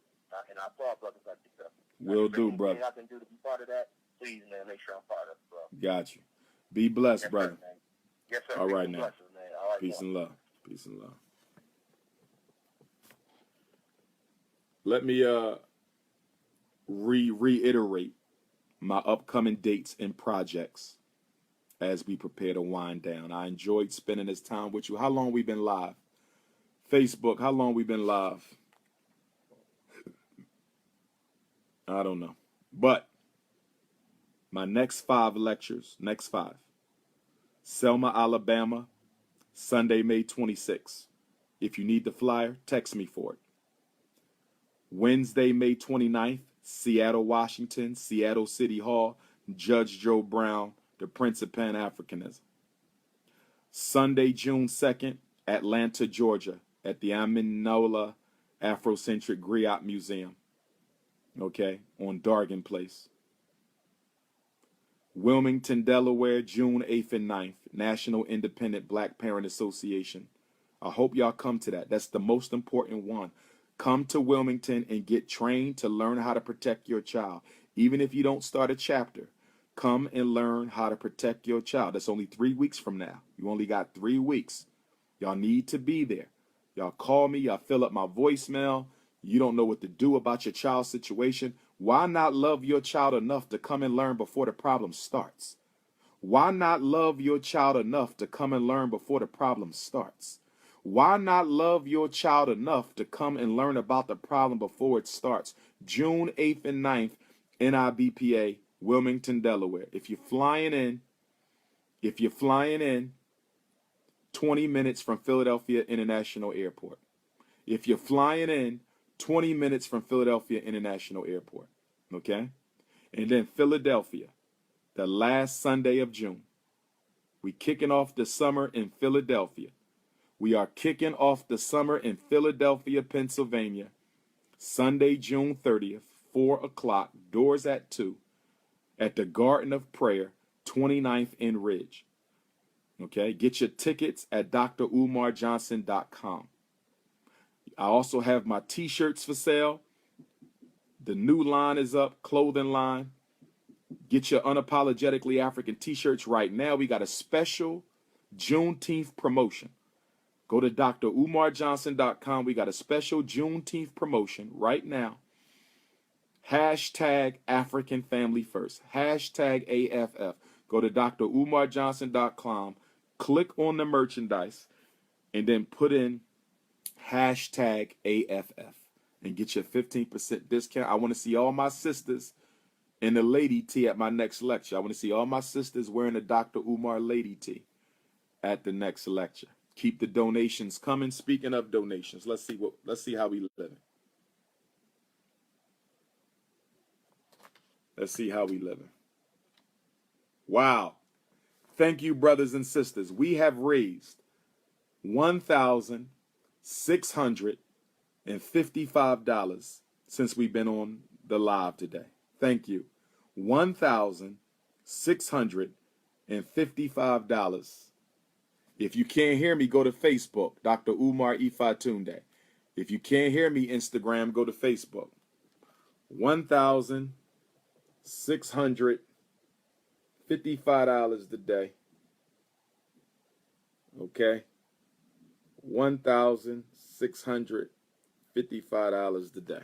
And I applaud brothers like yourself. Will do, brother. I can do to be part of that. Please, man, make sure I'm part of it, bro. Got you. Be blessed, brother. Sir, yes, sir. All right, now. Blessings, man. All right, Peace and love. Peace and love. Let me reiterate my upcoming dates and projects as we prepare to wind down. I enjoyed spending this time with you. How long we been live? Facebook, how long we been live? I don't know. But my next 5 lectures, Selma, Alabama, Sunday, May 26th. If you need the flyer, text me for it. Wednesday, May 29th, Seattle, Washington, Seattle City Hall, Judge Joe Brown, the Prince of Pan-Africanism. Sunday, June 2nd, Atlanta, Georgia, at the Aminola Afrocentric Griot Museum, okay, on Dargan Place. Wilmington, Delaware, June 8th and 9th, National Independent Black Parent Association. I hope y'all come to that. That's the most important one. Come to Wilmington and get trained to learn how to protect your child. Even if you don't start a chapter, come and learn how to protect your child. That's only 3 weeks from now. You only got 3 weeks. Y'all need to be there. Y'all call me. Y'all fill up my voicemail. You don't know what to do about your child's situation. Why not love your child enough to come and learn before the problem starts? Why not love your child enough to come and learn before the problem starts? Why not love your child enough to come and learn about the problem before it starts? June 8th and 9th, NIBPA, Wilmington, Delaware. If you're flying in, 20 minutes from Philadelphia International Airport. If you're flying in, 20 minutes from Philadelphia International Airport. Okay? And then Philadelphia, the last Sunday of June. We kicking off the summer in Philadelphia. We are kicking off the summer in Philadelphia, Pennsylvania. Sunday, June 30th, 4 o'clock, doors at 2, at the Garden of Prayer, 29th and Ridge. Okay, get your tickets at drumarjohnson.com. I also have my t-shirts for sale. The new line is up, clothing line. Get your Unapologetically African t-shirts right now. We got a special Juneteenth promotion. Go to drumarjohnson.com. We got a special Juneteenth promotion right now. Hashtag African Family First. Hashtag AFF. Go to drumarjohnson.com. Click on the merchandise. And then put in hashtag AFF. And get your 15% discount. I want to see all my sisters in the lady tee at my next lecture. I want to see all my sisters wearing the Dr. Umar lady tee at the next lecture. Keep the donations coming. Speaking of donations, let's see how we living. Let's see how we living. Wow. Thank you, brothers and sisters. We have raised $1,655 since we've been on the live today. Thank you. $1,655. If you can't hear me, go to Facebook, Dr. Umar Ifatunde. If you can't hear me, Instagram, go to Facebook. $1,655 today. Okay. $1,655 today.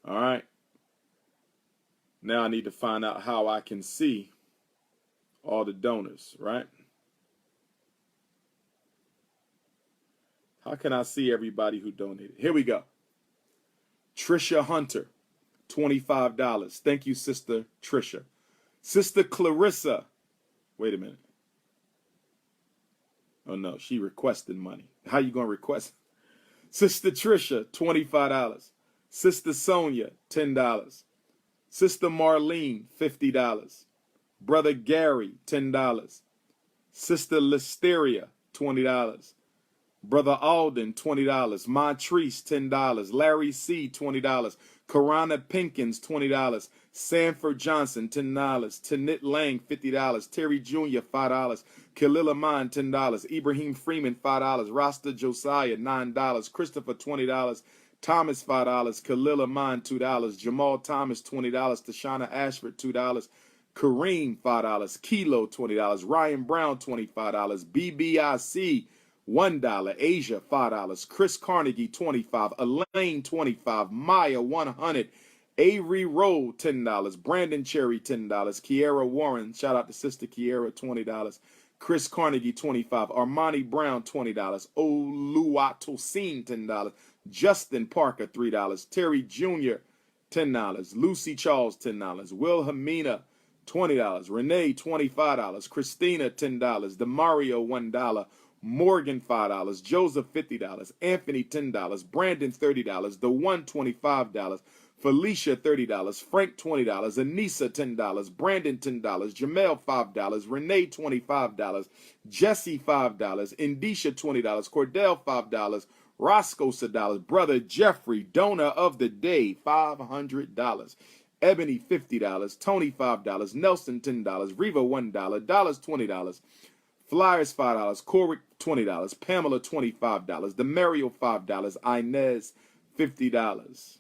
All right. Now I need to find out how I can see all the donors, right? How can I see everybody who donated? Here we go. Trisha Hunter, $25. Thank you, Sister Trisha. Sister Clarissa. Wait a minute. Oh, no. She requested money. How you going to request? Sister Trisha, $25. Sister Sonia, $10. Sister Marlene, $50. Brother Gary, $10. Sister Listeria, $20. Brother Alden, $20. Montrese, $10. Larry C., $20. Karana Pinkins, $20. Sanford Johnson, $10. Tanit Lang, $50. Terry Jr., $5. Khalil Aman, $10. Ibrahim Freeman, $5. Rasta Josiah, $9. Christopher, $20. Thomas, $5. Khalil Aman, $2. Jamal Thomas, $20. Tashana Ashford, $2. Kareem, $5. Kilo, $20. Ryan Brown, $25. BBIC, $1. Asia, $5. Chris Carnegie, $25. Elaine, $25. Maya, $100. Avery Rowe, $10. Brandon Cherry, $10. Kiera Warren, shout out to Sister Kiera, $20. Chris Carnegie, $25. Armani Brown, $20. Oluwatosin, $10. Justin Parker, $3. Terry Jr., $10. Lucy Charles, $10. Wilhelmina, $20. Renee, $25. Christina, $10. Demario, $1. Morgan, $5. Joseph, $50. Anthony, $10. Brandon, $30. The One, $25. Felicia, $30. Frank, $20. Anissa, $10. Brandon, $10. Jamel, $5. Renee, $25. Jesse, $5. Indisha, $20. Cordell, $5. Roscoe, $1. Brother Jeffrey, donor of the day, $500. Ebony, $50. Tony, $5. Nelson, $10. Riva, $1. Dollars, $20. Flyers, $5. Corey, $20. Pamela, $25. Demario, $5. Inez, $50.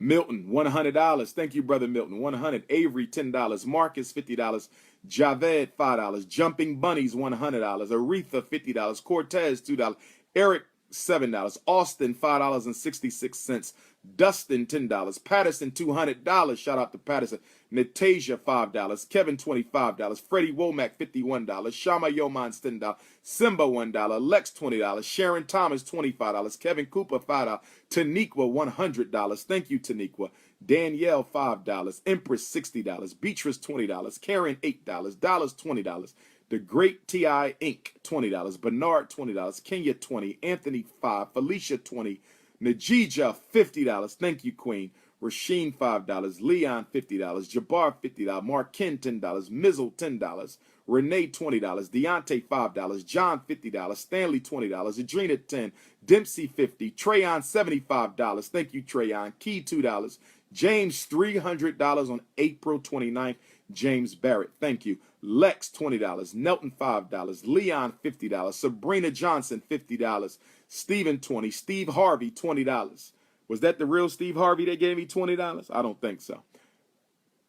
Milton, $100. Thank you, brother Milton. 100. Avery, $10. Marcus, $50. Javed, $5. Jumping Bunnies, $100. Aretha, $50. Cortez, $2. Eric, $7. Austin, $5.66. Dustin, $10. Patterson, $200. Shout out to Patterson. Natasia, $5. Kevin, $25. Freddie Womack, $51. Shama Yomans, $10. Simba, $1. Lex, $20. Sharon Thomas, $25. Kevin Cooper, $5. Taniqua, $100. Thank you, Taniqua. Danielle, $5. Empress, $60. Beatrice, $20. Karen, $8. Dollars, $20. The Great T.I. Inc., $20. Bernard, $20. Kenya, $20. Anthony, $5. Felicia, $20. Najija, $50. Thank you, Queen. Rasheen, $5. Leon, $50. Jabbar, $50. Markin, $10. Mizzle, $10. Renee, $20. Deontay, $5. John, $50. Stanley, $20. Adrena, $10. Dempsey, $50. Trayon, $75. Thank you, Trayon. Key, $2. James, $300 on April 29th. James Barrett, thank you. Lex, $20. Nelton, $5. Leon, $50. Sabrina Johnson, $50. Stephen, $20. Steve Harvey, $20. Was that the real Steve Harvey that gave me $20? I don't think so.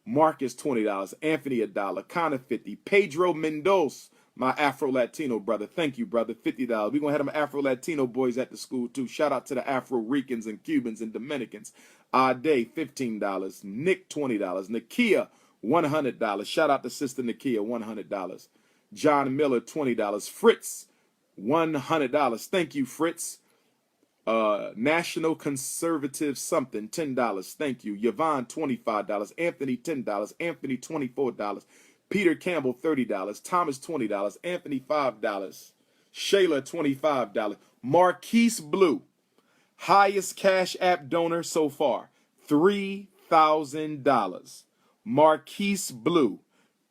Marcus, $20. Anthony, $1. Connor, $50. Pedro Mendoza, my Afro-Latino brother. Thank you, brother. $50. We're going to have them Afro-Latino boys at the school, too. Shout out to the Afro-Ricans and Cubans and Dominicans. Ade, $15. Nick, $20. Nakia, $100. Shout out to Sister Nakia, $100. John Miller, $20. Fritz, $100. Thank you, Fritz. National Conservative something, $10. Thank you. Yvonne, $25. Anthony, $10. Anthony, $24. Peter Campbell, $30. Thomas, $20. Anthony, $5. Shayla, $25. Marquise Blue, highest Cash App donor so far, $3,000. Marquise Blue,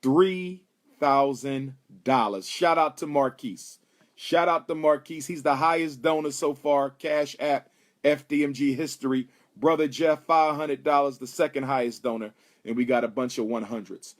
$3,000. Shout out to Marquise. Shout out to Marquise. He's the highest donor so far, Cash App, FDMG history. Brother Jeff, $500, the second highest donor. And we got a bunch of 100s.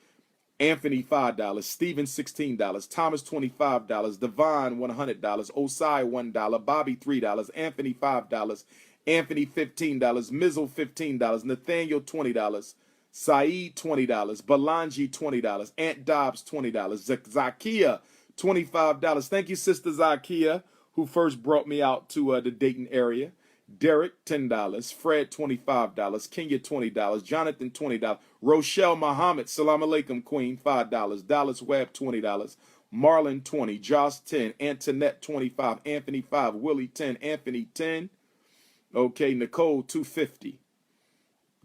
Anthony, $5. Stephen, $16. Thomas, $25. Devon, $100. Osai, $1. Bobby, $3. Anthony, $5. Anthony, $15. Mizzle, $15. Nathaniel, $20. Saeed, $20. Balanji, $20. Aunt Dobbs, $20. Zakia, $25. Thank you, Sister Zakia, who first brought me out to the Dayton area. Derek, $10. Fred, $25. Kenya, $20. Jonathan, $20. Rochelle Muhammad, salam alaikum, Queen, $5. Dallas Webb, $20. Marlon, $20. Josh, $10. Antoinette, $25. Anthony, $5. Willie, $10. Anthony, $10. Okay, Nicole, $250.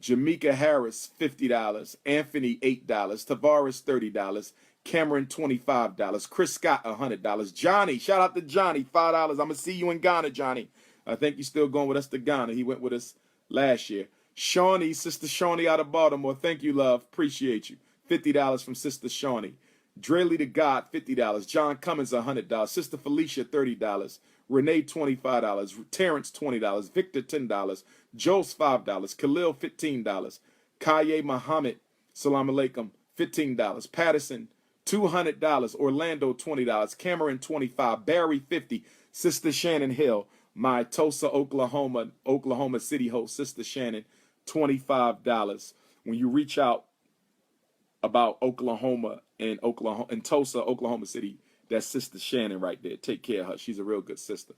Jamaica Harris, $50. Anthony, $8. Tavares, $30. Cameron, $25. Chris Scott, $100. Johnny, shout out to Johnny, $5. I'm going to see you in Ghana, Johnny. I think he's still going with us to Ghana. He went with us last year. Shawnee, Sister Shawnee out of Baltimore. Thank you, love. Appreciate you. $50 from Sister Shawnee. Drelly to God, $50. John Cummins, $100. Sister Felicia, $30. Renee, $25. Terrence, $20. Victor, $10. Jos, $5. Khalil, $15. Kaye Muhammad, salam alaikum, $15. Patterson, $200. Orlando, $20. Cameron, $25. Barry, $50. Sister Shannon Hill, my Tulsa, Oklahoma City host, Sister Shannon, $25. When you reach out about Oklahoma and Tulsa, Oklahoma City, that's Sister Shannon right there. Take care of her. She's a real good sister.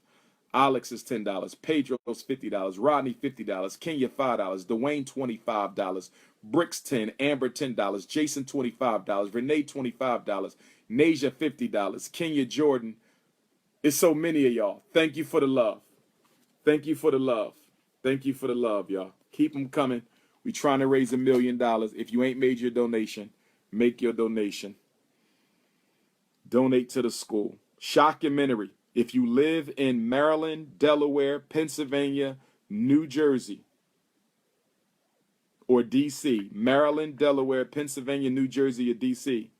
Alex is $10. Pedro's $50. Rodney, $50. Kenya, $5. Dwayne, $25. Bricks, $10. Amber, $10. Jason, $25. Renee, $25. Nasia, $50. Kenya Jordan. It's so many of y'all. Thank you for the love. Thank you for the love. Thank you for the love, y'all. Keep them coming. We trying to raise $1 million. If you ain't made your donation, make your donation. Donate to the school. Shockumentary. If you live in Maryland, Delaware, Pennsylvania, New Jersey, or D.C., Maryland, Delaware, Pennsylvania, New Jersey, or D.C.,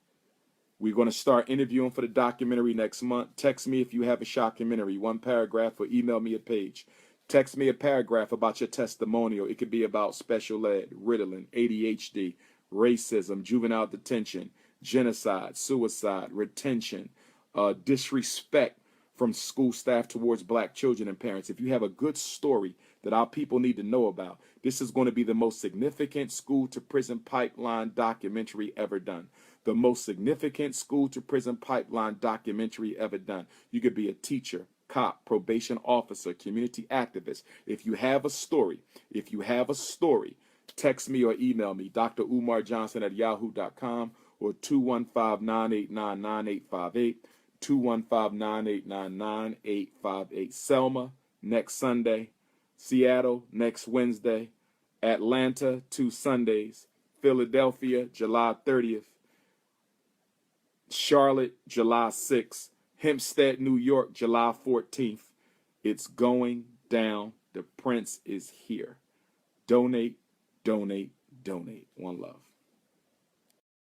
we're going to start interviewing for the documentary next month. Text me if you have a shockumentary, 1 paragraph, or email me a page. Text me a paragraph about your testimonial. It could be about special ed, Ritalin, ADHD, racism, juvenile detention, genocide, suicide, retention, disrespect from school staff towards black children and parents. If you have a good story that our people need to know about. This is going to be the most significant school to prison pipeline documentary ever done. The most significant school to prison pipeline documentary ever done. You could be a teacher, cop, probation officer, community activist. If you have a story, text me or email me, drumarjohnson@yahoo.com or 215-989-9858, 215-989-9858. Selma, next Sunday. Seattle, next Wednesday. Atlanta, 2 Sundays. Philadelphia, July 30th. Charlotte, July 6th. Hempstead, New York, July 14th. It's going down. The Prince is here. Donate, donate, donate. One love.